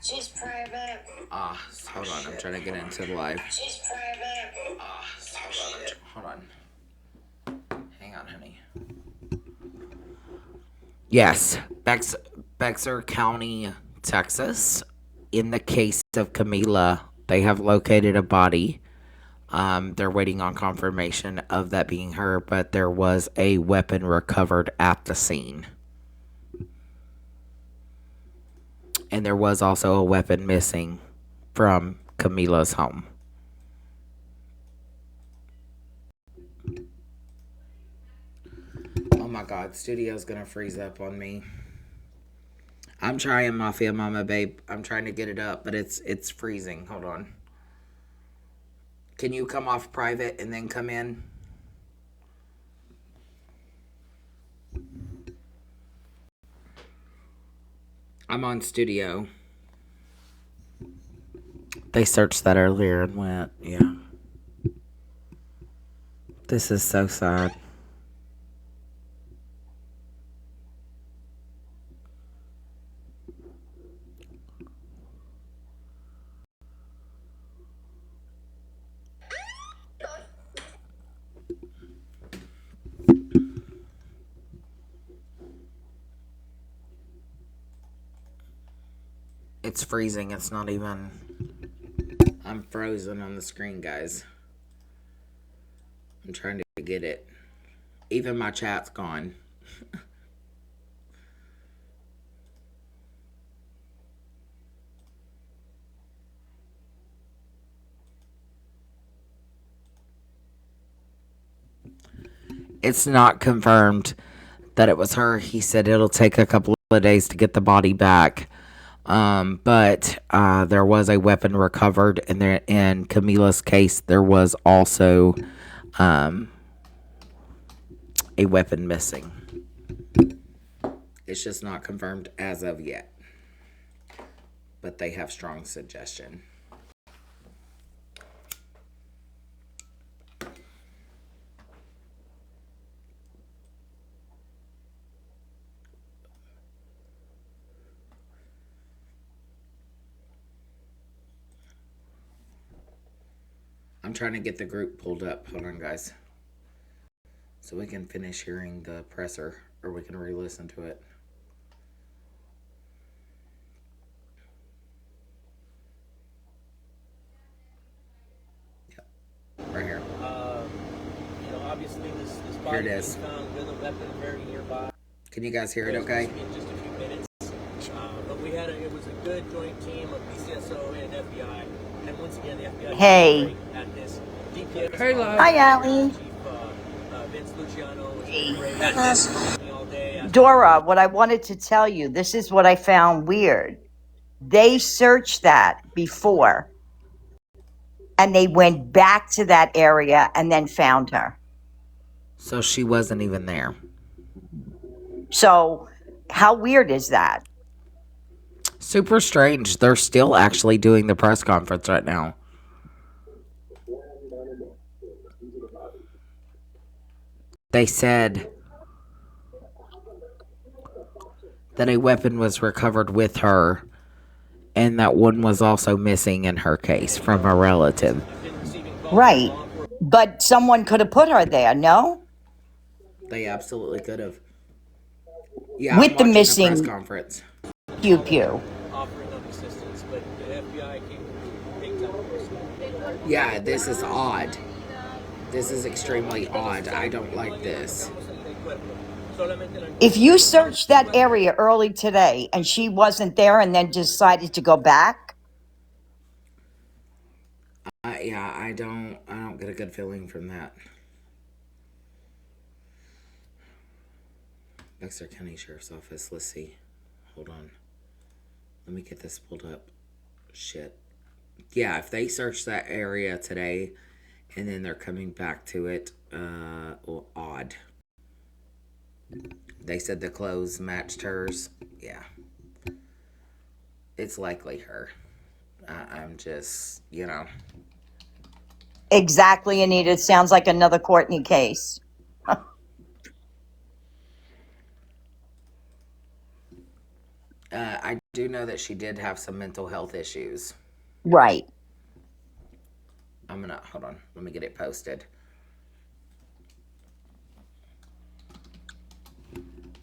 She's private. Hold on. I'm trying to get into the live. She's private. Hold on. Hang on, honey. Yes. Bexar County, Texas. In the case of Camila, they have located a body. They're waiting on confirmation of that being her, but there was a weapon recovered at the scene. And there was also a weapon missing from Camila's home. Oh my God, studio's gonna freeze up on me. I'm trying, Mafia Mama, babe. I'm trying to get it up, but it's freezing. Hold on. Can you come off private and then come in? I'm on studio. They searched that earlier and went, yeah. This is so sad. It's freezing. It's not even... I'm frozen on the screen, guys. I'm trying to get it. Even my chat's gone. It's not confirmed that it was her. He said it'll take a couple of days to get the body back. But there was a weapon recovered, and there in Camila's case there was also a weapon missing. It's just not confirmed as of yet, but they have strong suggestion. I'm trying to get the group pulled up. Hold on, guys. So we can finish hearing the presser, or we can re-listen to it. Yep. Right here. Obviously this Here body it was is. found with a weapon very nearby. Can you guys hear it okay? In just a few minutes. But it was a good joint team of BCSO and FBI. And once again, the FBI Hey. at this. DPS, Hey, love. Hi, Allie. Chief Vince Luciano was great at this all day. Dora, what I wanted to tell you, this is what I found weird. They searched that before, and they went back to that area and then found her. So she wasn't even there. So, how weird is that? Super strange. They're still actually doing the press conference right now. They said that a weapon was recovered with her and that one was also missing in her case from a relative. Right. But someone could have put her there, no? They absolutely could have. Yeah, I'm With the watching the press missing conference. pew pew. offering them assistance, but the FBI came big time first. Yeah, this is odd. This is extremely odd. I don't like this. If you searched that area early today and she wasn't there and then decided to go back, Yeah, I don't get a good feeling from that. Bexar County Sheriff's Office. Let's see. Hold on. Let me get this pulled up. Shit. Yeah, if they search that area today and then they're coming back to it, well, odd. They said the clothes matched hers. Yeah. It's likely her. I'm just, exactly, Anita. It sounds like another Courtney case. I do know that she did have some mental health issues. Right. Hold on. Let me get it posted.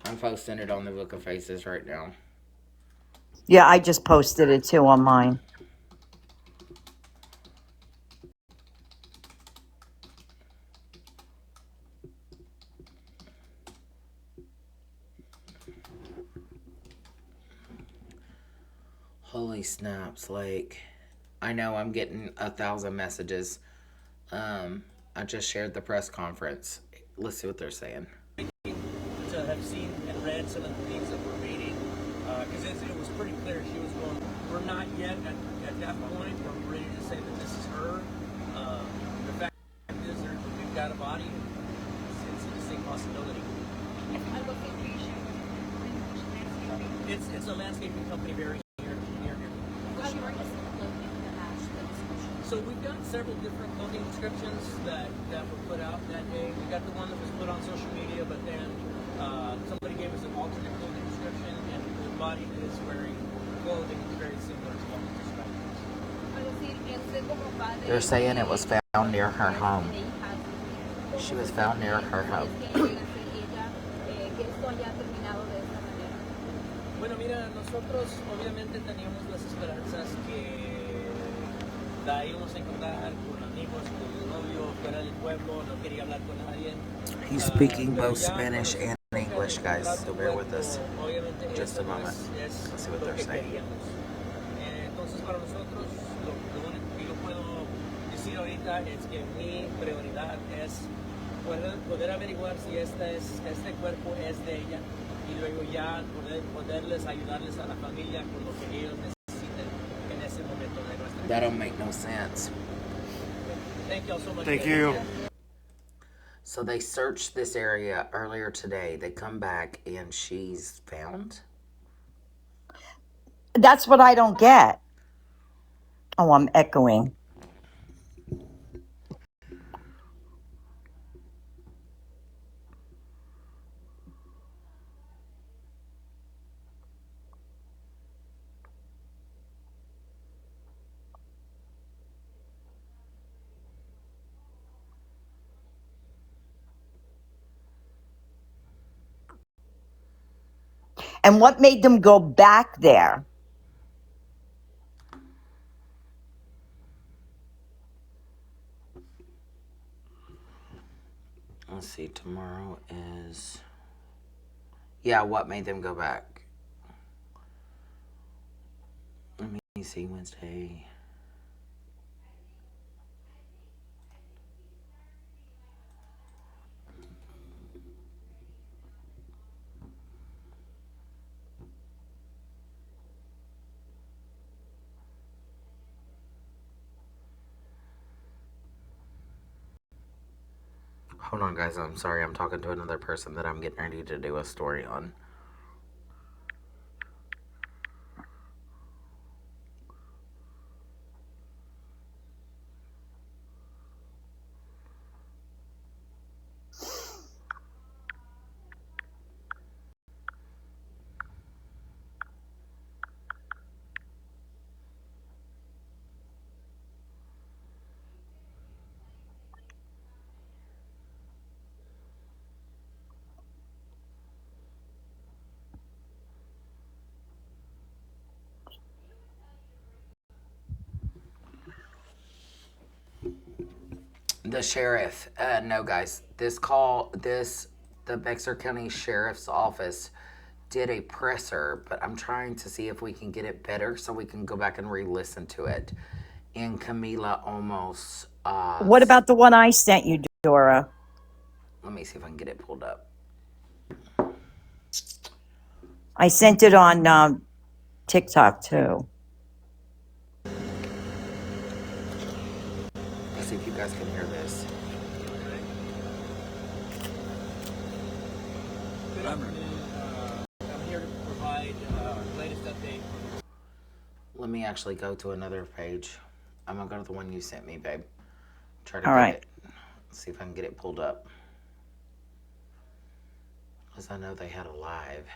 I'm posting it on the Book of Faces right now. Yeah, I just posted it too on mine. Holy snaps, like, I know I'm getting 1,000 messages. I just shared the press conference. Let's see what they're saying. To have seen and read some of the things that we're reading, because it was pretty clear she was going, we're not yet at that point where we're ready to say that this is her. The fact is we've got a body, it's a distinct possibility. It's a landscaping company very near here. So we've got several different clothing descriptions that were put out that day. We got the one that was put on social media, but then somebody gave us an alternate clothing description, and the body that is wearing clothing is very similar to what we described. They're saying it was found near her home. She was found near her home. Bueno, mira, nosotros obviamente teníamos las esperanzas que la íbamos a encontrar con amigos, con el novio, fuera del pueblo, no quería hablar con nadie. He's speaking both Spanish and English, guys, so bear with us just a moment. Let's see what they're saying. Entonces, para nosotros, lo único que yo puedo decir ahorita es que mi prioridad es poder averiguar si este cuerpo es de ella y luego ya poderles ayudarles a la familia con lo que ellos necesiten en ese momento de nuestra vida. That don't make no sense. Thank you all so much. Thank you. So they searched this area earlier today. They come back and she's found? That's what I don't get. Oh, I'm echoing. And what made them go back there? Let's see, tomorrow is... Yeah, what made them go back? Let me see, Wednesday... Hold on, guys. I'm sorry. I'm talking to another person that I'm getting ready to do a story on. The sheriff, no, guys. The Bexar County Sheriff's Office did a presser, but I'm trying to see if we can get it better so we can go back and re-listen to it. And Camila almost. What about the one I sent you, Dora? Let me see if I can get it pulled up. I sent it on TikTok too. Let's see if you guys can hear this. Good afternoon. I'm here to provide latest update. Let me actually go to another page. I'm gonna go to the one you sent me, babe. Try to All get right. it. See if I can get it pulled up. Because I know they had a live.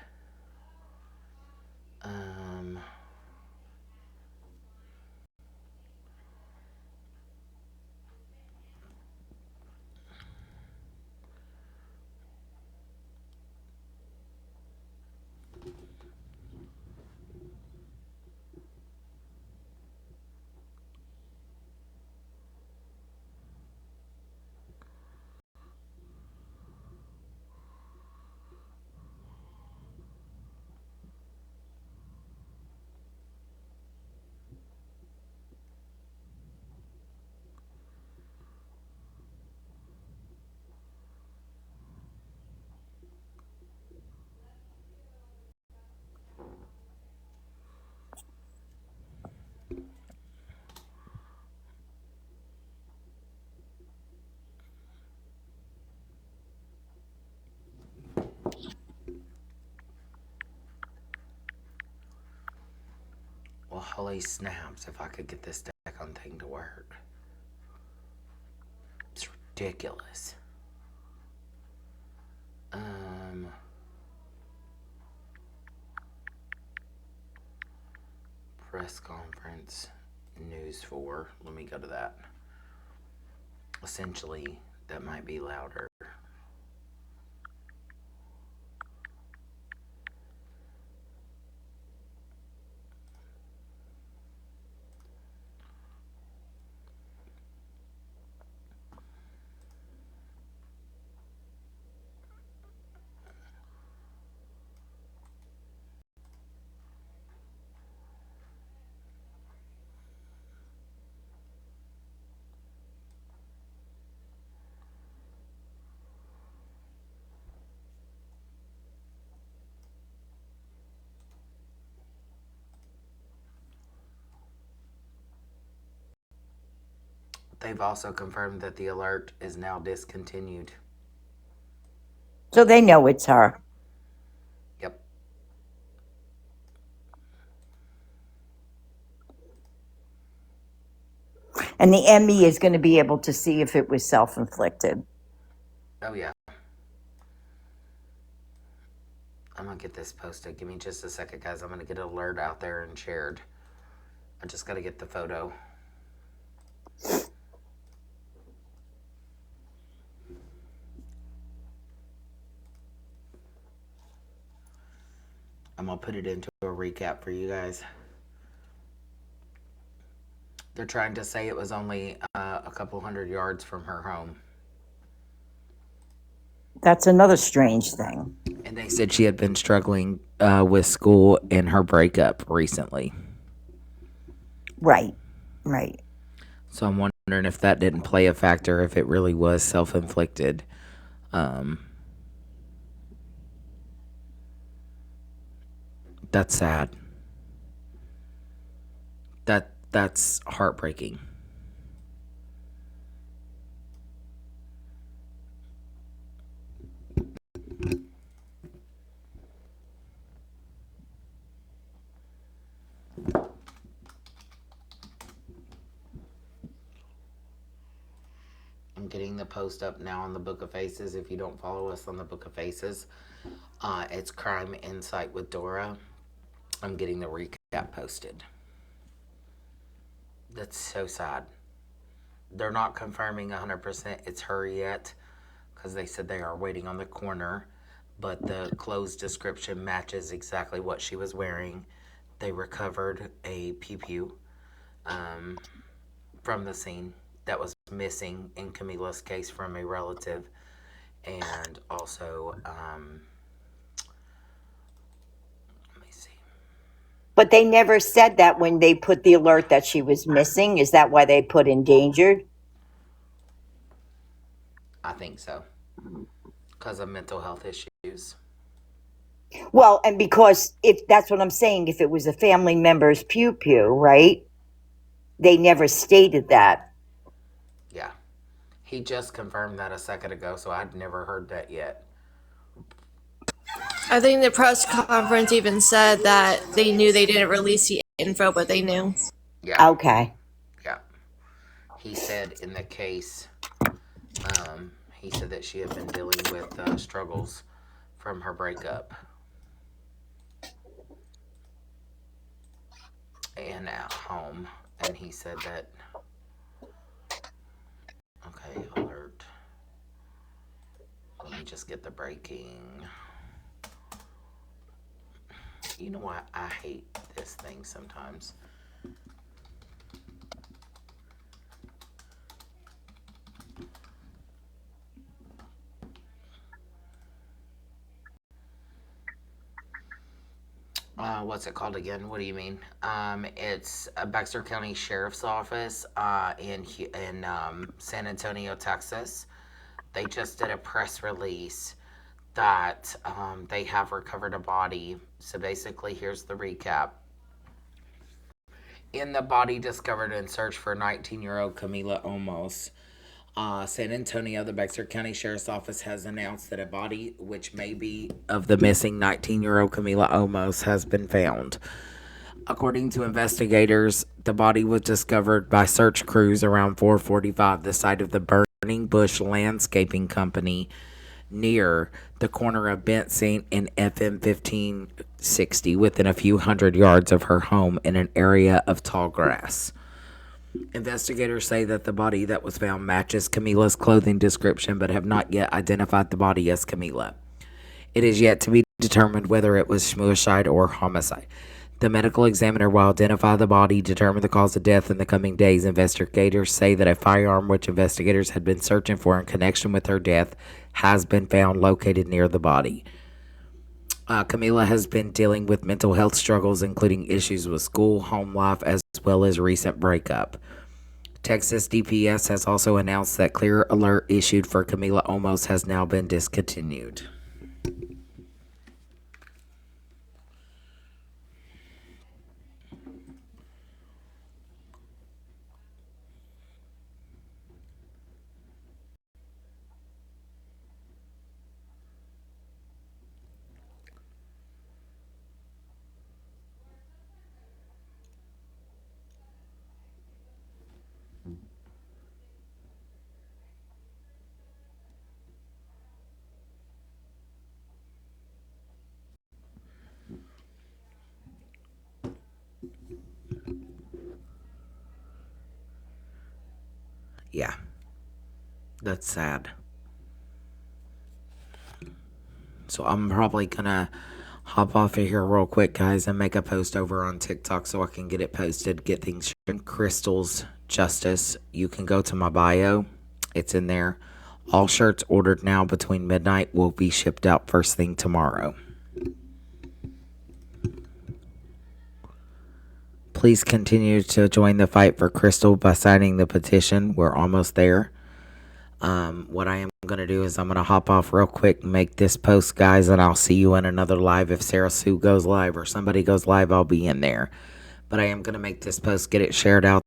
Well, holy snaps, if I could get this daggone thing to work. It's ridiculous. Press conference, news for. Let me go to that. Essentially, that might be louder. They've also confirmed that the alert is now discontinued. So they know it's her. Yep. And the ME is going to be able to see if it was self-inflicted. Oh, yeah. I'm going to get this posted. Give me just a second, guys. I'm going to get an alert out there and shared. I just got to get the photo. I'm going to put it into a recap for you guys. They're trying to say it was only a couple 100 yards from her home. That's another strange thing. And they said she had been struggling with school and her breakup recently. Right, right. So I'm wondering if that didn't play a factor, if it really was self-inflicted. That's sad. That's heartbreaking. getting the post up now on the Book of Faces. If you don't follow us on the Book of Faces, it's Crime Insight with Dora. I'm getting the recap posted. That's so sad. They're not confirming 100% it's her yet, because they said they are waiting on the coroner, but the clothes description matches exactly what she was wearing. They recovered a pew from the scene that was missing in Camila's case from a relative, and also, let me see. But they never said that when they put the alert that she was missing. Is that why they put endangered? I think so, because of mental health issues. Well, and because if that's what I'm saying, if it was a family member's pew, right? They never stated that. Yeah. He just confirmed that a second ago, so I'd never heard that yet. I think the press conference even said that they knew they didn't release the info, but they knew. Yeah. Okay. Yeah. He said in the case, he said that she had been dealing with struggles from her breakup. And at home. And he said that, okay, alert. Let me just get the breaking. You know what? I hate this thing sometimes. What's it called again? What do you mean? It's Baxter County Sheriff's Office in San Antonio, Texas. They just did a press release that they have recovered a body. So basically, here's the recap. In the body discovered in search for 19-year-old Camila Olmos, San Antonio, the Baxter County Sheriff's Office has announced that a body, which may be of the missing 19-year-old Camila Olmos, has been found. According to investigators, the body was discovered by search crews around 4:45, the site of the Burning Bush Landscaping Company near the corner of Bent St. and FM 1560, within a few hundred yards of her home in an area of tall grass. Investigators say that the body that was found matches Camila's clothing description, but have not yet identified the body as Camila. It is yet to be determined whether it was suicide or homicide. The medical examiner will identify the body, determine the cause of death in the coming days. Investigators say that a firearm, which investigators had been searching for in connection with her death, has been found located near the body. Camila has been dealing with mental health struggles, including issues with school, home life, as well as recent breakup. Texas DPS has also announced that clear alert issued for Camila Olmos has now been discontinued. Yeah, that's sad. So I'm probably gonna hop off of here real quick, guys, and make a post over on TikTok so I can get it posted, get things Crystal's Justice. You can go to my bio. It's in there. All shirts ordered now between midnight will be shipped out first thing tomorrow. Please continue to join the fight for Crystal by signing the petition. We're almost there. What I am going to do is I'm going to hop off real quick and make this post, guys, and I'll see you in another live. If Sarah Sue goes live or somebody goes live, I'll be in there. But I am going to make this post, get it shared out